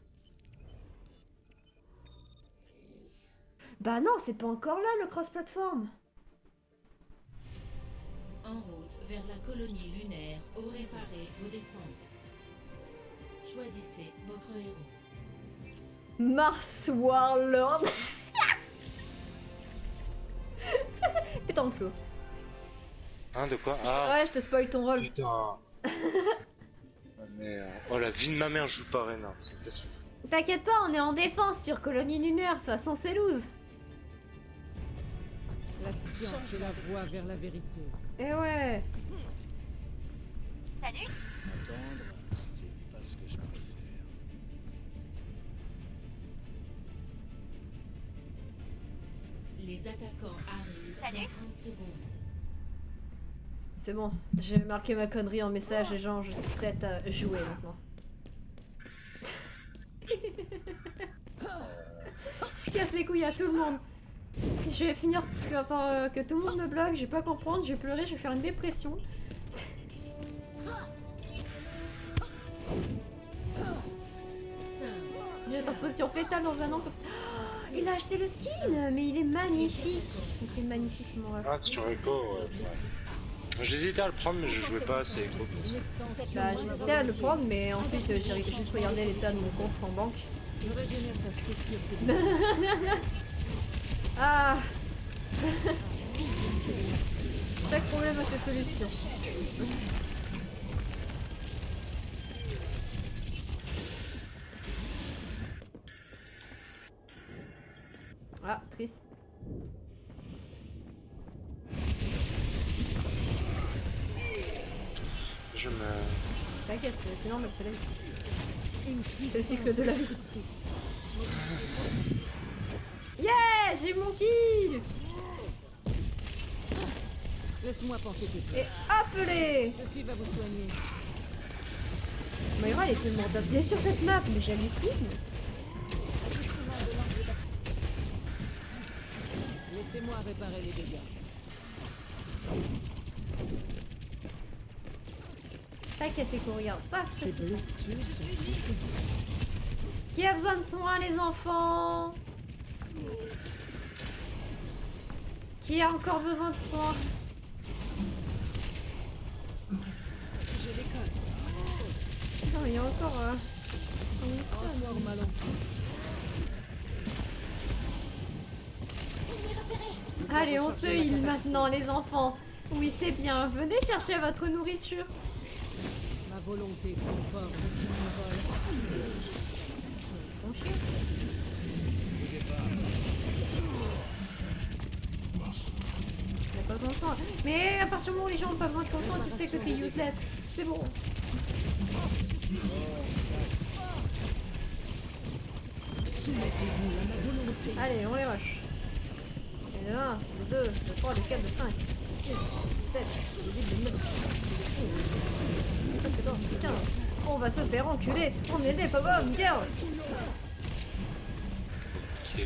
[SPEAKER 2] Bah non, c'est pas encore là le cross-platform.
[SPEAKER 9] En route vers la colonie lunaire au réparer vos défenses. Choisissez votre héros.
[SPEAKER 2] Mars Warlord. T'es en flou.
[SPEAKER 4] Hein, de quoi? Ah,
[SPEAKER 2] Ouais, je te spoil ton rôle.
[SPEAKER 4] putain. Ah, merde. Oh, la vie de ma mère joue pas Reynard. C'est une question.
[SPEAKER 2] T'inquiète pas, on est en défense sur colonie lunaire, sois censé lose.
[SPEAKER 11] La science est la voie vers la vérité.
[SPEAKER 2] Eh ouais.
[SPEAKER 5] Salut.
[SPEAKER 12] Attendre, c'est pas ce que je préfère.
[SPEAKER 9] Les attaquants arrivent
[SPEAKER 5] Salut.
[SPEAKER 9] dans 30 secondes.
[SPEAKER 2] C'est bon, j'ai marqué ma connerie en message et genre je suis prête à jouer maintenant. Je casse les couilles à tout le monde. Je vais finir par que tout le monde me bloque, je vais pas comprendre, je vais pleurer, je vais faire une dépression. Je vais être en position fétale dans un an comme ça. Oh, il a acheté le skin, mais il est magnifique. Il était magnifique mon rêve.
[SPEAKER 4] Ah, sur Echo, ouais. J'hésitais à le prendre, mais je jouais pas assez Echo pour ça.
[SPEAKER 2] Bah j'hésitais à le prendre, mais ensuite j'ai juste regardé l'état de mon compte sans banque.
[SPEAKER 11] Je régénère ta spécialité.
[SPEAKER 2] Ah. Chaque problème a ses solutions. Ah, triste.
[SPEAKER 4] Je me...
[SPEAKER 2] T'inquiète, c'est normal, c'est la vie. C'est le cycle de la vie. Yeah, j'ai mon kill.
[SPEAKER 11] Laisse-moi penser que
[SPEAKER 2] Et appelé.
[SPEAKER 11] ceci va vous soigner.
[SPEAKER 2] Moira, elle est tellement adaptée sur cette map, mais j'hallucine.
[SPEAKER 11] Laissez-moi réparer les dégâts.
[SPEAKER 2] T'inquiète, Echo, regarde. Paf,
[SPEAKER 11] Tes
[SPEAKER 2] petit soin.
[SPEAKER 11] blessures sont
[SPEAKER 2] Qui a besoin de soins, les enfants? Qui a encore besoin de soins?
[SPEAKER 11] Je décolle.
[SPEAKER 2] Non, il y a encore...
[SPEAKER 11] Encore malin.
[SPEAKER 2] Allez, on se heal maintenant, les enfants. Oui, c'est bien. Venez chercher votre nourriture.
[SPEAKER 11] Ma volonté conforme mon vol.
[SPEAKER 2] Bon chien. Il a pas besoin de soins. Mais à partir du moment où les gens n'ont pas besoin de ton soin, tu sais que t'es useless. C'est bon.
[SPEAKER 11] Soumettez-vous à ma volonté.
[SPEAKER 2] Allez, on les rush. Et le 1, le 2, le 3, le 4, le 5, le 6, le 7, le 8, le 9, le 10, le 11, le 13, le 14, le 15. On va se faire enculer. On est des pop-up girls.
[SPEAKER 4] Ok.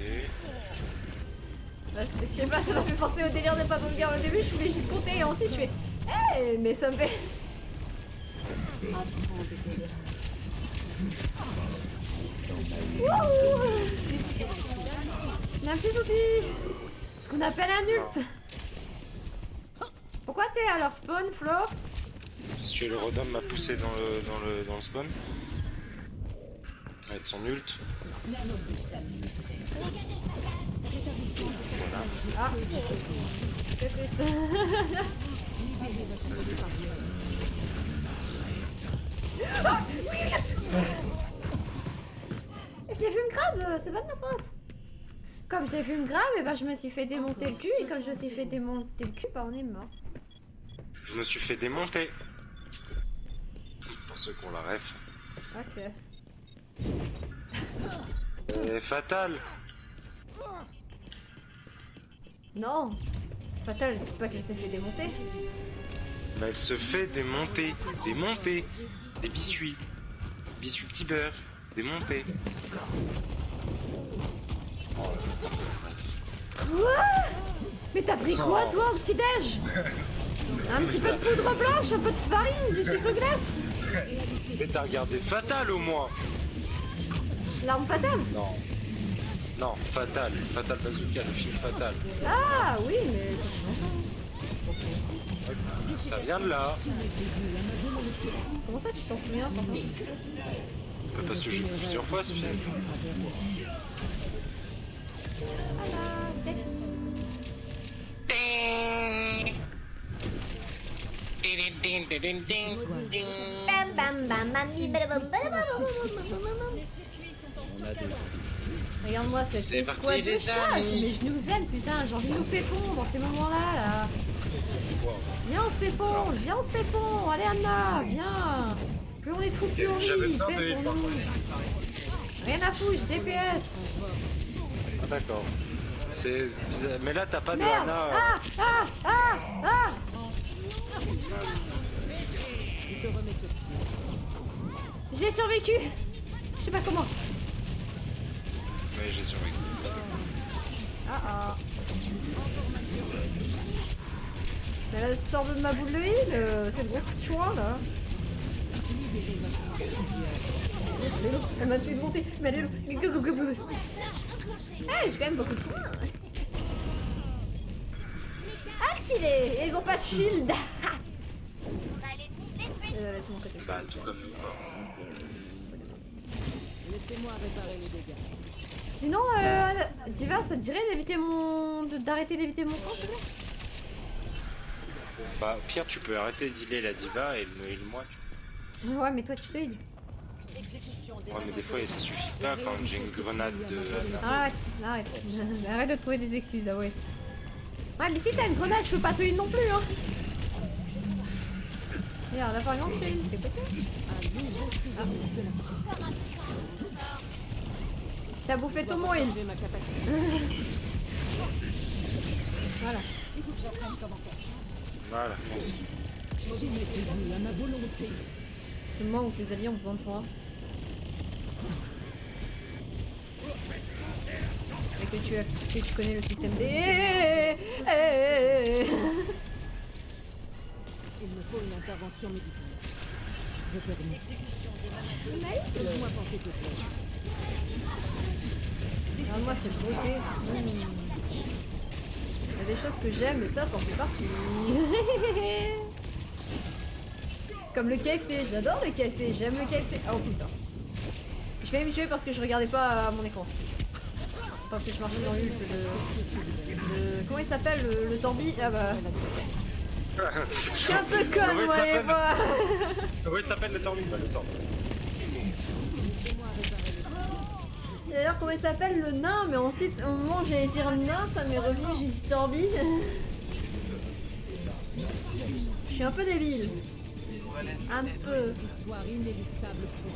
[SPEAKER 2] Bah, je sais pas, ça m'a fait penser au délire des pop-up girls. Au début, je voulais juste compter et ensuite je fais hey, mais ça me fait. Wouhou. On a un petit souci. Ce qu'on appelle un ult. Pourquoi t'es à leur spawn, Flo?
[SPEAKER 4] Parce que le Rodin m'a poussé dans le spawn. Avec son ult. Voilà.
[SPEAKER 2] Ah, c'est triste. Ah, je l'ai vu me grab, c'est pas de ma faute. Comme je l'ai vu me grab, et ben je me suis fait démonter le cul, et comme je me suis fait démonter le cul, bah on est mort.
[SPEAKER 4] Je me suis fait démonter. Pour ceux qui ont la ref.
[SPEAKER 2] Ok.
[SPEAKER 4] Fatal.
[SPEAKER 2] Non, Fatal, dis pas qu'elle s'est fait démonter.
[SPEAKER 4] Bah, elle se fait démonter. Démonter. Des biscuits. Biscuits petit beurre. Démonter.
[SPEAKER 2] Quoi? Mais t'as pris quoi toi au petit-déj? Un petit peu de poudre blanche, un peu de farine, du sucre glace.
[SPEAKER 4] Mais t'as regardé Fatal au moins.
[SPEAKER 2] L'arme fatale?
[SPEAKER 4] Non. Non, Fatal. Fatal Bazooka, le film Fatal.
[SPEAKER 2] Ah oui, mais ça fait longtemps.
[SPEAKER 4] Ça vient de là.
[SPEAKER 2] Comment ça tu t'en souviens par contre?
[SPEAKER 4] Parce que j'ai vu plusieurs fois ce film.
[SPEAKER 2] Bam bam bam bam Regarde-moi cette
[SPEAKER 4] C'est
[SPEAKER 2] escouade
[SPEAKER 4] parti,
[SPEAKER 2] de
[SPEAKER 4] les
[SPEAKER 2] chat,
[SPEAKER 4] amis.
[SPEAKER 2] mais je nous aime putain, j'ai envie de nous pépon dans ces moments-là là. Viens on se pépon, viens on se pépon, allez Anna, viens. Plus on est de fous, plus on
[SPEAKER 4] J'avais
[SPEAKER 2] rit,
[SPEAKER 4] besoin de-
[SPEAKER 2] pépon-nous. Rien à foutre, je DPS.
[SPEAKER 4] Ah, d'accord. C'est bizarre. Mais là, t'as pas de
[SPEAKER 2] Merde.
[SPEAKER 4] Anna.
[SPEAKER 2] Ah ah ah ah. J'ai survécu. Je sais pas comment.
[SPEAKER 4] Oui, j'ai survécu.
[SPEAKER 2] Ah ah. Mais elle sort de ma boule de heal, cette grosse chouin là. Elle m'a démonté, mais elle est ah, j'ai quand même beaucoup de soins. Activé. Et ils ont pas de shield. C'est mon côté.
[SPEAKER 4] Bah, tout comme nous.
[SPEAKER 11] Laissez-moi réparer les dégâts.
[SPEAKER 2] Sinon, Diva, ça te dirait d'éviter d'arrêter d'éviter mon sang, s'il te plaît?
[SPEAKER 4] Bah, au pire, tu peux arrêter d'healer la diva et me heal moi.
[SPEAKER 2] Ouais, mais toi, tu te heal.
[SPEAKER 4] Ouais, mais des fois, ça suffit pas quand j'ai une grenade de Anna.
[SPEAKER 2] Arrête, arrête. Arrête de trouver des excuses, là, ouais. Ouais, mais si t'as une grenade, je peux pas te heal non plus, hein. Regarde, là, par exemple, je te heal, t'es pété. Ah. T'as bouffé tout mon heal. Voilà.
[SPEAKER 4] Voilà, merci.
[SPEAKER 11] Soumettez-vous à ma volonté.
[SPEAKER 2] C'est le moment où tes alliés ont besoin de soin. Et que tu connais le système des...
[SPEAKER 11] Il me faut une intervention médicale. Je te remercie. Laisse-moi penser que toi.
[SPEAKER 2] Regarde-moi cette beauté. Il y a des choses que j'aime et ça en fait partie. Comme le KFC, j'adore le KFC, j'aime le KFC. Oh putain. Je vais me tuer parce que je regardais pas mon écran. Parce que je marchais dans l'ult de... Comment il s'appelle le Torbi? Ah bah... Je suis un peu conne moi les voix.
[SPEAKER 4] Comment il s'appelle le Torbi? Bah, le Torbi.
[SPEAKER 2] D'ailleurs comment il s'appelle le nain, mais ensuite au moment où j'allais dire nain, ça m'est revenu, j'ai dit Torbi. Je suis un peu débile. Un peu.
[SPEAKER 11] Victoire inéluctable pour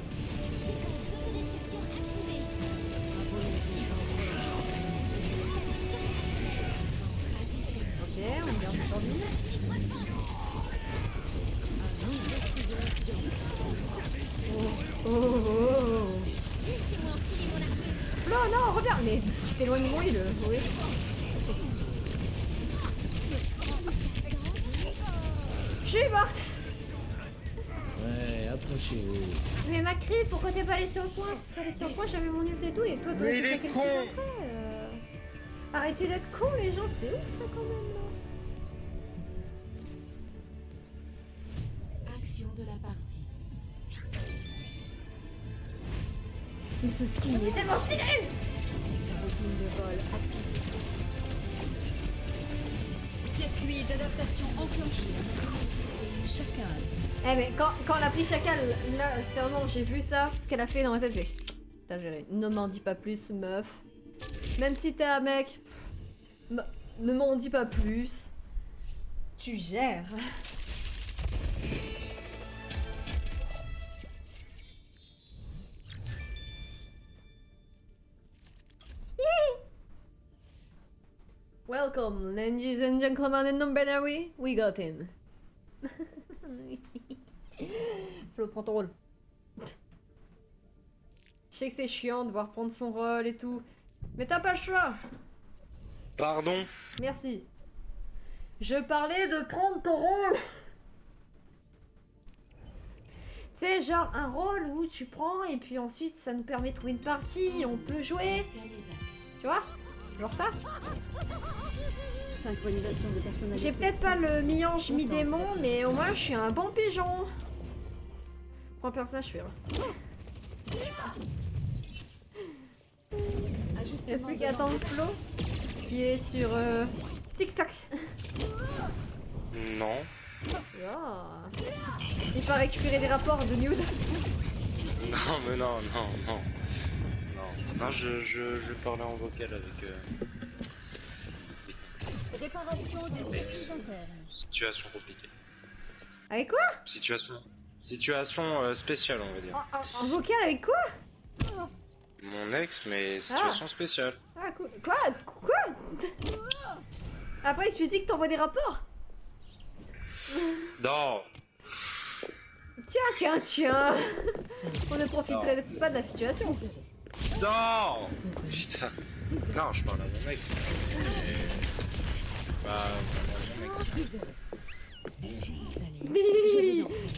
[SPEAKER 2] Ok, on garde le tordu. Oh, oh, oh. Non, non, reviens. Mais tu t'éloignes de moi, oui. Je suis morte.
[SPEAKER 12] Ouais, approchez-vous.
[SPEAKER 2] Mais Macri, pourquoi t'es pas allé sur le point? Si t'es allé sur le point, j'avais mon ult et tout, et toi, t'aurais
[SPEAKER 1] Mais il
[SPEAKER 2] fait
[SPEAKER 1] est
[SPEAKER 2] quelques
[SPEAKER 1] con.
[SPEAKER 2] temps après, Arrêtez d'être cons, les gens, c'est ouf ça quand même, là.
[SPEAKER 9] Action de la partie.
[SPEAKER 2] Mais ce skin il est tellement stylé.
[SPEAKER 11] Routine de vol activée. Circuit d'adaptation enclenché. Chacun.
[SPEAKER 2] Eh mais quand elle a pris Chacal, là, sérieusement, j'ai vu ça, ce qu'elle a fait dans ma tête, j'ai... T'as géré. Ne m'en dis pas plus, meuf. Même si t'es un mec, ne m'en dis pas plus. Tu gères. Welcome, ladies and gentlemen and non-binary, we got him. Flo, prends ton rôle. Je sais que c'est chiant de devoir prendre son rôle et tout, mais t'as pas le choix.
[SPEAKER 4] Pardon?
[SPEAKER 2] Merci. Je parlais de prendre ton rôle. Tu sais, genre un rôle où tu prends et puis ensuite ça nous permet de trouver une partie, on peut jouer. Tu vois? Genre ça.
[SPEAKER 11] Synchronisation de personnalité.
[SPEAKER 2] J'ai peut-être pas le mi-ange mi-démon, mais au moins je suis un bon pigeon. Prends personnage, je suis là. Il reste plus qu'à attendre Flo, qui est sur TikTok.
[SPEAKER 4] Non.
[SPEAKER 2] Oh. Il va récupérer des rapports de nude.
[SPEAKER 4] Non, mais non. Non, je parlais en vocal avec...
[SPEAKER 11] Réparation des circuits internes.
[SPEAKER 4] Situation compliquée.
[SPEAKER 2] Avec quoi?
[SPEAKER 4] Situation spéciale, on va dire.
[SPEAKER 2] En vocal avec quoi?
[SPEAKER 4] Mon ex, mais situation spéciale.
[SPEAKER 2] Ah, cool. Quoi? Après, tu dis que t'envoies des rapports?
[SPEAKER 4] Non.
[SPEAKER 2] Tiens. On ne profiterait pas de la situation.
[SPEAKER 4] Non. Putain. Non, je parle à mon ex. Bah, mon ex.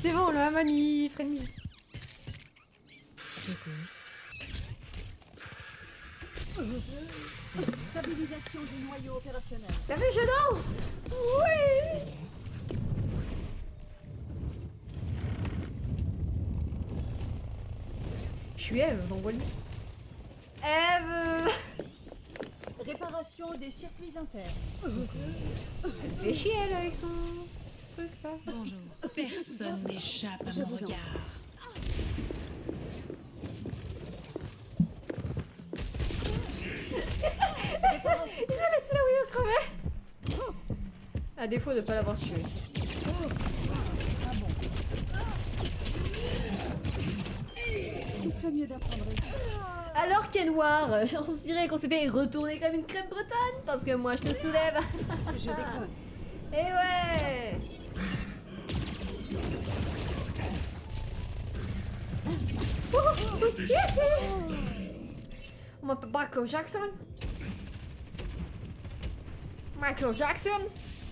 [SPEAKER 2] C'est bon, le Hamani, friendly.
[SPEAKER 11] Stabilisation du noyau opérationnel.
[SPEAKER 2] T'as vu, je danse? Oui. Je suis Eve dans Wally. Eve.
[SPEAKER 11] Réparation des circuits internes.
[SPEAKER 2] Elle fait chier elle avec son truc là.
[SPEAKER 9] Bonjour. Personne n'échappe à mon regard.
[SPEAKER 2] J'ai laissé la Wii crever. À défaut de pas l'avoir tué.
[SPEAKER 11] Il ferait mieux d'apprendre.
[SPEAKER 2] Alors qu'est noir, on se dirait qu'on s'est fait retourner comme une crème bretonne parce que moi je te soulève.
[SPEAKER 11] Je déconne.
[SPEAKER 2] Et ouais. On m'appelle Michael Jackson. Michael Jackson.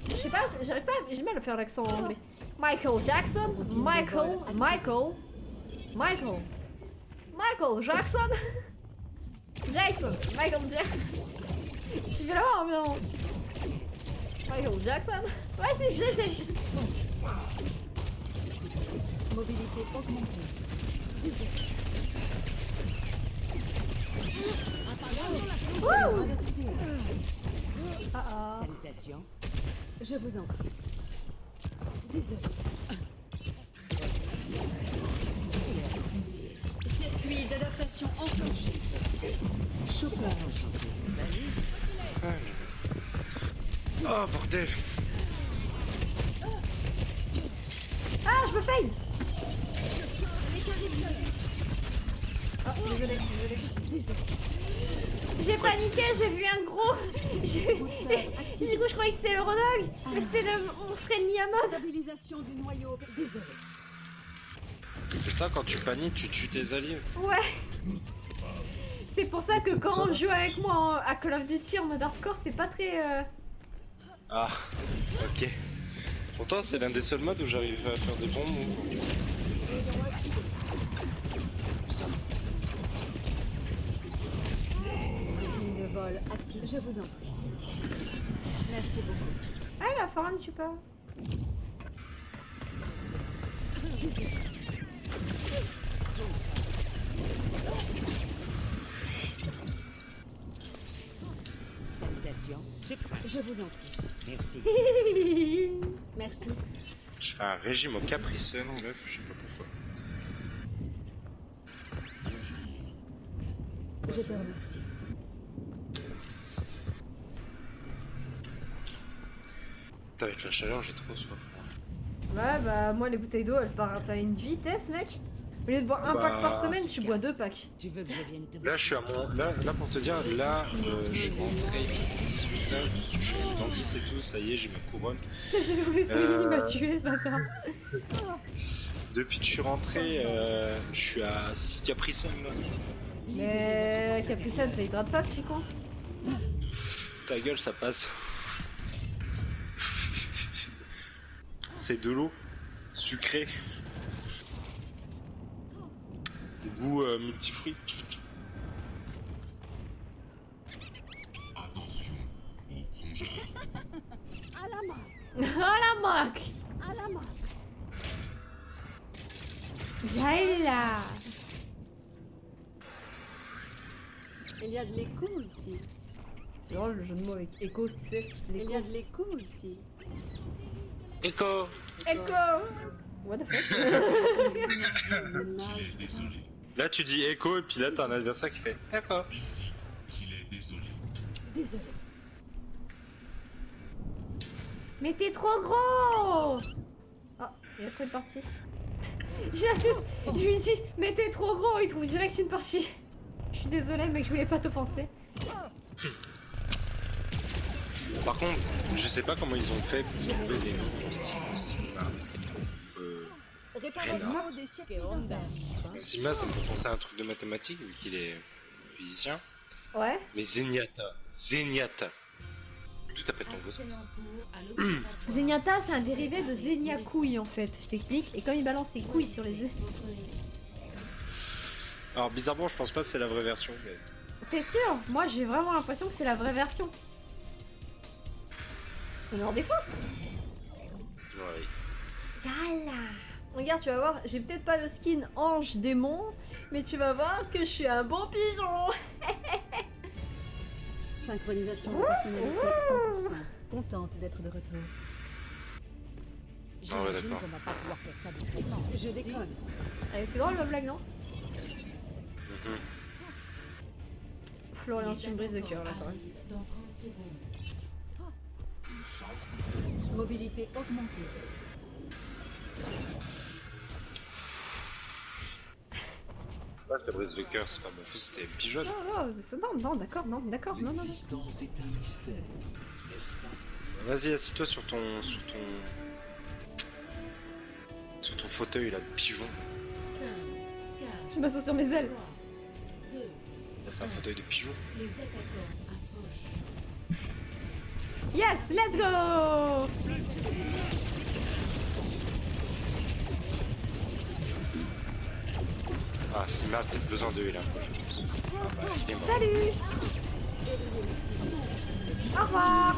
[SPEAKER 2] Je sais pas, j'arrive pas, j'ai mal à faire l'accent anglais. Michael Jackson. Michael Jackson. Michael Jackson. Je suis là, non. Michael Jackson. Ouais, si, je l'ai.
[SPEAKER 11] Mobilité augmentée. Salutations. Je vous en prie. Désolé. Circuit d'adaptation enclenché. Chopin enchanté.
[SPEAKER 4] Oh bordel.
[SPEAKER 2] Ah, je me faille. Oh, désolé.
[SPEAKER 11] Désolé.
[SPEAKER 2] J'ai paniqué, j'ai vu un gros. Du coup, je croyais que c'était le Rodog, mais c'était mon friendly à mode.
[SPEAKER 11] Stabilisation du noyau. Désolé.
[SPEAKER 4] C'est ça, quand tu paniques, tu tues tes alliés.
[SPEAKER 2] Ouais. C'est pour ça que quand on joue avec moi à Call of Duty en mode hardcore, c'est pas très.
[SPEAKER 4] Ah, ok. Pourtant, c'est l'un des seuls modes où j'arrive à faire des bons moves.
[SPEAKER 11] Ligne de vol active. Je vous en prie. Merci beaucoup.
[SPEAKER 2] Ah, la forme, tu pas.
[SPEAKER 11] Désolé.
[SPEAKER 13] Salutations.
[SPEAKER 11] Je vous en prie.
[SPEAKER 13] Merci.
[SPEAKER 11] Merci.
[SPEAKER 4] Je fais un régime au Capri Sun, meuf, je sais pas pourquoi.
[SPEAKER 11] Je te remercie.
[SPEAKER 4] Putain, avec la chaleur, j'ai trop soif.
[SPEAKER 2] Ouais, bah, moi, les bouteilles d'eau, elles partent à une vitesse, mec. Au lieu de boire un pack par semaine, tu bois 2 packs.
[SPEAKER 13] Tu veux que je vienne te...
[SPEAKER 4] Là, je suis à mon. Là pour te dire, là, je suis rentré 18h, je suis allé au dentiste et tout, ça y est, j'ai ma couronne.
[SPEAKER 2] J'ai voulu essayer, il m'a tué ce matin.
[SPEAKER 4] Depuis que je suis rentré, je suis à 6 Capri Sun là.
[SPEAKER 2] Mais Capri Sun, ça hydrate pas, petit con.
[SPEAKER 4] Ta gueule, ça passe. C'est de l'eau sucrée. Goût multifruit.
[SPEAKER 10] Attention, au rongeur.
[SPEAKER 11] À la marque.
[SPEAKER 2] À la marque.
[SPEAKER 11] À la marque.
[SPEAKER 2] Jaila.
[SPEAKER 11] Il y a de l'écho ici.
[SPEAKER 2] C'est drôle le jeu de mots avec écho, tu sais.
[SPEAKER 11] Il y a de l'écho ici.
[SPEAKER 4] Écho.
[SPEAKER 2] Écho. What the fuck.
[SPEAKER 10] Désolé.
[SPEAKER 4] Là, tu dis écho et puis là, t'as un adversaire qui fait écho.
[SPEAKER 10] Il est désolé.
[SPEAKER 11] Désolé.
[SPEAKER 2] Mais t'es trop gros. Oh, il a trouvé une partie. J'insulte, je lui dis, mais t'es trop gros, il trouve direct une partie. Je suis désolée, mec, je voulais pas t'offenser.
[SPEAKER 4] Par contre, je sais pas comment ils ont fait pour trouver des noms style Sigma.
[SPEAKER 11] Réparation des circuits internes.
[SPEAKER 4] Sigma, ça me fait penser à un truc de mathématiques vu qu'il est physicien.
[SPEAKER 2] Ouais.
[SPEAKER 4] Mais Zenyatta. Zenyatta. D'où t'appelles ton gosse comme ça?
[SPEAKER 2] Zenyatta, c'est un dérivé de Zenia couille en fait. Je t'explique. Et quand il balance ses couilles sur les œufs.
[SPEAKER 4] Alors, bizarrement, je pense pas que c'est la vraie version. Mais...
[SPEAKER 2] T'es sûr? Moi, j'ai vraiment l'impression que c'est la vraie version. On est en défense?
[SPEAKER 4] Ouais.
[SPEAKER 2] Yalla. Regarde, tu vas voir, j'ai peut-être pas le skin ange démon, mais tu vas voir que je suis un bon pigeon.
[SPEAKER 11] Synchronisation de personnalité 100%. Contente d'être de retour.
[SPEAKER 4] Ah ouais, d'accord.
[SPEAKER 11] qu'on va pas pouvoir faire ça discrètement. Je déconne.
[SPEAKER 2] Allez, c'est drôle ma blague, non? Florian, tu me brises le cœur là quand même.
[SPEAKER 9] Dans 30 secondes.
[SPEAKER 11] Mobilité augmentée.
[SPEAKER 4] Là, je te brise le cœur, c'est pas mon fils, c'était pigeon.
[SPEAKER 2] Non, d'accord, non.
[SPEAKER 12] L'existence est un mystère, n'est-ce pas?
[SPEAKER 4] Vas-y, assis-toi sur ton fauteuil là, de pigeon.
[SPEAKER 9] 5, 4,
[SPEAKER 2] Je m'assois sur mes ailes.
[SPEAKER 9] 2,
[SPEAKER 4] Là, c'est un fauteuil de pigeon.
[SPEAKER 9] les attaquants approchent.
[SPEAKER 2] Yes, let's go.
[SPEAKER 4] Ah, Sigma a peut-être besoin de là. Ah bah, il est mort.
[SPEAKER 2] Salut. Au revoir.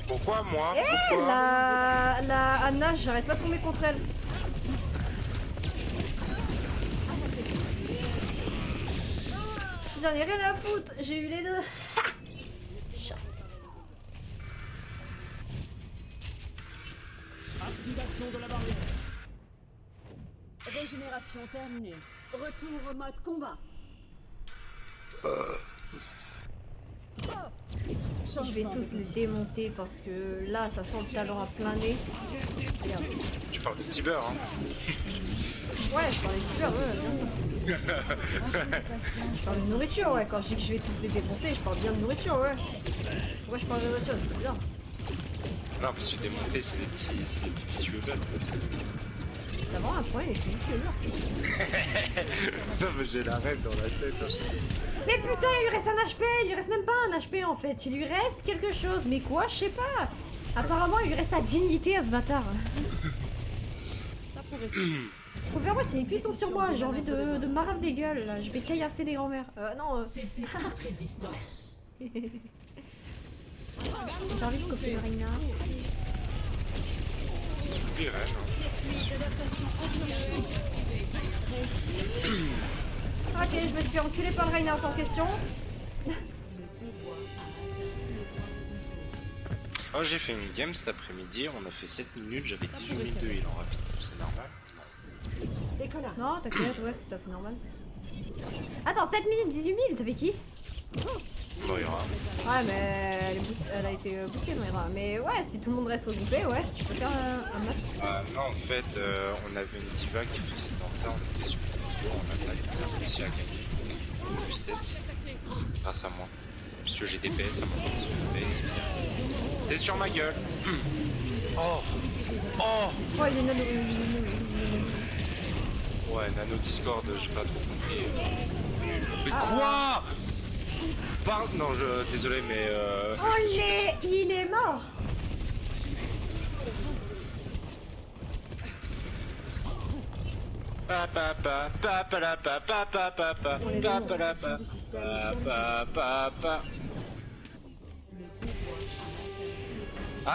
[SPEAKER 4] Pourquoi moi?
[SPEAKER 2] Eh,
[SPEAKER 4] Pourquoi?
[SPEAKER 2] la Anna, j'arrête pas de tomber contre elle. J'en ai rien à foutre, j'ai eu les deux. Chat.
[SPEAKER 11] Activation de la barrière. Régénération terminée. Retour au mode combat.
[SPEAKER 2] Je vais tous les démonter parce que là, ça sent le talent à plein nez. Regarde.
[SPEAKER 4] Tu parles de Tiber, hein.
[SPEAKER 2] Ouais, je parlais de Tiber, ouais, bien sûr. Je parle de nourriture, ouais. Quand je dis que je vais tous les défoncer, je parle bien de nourriture, ouais. Pourquoi je parle d'autre chose? C'est bizarre.
[SPEAKER 4] Non, parce que démonter, c'est des petits vicieux là.
[SPEAKER 2] T'as vraiment un problème avec ces vicieux là.
[SPEAKER 4] Non, mais j'ai la rêve dans la tête. Hein.
[SPEAKER 2] Mais putain, il lui reste un HP, il lui reste même pas un HP en fait, il lui reste quelque chose, mais quoi, je sais pas. Apparemment, il lui reste sa dignité à ce bâtard. Faut faire moi, les cuisses sont sur moi, j'ai envie de marave des gueules là, je vais caillasser des grands-mères. Non. J'ai envie de copier le Reina. Ok, je me suis fait enculer par le Reinhardt en question.
[SPEAKER 4] Oh, j'ai fait une game cet après-midi, on a fait 7 minutes, j'avais 18 minutes de heal en rapide, c'est normal? Non.
[SPEAKER 2] Non, t'inquiète, ouais, c'est tout à fait normal. Attends, 7 minutes, 18 000, t'avais qui?
[SPEAKER 4] Moira.
[SPEAKER 2] Ouais, mais elle a été boostée, Moira. Mais ouais, si tout le monde reste regroupé, ouais, tu peux faire un match.
[SPEAKER 4] Non, en fait, on avait une diva qui faisait dans le temps, on était sur le tour, on a réussi à gagner. De justesse. Grâce à moi. Parce que j'ai DPS à mon compte sur DPS, c'est sur ma gueule. Oh. Oh.
[SPEAKER 2] Oh, il est nano.
[SPEAKER 4] Ouais, nano Discord, j'ai pas trop compris. Mais quoi? Pardon, non, désolé, mais
[SPEAKER 2] oh, il est mort.
[SPEAKER 4] Ah,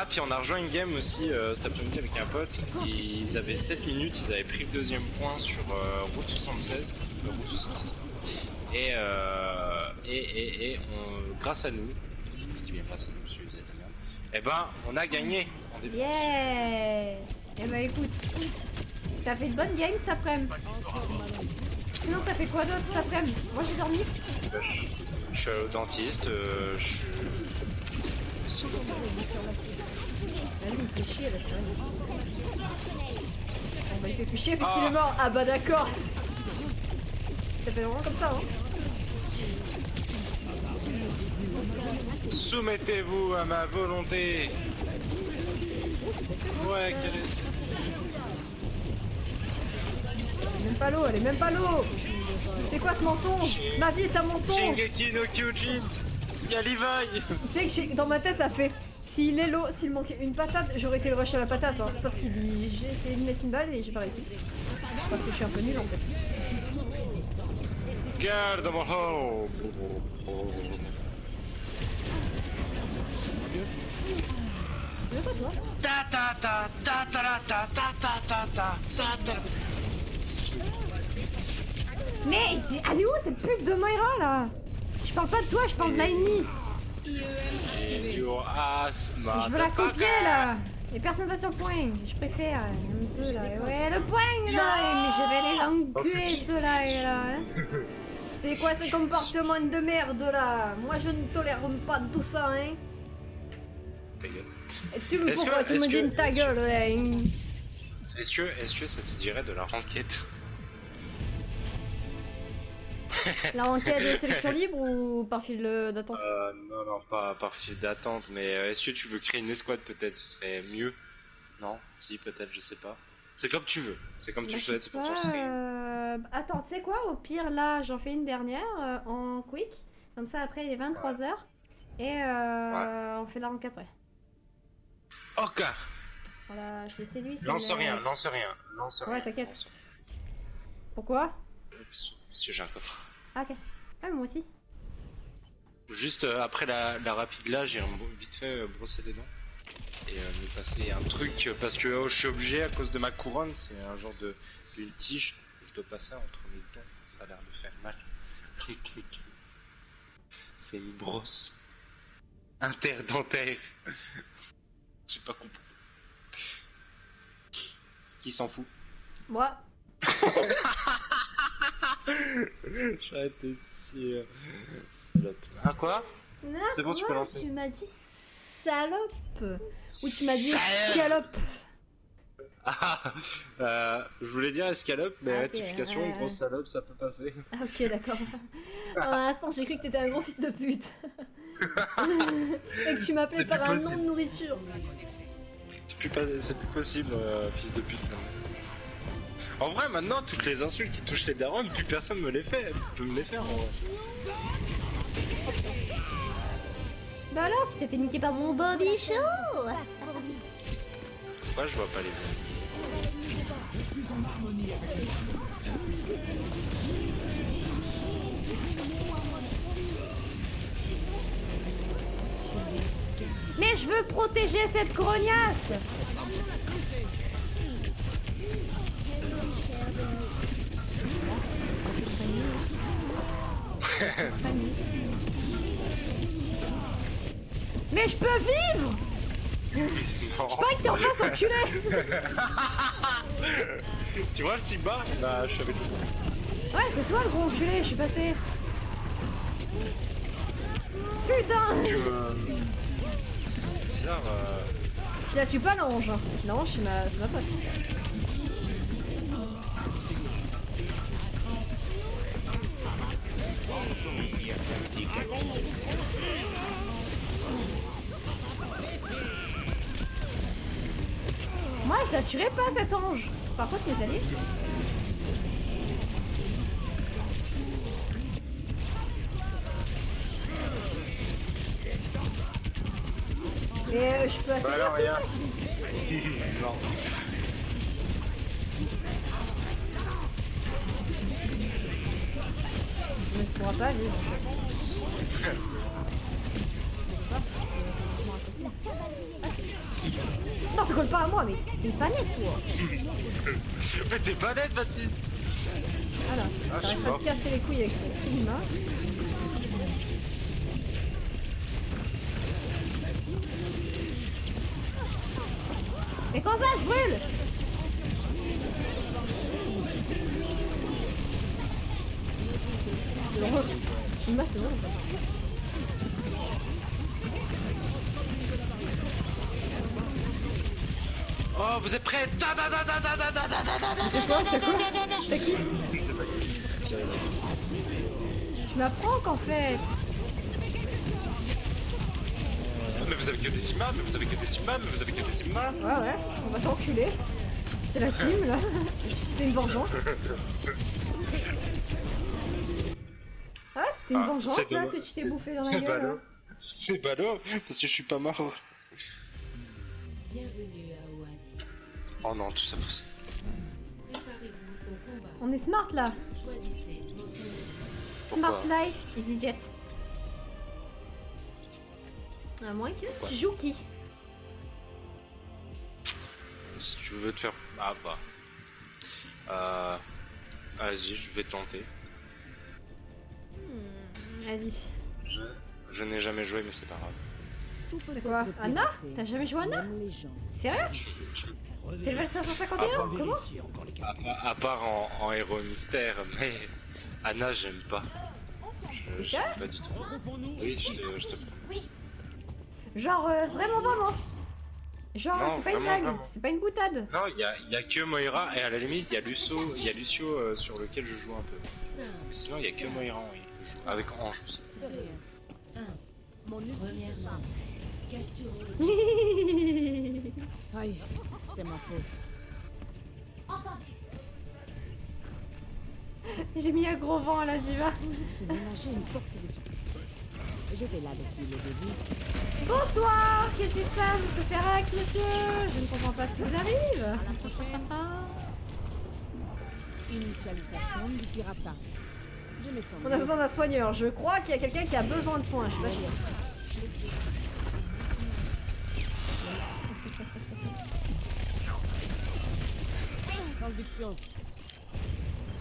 [SPEAKER 4] puis on a rejoint une game aussi cet après-midi avec un pote. Ils avaient 7 minutes, ils avaient pris le deuxième point sur route 76. Route 76. Et grâce à nous, je dis bien grâce à nous, parce que vous êtes de merde, et ben on a gagné.
[SPEAKER 2] Yeah. Eh ben écoute, t'as fait de bonnes games cet après-midi. Sinon t'as fait quoi d'autre cet après-midi? Moi j'ai dormi.
[SPEAKER 4] Je suis allé au dentiste, je suis...
[SPEAKER 2] Vas-y, il fait chier là, c'est vrai. Ah bah il fait plus chier parce qu'il est mort. Ah bah d'accord. Ça fait vraiment comme ça, hein.
[SPEAKER 4] Soumettez-vous à ma volonté. Ouais, quel est...
[SPEAKER 2] Elle est même pas l'eau, elle est même pas l'eau. C'est quoi ce mensonge? Ma vie est un mensonge.
[SPEAKER 4] Shingeki no Kyojin. Y'a Levi.
[SPEAKER 2] Tu sais que dans ma tête ça fait, s'il est l'eau, s'il manquait une patate, j'aurais été le rush à la patate, hein. Sauf qu'il dit, j'ai essayé de mettre une balle et j'ai pas réussi. Parce que je suis un peu nul en fait.
[SPEAKER 4] Garde mon home.
[SPEAKER 2] Tu veux pas toi?
[SPEAKER 4] Ta ta ta ta ta ta ta ta ta ta ta ta.
[SPEAKER 2] Mais elle est où cette pute de Moira là? Je parle pas de toi, je parle de l'ennemi.
[SPEAKER 4] Je
[SPEAKER 2] veux la copier là. Et personne va sur le point. Je préfère un peu là. Ouais, le point là. Mais je vais les enculer ceux-là et là. Hein. C'est quoi ce comportement de merde là? Moi je ne tolère pas tout ça, hein.
[SPEAKER 4] Ta gueule.
[SPEAKER 2] Et tu me pourquoi tu me dis ta gueule, hein?
[SPEAKER 4] Est-ce que ça te dirait de la ranked?
[SPEAKER 2] La enquête de sélection libre ou par fil d'attente?
[SPEAKER 4] Non, pas par fil d'attente, mais est-ce que tu veux créer une escouade peut-être? Ce serait mieux. Non? Si, peut-être, je sais pas. C'est comme tu veux, c'est comme tu souhaites, c'est pour ton stream.
[SPEAKER 2] Attends, tu sais quoi? Au pire, là, j'en fais une dernière en quick. Comme ça, après, il est 23h. Et on fait la rank après.
[SPEAKER 4] Ok!
[SPEAKER 2] Voilà, je le séduis.
[SPEAKER 4] Lance rien.
[SPEAKER 2] Ouais, t'inquiète. Pourquoi?
[SPEAKER 4] Parce que j'ai un coffre.
[SPEAKER 2] Ah, ok. Ah, moi aussi.
[SPEAKER 4] Juste après la rapide là, j'ai vite fait brosser les dents. Et me passer un truc parce que je suis obligé à cause de ma couronne, c'est un genre d'une tige que je dois passer entre mes dents, ça a l'air de faire mal. C'est une brosse interdentaire. J'ai pas compris. Qui s'en fout?
[SPEAKER 2] Moi.
[SPEAKER 4] J'aurais été sûr. Ah quoi? C'est bon, tu peux lancer.
[SPEAKER 2] Tu m'as dit salope. Ou tu m'as dit scalope.
[SPEAKER 4] Ah, je voulais dire escalope, mais
[SPEAKER 2] Ok,
[SPEAKER 4] rectification, grosse salope, ça peut passer.
[SPEAKER 2] Ah, ok, d'accord. Pour l'instant, j'ai cru que t'étais un gros fils de pute. Et que tu m'appelais
[SPEAKER 4] C'est
[SPEAKER 2] par
[SPEAKER 4] plus
[SPEAKER 2] un
[SPEAKER 4] possible.
[SPEAKER 2] nom de nourriture.
[SPEAKER 4] C'est plus possible, fils de pute. Non. En vrai, maintenant, toutes les insultes qui touchent les darons, plus personne me les fait. Peut me les faire. En vrai.
[SPEAKER 2] Bah alors, tu t'es fait niquer par mon Bobichon.
[SPEAKER 4] Pourquoi je vois pas les autres?
[SPEAKER 7] Je suis en harmonie avec le...
[SPEAKER 2] Mais je veux protéger cette grognasse. Mais je peux vivre. Je parie que t'es en face, enculé.
[SPEAKER 4] Tu vois le Simba? Bah, je savais tout.
[SPEAKER 2] Ouais, c'est toi le gros enculé, je suis passé. Putain.
[SPEAKER 4] C'est bizarre.
[SPEAKER 2] Je la tue pas l'ange. L'ange, c'est ma pote. Moi, je la tuerai pas, cet ange. Par contre, mes alliés. Et je peux atterrir
[SPEAKER 4] alors,
[SPEAKER 2] s'il vous
[SPEAKER 4] regarde.
[SPEAKER 2] plaît.
[SPEAKER 4] Non.
[SPEAKER 2] Mais tu pourras pas vivre en fait. C'est vraiment impossible. Ah, c'est... Non, te colle pas à moi, mais t'es pas net toi.
[SPEAKER 4] Mais t'es pas net, Baptiste.
[SPEAKER 2] Voilà,
[SPEAKER 4] Ah, je suis
[SPEAKER 2] t'arrêteras
[SPEAKER 4] mort.
[SPEAKER 2] de casser les couilles avec ton Sigma. Mais quand ça, je brûle. C'est drôle. Sigma, c'est drôle en fait.
[SPEAKER 4] Oh, vous êtes prêts?
[SPEAKER 2] T'as quoi? T'as quoi? T'as qui?
[SPEAKER 4] C'est pas qui. J'avais raté.
[SPEAKER 2] Je m'apprends qu'en fait.
[SPEAKER 4] Mais vous avez que des Simba, mais vous avez que des Simba, mais vous avez que des Simba.
[SPEAKER 2] Ouais, ouais, on va t'enculer. C'est la team là. C'est une vengeance. Ah, c'était une vengeance
[SPEAKER 4] c'est
[SPEAKER 2] là,
[SPEAKER 4] ballot.
[SPEAKER 2] ce que tu t'es
[SPEAKER 4] C'est-
[SPEAKER 2] bouffé dans la
[SPEAKER 4] c'est
[SPEAKER 2] gueule.
[SPEAKER 4] ballot.
[SPEAKER 2] là.
[SPEAKER 4] C'est ballot, parce que je suis pas mort.
[SPEAKER 9] Bienvenue à Oasis.
[SPEAKER 4] Oh non, tout ça pour ça.
[SPEAKER 9] Préparez-vous au combat.
[SPEAKER 2] On est smart là.
[SPEAKER 9] Choisissez votre ennemi.
[SPEAKER 2] Smart
[SPEAKER 4] Pourquoi
[SPEAKER 2] life is idiot. À moins que
[SPEAKER 4] Pourquoi
[SPEAKER 2] tu joues qui?
[SPEAKER 4] Si tu veux te faire... Ah bah... Vas-y, je vais tenter.
[SPEAKER 2] Vas-y.
[SPEAKER 4] Je n'ai jamais joué, mais c'est pas grave.
[SPEAKER 2] C'est quoi? Anna? T'as jamais joué Anna? Sérieux? T'es level 551? Comment?
[SPEAKER 4] À part en héros mystère, mais... Anna, j'aime pas.
[SPEAKER 2] T'es
[SPEAKER 4] Je
[SPEAKER 2] sérieux?
[SPEAKER 4] pas du tout. Oui, je te...
[SPEAKER 2] Genre vraiment? Genre
[SPEAKER 4] Non,
[SPEAKER 2] c'est pas une
[SPEAKER 4] vraiment,
[SPEAKER 2] blague,
[SPEAKER 4] vraiment.
[SPEAKER 2] c'est pas une boutade.
[SPEAKER 4] Non, il y a que Moira, et à la limite, il y a Lucio sur lequel je joue un peu. Mais sinon, il y a que Moira en je joue. Avec Ange aussi.
[SPEAKER 9] 2, 1. Premièrement, capturez le
[SPEAKER 11] Aïe, c'est ma faute.
[SPEAKER 2] J'ai mis un gros vent à la diva.
[SPEAKER 11] C'est ménager une porte d'esprit. J'étais là depuis le début.
[SPEAKER 2] Bonsoir, qu'est-ce qui se passe? Vous se fait rack, monsieur? Je ne comprends pas ce qui vous arrive.
[SPEAKER 11] À la prochaine. Initialisation du pirata. Je me sens
[SPEAKER 2] On a besoin d'un soigneur. Je crois qu'il y a quelqu'un qui a besoin de soins, je suis pas sûre.
[SPEAKER 11] Traduction.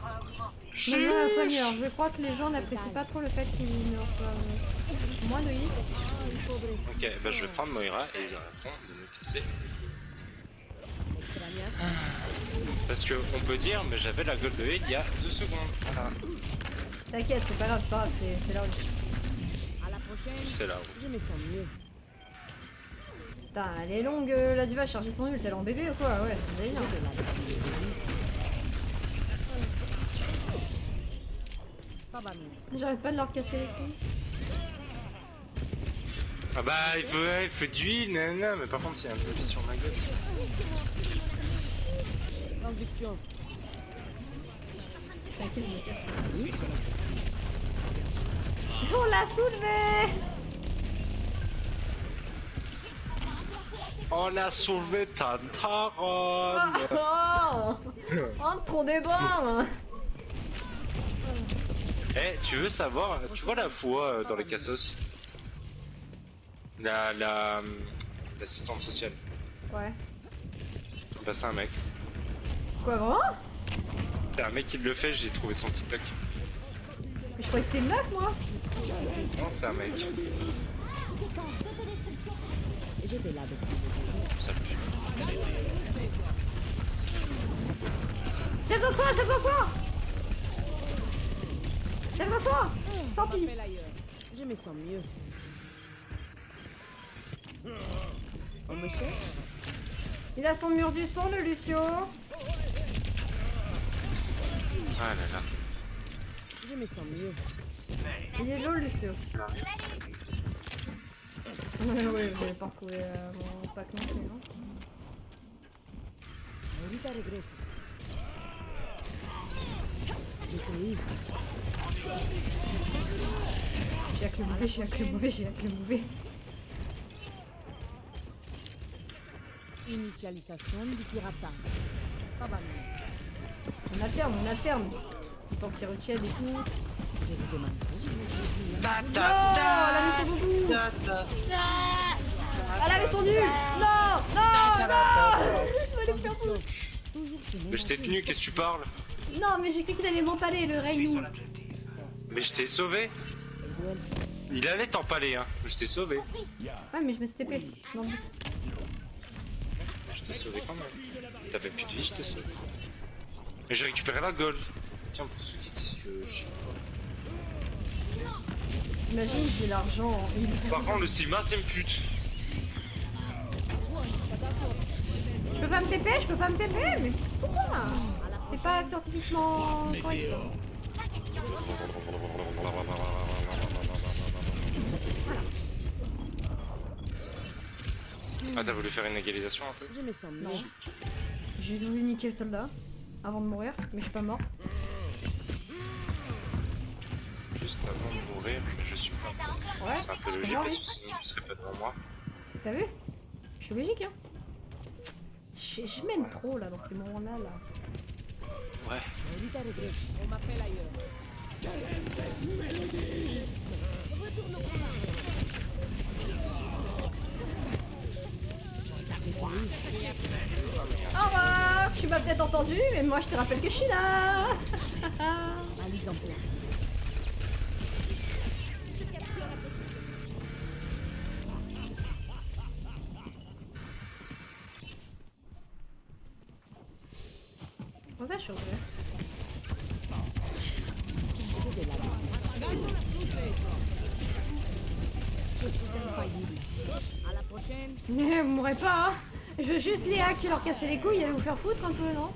[SPEAKER 2] On a besoin d'un soigneur. Je crois que les gens n'apprécient pas trop le fait qu'ils ne reçoivent moins de hits.
[SPEAKER 4] Ok, bah je vais prendre Moira et ils arrêteront de me casser. Parce que on peut dire, mais j'avais la gueule de Heal il y a 2 secondes. Voilà.
[SPEAKER 2] T'inquiète, c'est pas grave, c'est là où...
[SPEAKER 11] prochaine,
[SPEAKER 4] C'est là.
[SPEAKER 11] je me sens mieux.
[SPEAKER 2] Putain, elle est longue, la diva, charger son ult, elle est en bébé ou quoi? Ouais, c'est délire.
[SPEAKER 11] Ça va mieux.
[SPEAKER 2] J'arrête pas de leur casser les couilles.
[SPEAKER 4] Ah bah il fait d'huile, nanana, mais par contre il y a un peu de vie sur ma gueule.
[SPEAKER 11] Transduction.
[SPEAKER 2] Je fais un kill, je me casse. On l'a soulevé!
[SPEAKER 4] On a soulevé Tantaron.
[SPEAKER 2] Oh, oh, trop débat!
[SPEAKER 4] Eh, tu veux savoir, tu vois la fois dans les cassos? L'assistante sociale.
[SPEAKER 2] Ouais.
[SPEAKER 4] Bah c'est un mec.
[SPEAKER 2] Quoi, vraiment?
[SPEAKER 4] C'est un mec qui le fait, j'ai trouvé son TikTok.
[SPEAKER 2] Je croyais que c'était une meuf, moi!
[SPEAKER 4] Non, c'est un mec.
[SPEAKER 11] J'étais là depuis.
[SPEAKER 4] Ça pue.
[SPEAKER 2] Chef de toi, chef de toi! Chef de toi! Tant pis!
[SPEAKER 11] Rappel ailleurs. Je me sens mieux. On me cherche?
[SPEAKER 2] Il a son mur du son, le Lucio!
[SPEAKER 4] Ah là là.
[SPEAKER 11] Je me sens mieux.
[SPEAKER 2] Il est low, Lucio. Oui, vous n'avez pas retrouvé mon pack non plus, non?
[SPEAKER 11] Ahorita regreso. Je te dis.
[SPEAKER 2] J'ai hack le mauvais, j'ai hack le mauvais, j'ai hack le mauvais.
[SPEAKER 11] Initialisation du piratage. Ça va mieux.
[SPEAKER 2] On alterne, on alterne. Tant qu'il retienne et tout.
[SPEAKER 11] Je vous ai manqué.
[SPEAKER 2] Non, elle a mis son boubou. Elle avait son ult. Non, non, non. Il fallait faire foutre.
[SPEAKER 4] Mais je t'ai tenu, qu'est-ce que tu parles?
[SPEAKER 2] Non, mais j'ai cru qu'il allait m'empaler, le Raimi.
[SPEAKER 4] Mais je t'ai sauvé. Il allait t'empaler, hein. Je t'ai sauvé.
[SPEAKER 2] Ouais, mais je me suis TP dans le but.
[SPEAKER 4] Je t'ai sauvé quand même. T'avais plus de vie, je t'ai sauvé. Et j'ai récupéré la gold. Tiens, pour ceux qui disent que je sais pas.
[SPEAKER 2] Imagine, j'ai l'argent.
[SPEAKER 4] Par contre, le Sigma, c'est une pute.
[SPEAKER 2] Je peux pas me TP, je peux pas me TP, mais pourquoi? C'est pas scientifiquement correct.
[SPEAKER 4] Ah, t'as voulu faire une égalisation un peu?
[SPEAKER 11] Je me sens mieux.
[SPEAKER 2] Non. J'ai voulu niquer le soldat avant de mourir, mais je suis pas morte.
[SPEAKER 4] Juste avant de mourir, mais je suis pas mort.
[SPEAKER 2] Ouais,
[SPEAKER 4] C'est un peu
[SPEAKER 2] je peux
[SPEAKER 4] logique
[SPEAKER 2] mourir
[SPEAKER 4] parce que
[SPEAKER 2] vite.
[SPEAKER 4] sinon tu serais pas devant moi.
[SPEAKER 2] T'as vu? Je suis logique, hein. Je m'aime trop là dans ces moments-là. Là.
[SPEAKER 4] Ouais.
[SPEAKER 11] Ahorita regreso. On m'appelle ailleurs. Retourne au combat.
[SPEAKER 2] Au revoir. Tu m'as peut-être entendu, mais moi je te rappelle que je suis là.
[SPEAKER 11] Alice en place.
[SPEAKER 2] Comment ça, je suis revenue?
[SPEAKER 11] J'étais là. Je suis infaillible. À la prochaine.
[SPEAKER 2] Vous mourrez pas, hein. Je veux juste les hacks qui leur casser les couilles, allez vous faire foutre un peu, non?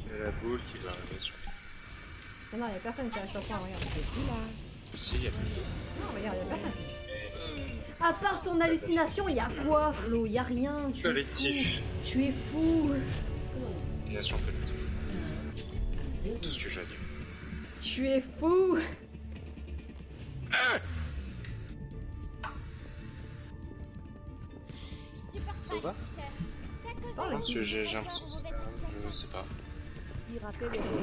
[SPEAKER 4] Il y a la boule qui va arriver sur.
[SPEAKER 2] Mais non, y'a personne qui reste sur point, regarde.
[SPEAKER 11] Je suis là.
[SPEAKER 4] Si, il y a
[SPEAKER 2] Non, regarde, y'a personne. À part ton hallucination, y'a quoi, Flo? Y'a rien, tu es fou.
[SPEAKER 4] collectif.
[SPEAKER 2] Tu es fou.
[SPEAKER 4] Nation collective. Tout ce que j'ai dit.
[SPEAKER 2] Tu es fou.
[SPEAKER 4] Ça va?
[SPEAKER 2] Parle,
[SPEAKER 4] Parce que j'ai l'impression que ça va. Je sais pas.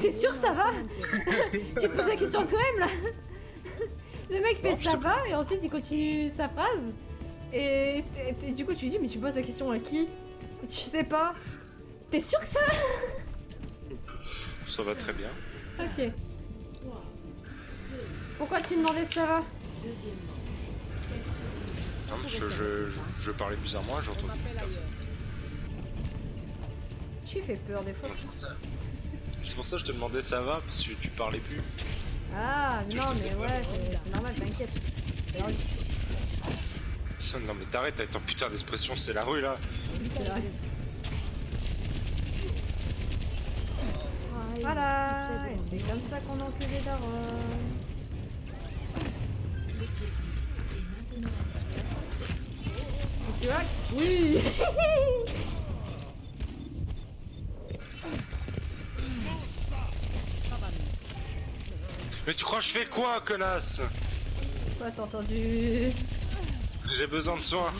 [SPEAKER 2] T'es sûr que ça va? Tu poses la question toi-même là? Le mec fait ça va et ensuite il continue sa phrase. Et du coup tu lui dis mais tu poses la question à qui? Et tu sais pas. T'es sûr que ça va?
[SPEAKER 4] Ça va très bien.
[SPEAKER 2] Ok. Pourquoi tu demandais si ça va?
[SPEAKER 4] Non, parce que je parlais bizarrement, j'ai entendu personne.
[SPEAKER 2] Tu fais peur des fois.
[SPEAKER 4] C'est pour ça que je te demandais ça va, parce que tu parlais plus.
[SPEAKER 2] Ah non mais ouais, c'est normal, t'inquiète. C'est vrai.
[SPEAKER 4] Non mais t'arrêtes avec ton putain d'expression, c'est la rue là.
[SPEAKER 2] C'est vrai. Voilà, et c'est comme ça qu'on encule les darons. Monsieur Hack? Oui.
[SPEAKER 4] Mais tu crois que je fais quoi, connasse?
[SPEAKER 2] Toi, t'as entendu?
[SPEAKER 4] J'ai besoin de soins.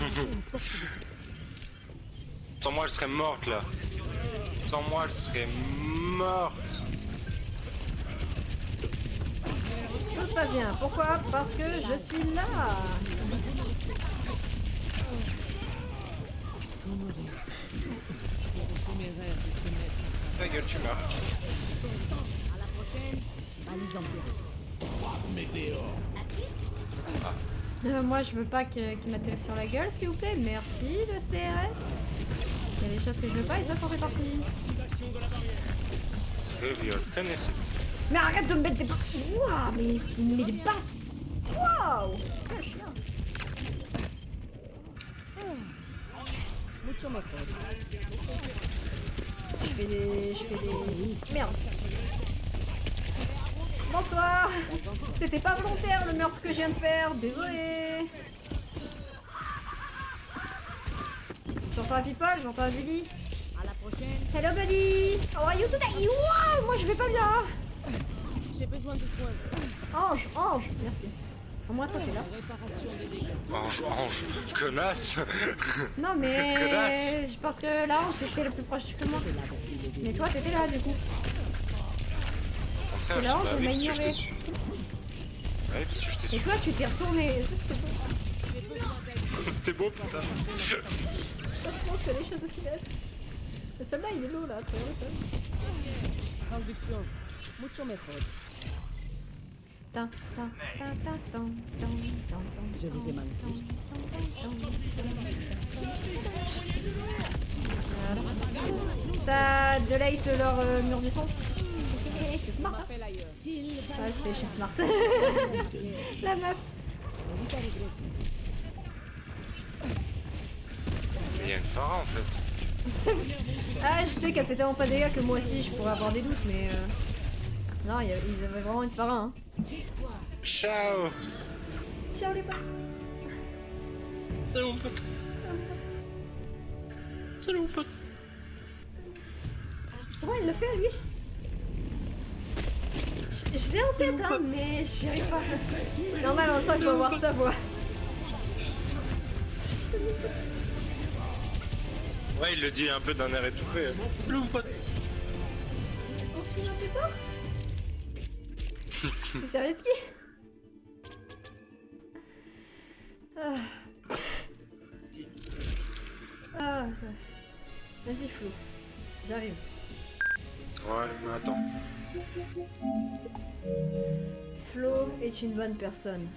[SPEAKER 4] Sans moi, elle serait morte là. Sans moi, elle serait morte.
[SPEAKER 2] Tout se passe bien. Pourquoi? Parce que je suis là.
[SPEAKER 4] Ta gueule, tu meurs.
[SPEAKER 11] À la prochaine, allez en
[SPEAKER 2] Moi, je veux pas qu'il m'atterrisse sur la gueule, s'il vous plaît. Merci, le CRS. Il y a des choses que je veux pas et ça s'en fait partie.
[SPEAKER 4] Le viol, connaissez.
[SPEAKER 2] Mais arrête de me mettre des... Waouh, mais c'est me met des basses... Waouh. Quel chien. Je fais des... Merde. Bonsoir. C'était pas volontaire le meurtre que je viens de faire. Désolé. J'entends un people, j'entends un Billy.
[SPEAKER 11] À la prochaine.
[SPEAKER 2] Hello buddy. How are you today? Wow, moi je vais pas bien.
[SPEAKER 11] J'ai besoin de soins.
[SPEAKER 2] Ange, merci. Au moins toi t'es là.
[SPEAKER 4] Ange, connasse.
[SPEAKER 2] Non mais...
[SPEAKER 4] Connasse.
[SPEAKER 2] Je pense que là, Ange était le plus proche que moi. Mais toi t'étais là du coup. Et là, Ange, elle m'a ignoré.
[SPEAKER 4] Ouais, parce que je t'ai
[SPEAKER 2] Et
[SPEAKER 4] su.
[SPEAKER 2] toi tu t'es retourné. Ça c'était beau.
[SPEAKER 4] C'était beau, putain.
[SPEAKER 2] Heureusement que je fais des choses aussi belles. Le soldat il est lourd là, tu vois le sol.
[SPEAKER 11] Traduction. Mucho mejor. Je vous ai manqué.
[SPEAKER 2] Ça delete leur mur du son. C'est smart, hein? Ouais, je suis smart. La meuf.
[SPEAKER 4] Mais il y a une Farah en fait.
[SPEAKER 2] Ah, je sais qu'elle fait tellement pas de dégâts que moi aussi je pourrais avoir des doutes, mais non, ils avaient vraiment une Farah, hein.
[SPEAKER 4] Ciao.
[SPEAKER 2] Ciao les potes.
[SPEAKER 4] Salut mon pote. Salut mon pote.
[SPEAKER 2] Comment il le fait lui? Je l'ai en tête, hein, mais j'y arrive pas. Normal, en même temps, il faut avoir sa voix.
[SPEAKER 4] Ouais, il le dit un peu d'un air étouffé. Salut mon pote.
[SPEAKER 2] On se filme un peu tard? C'est Servetski? Vas-y Flo, j'arrive.
[SPEAKER 4] Ouais, mais attends.
[SPEAKER 2] Flo est une bonne personne.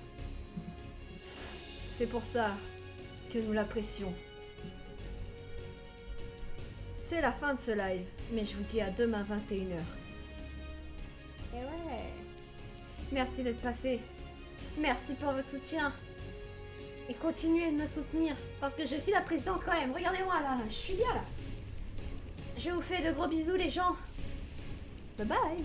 [SPEAKER 2] C'est pour ça que nous l'apprécions. C'est la fin de ce live, mais je vous dis à demain 21h. Et ouais. Merci d'être passé. Merci pour votre soutien. Et continuez de me soutenir, parce que je suis la présidente quand même. Regardez-moi là, je suis bien là. Je vous fais de gros bisous les gens. Bye bye.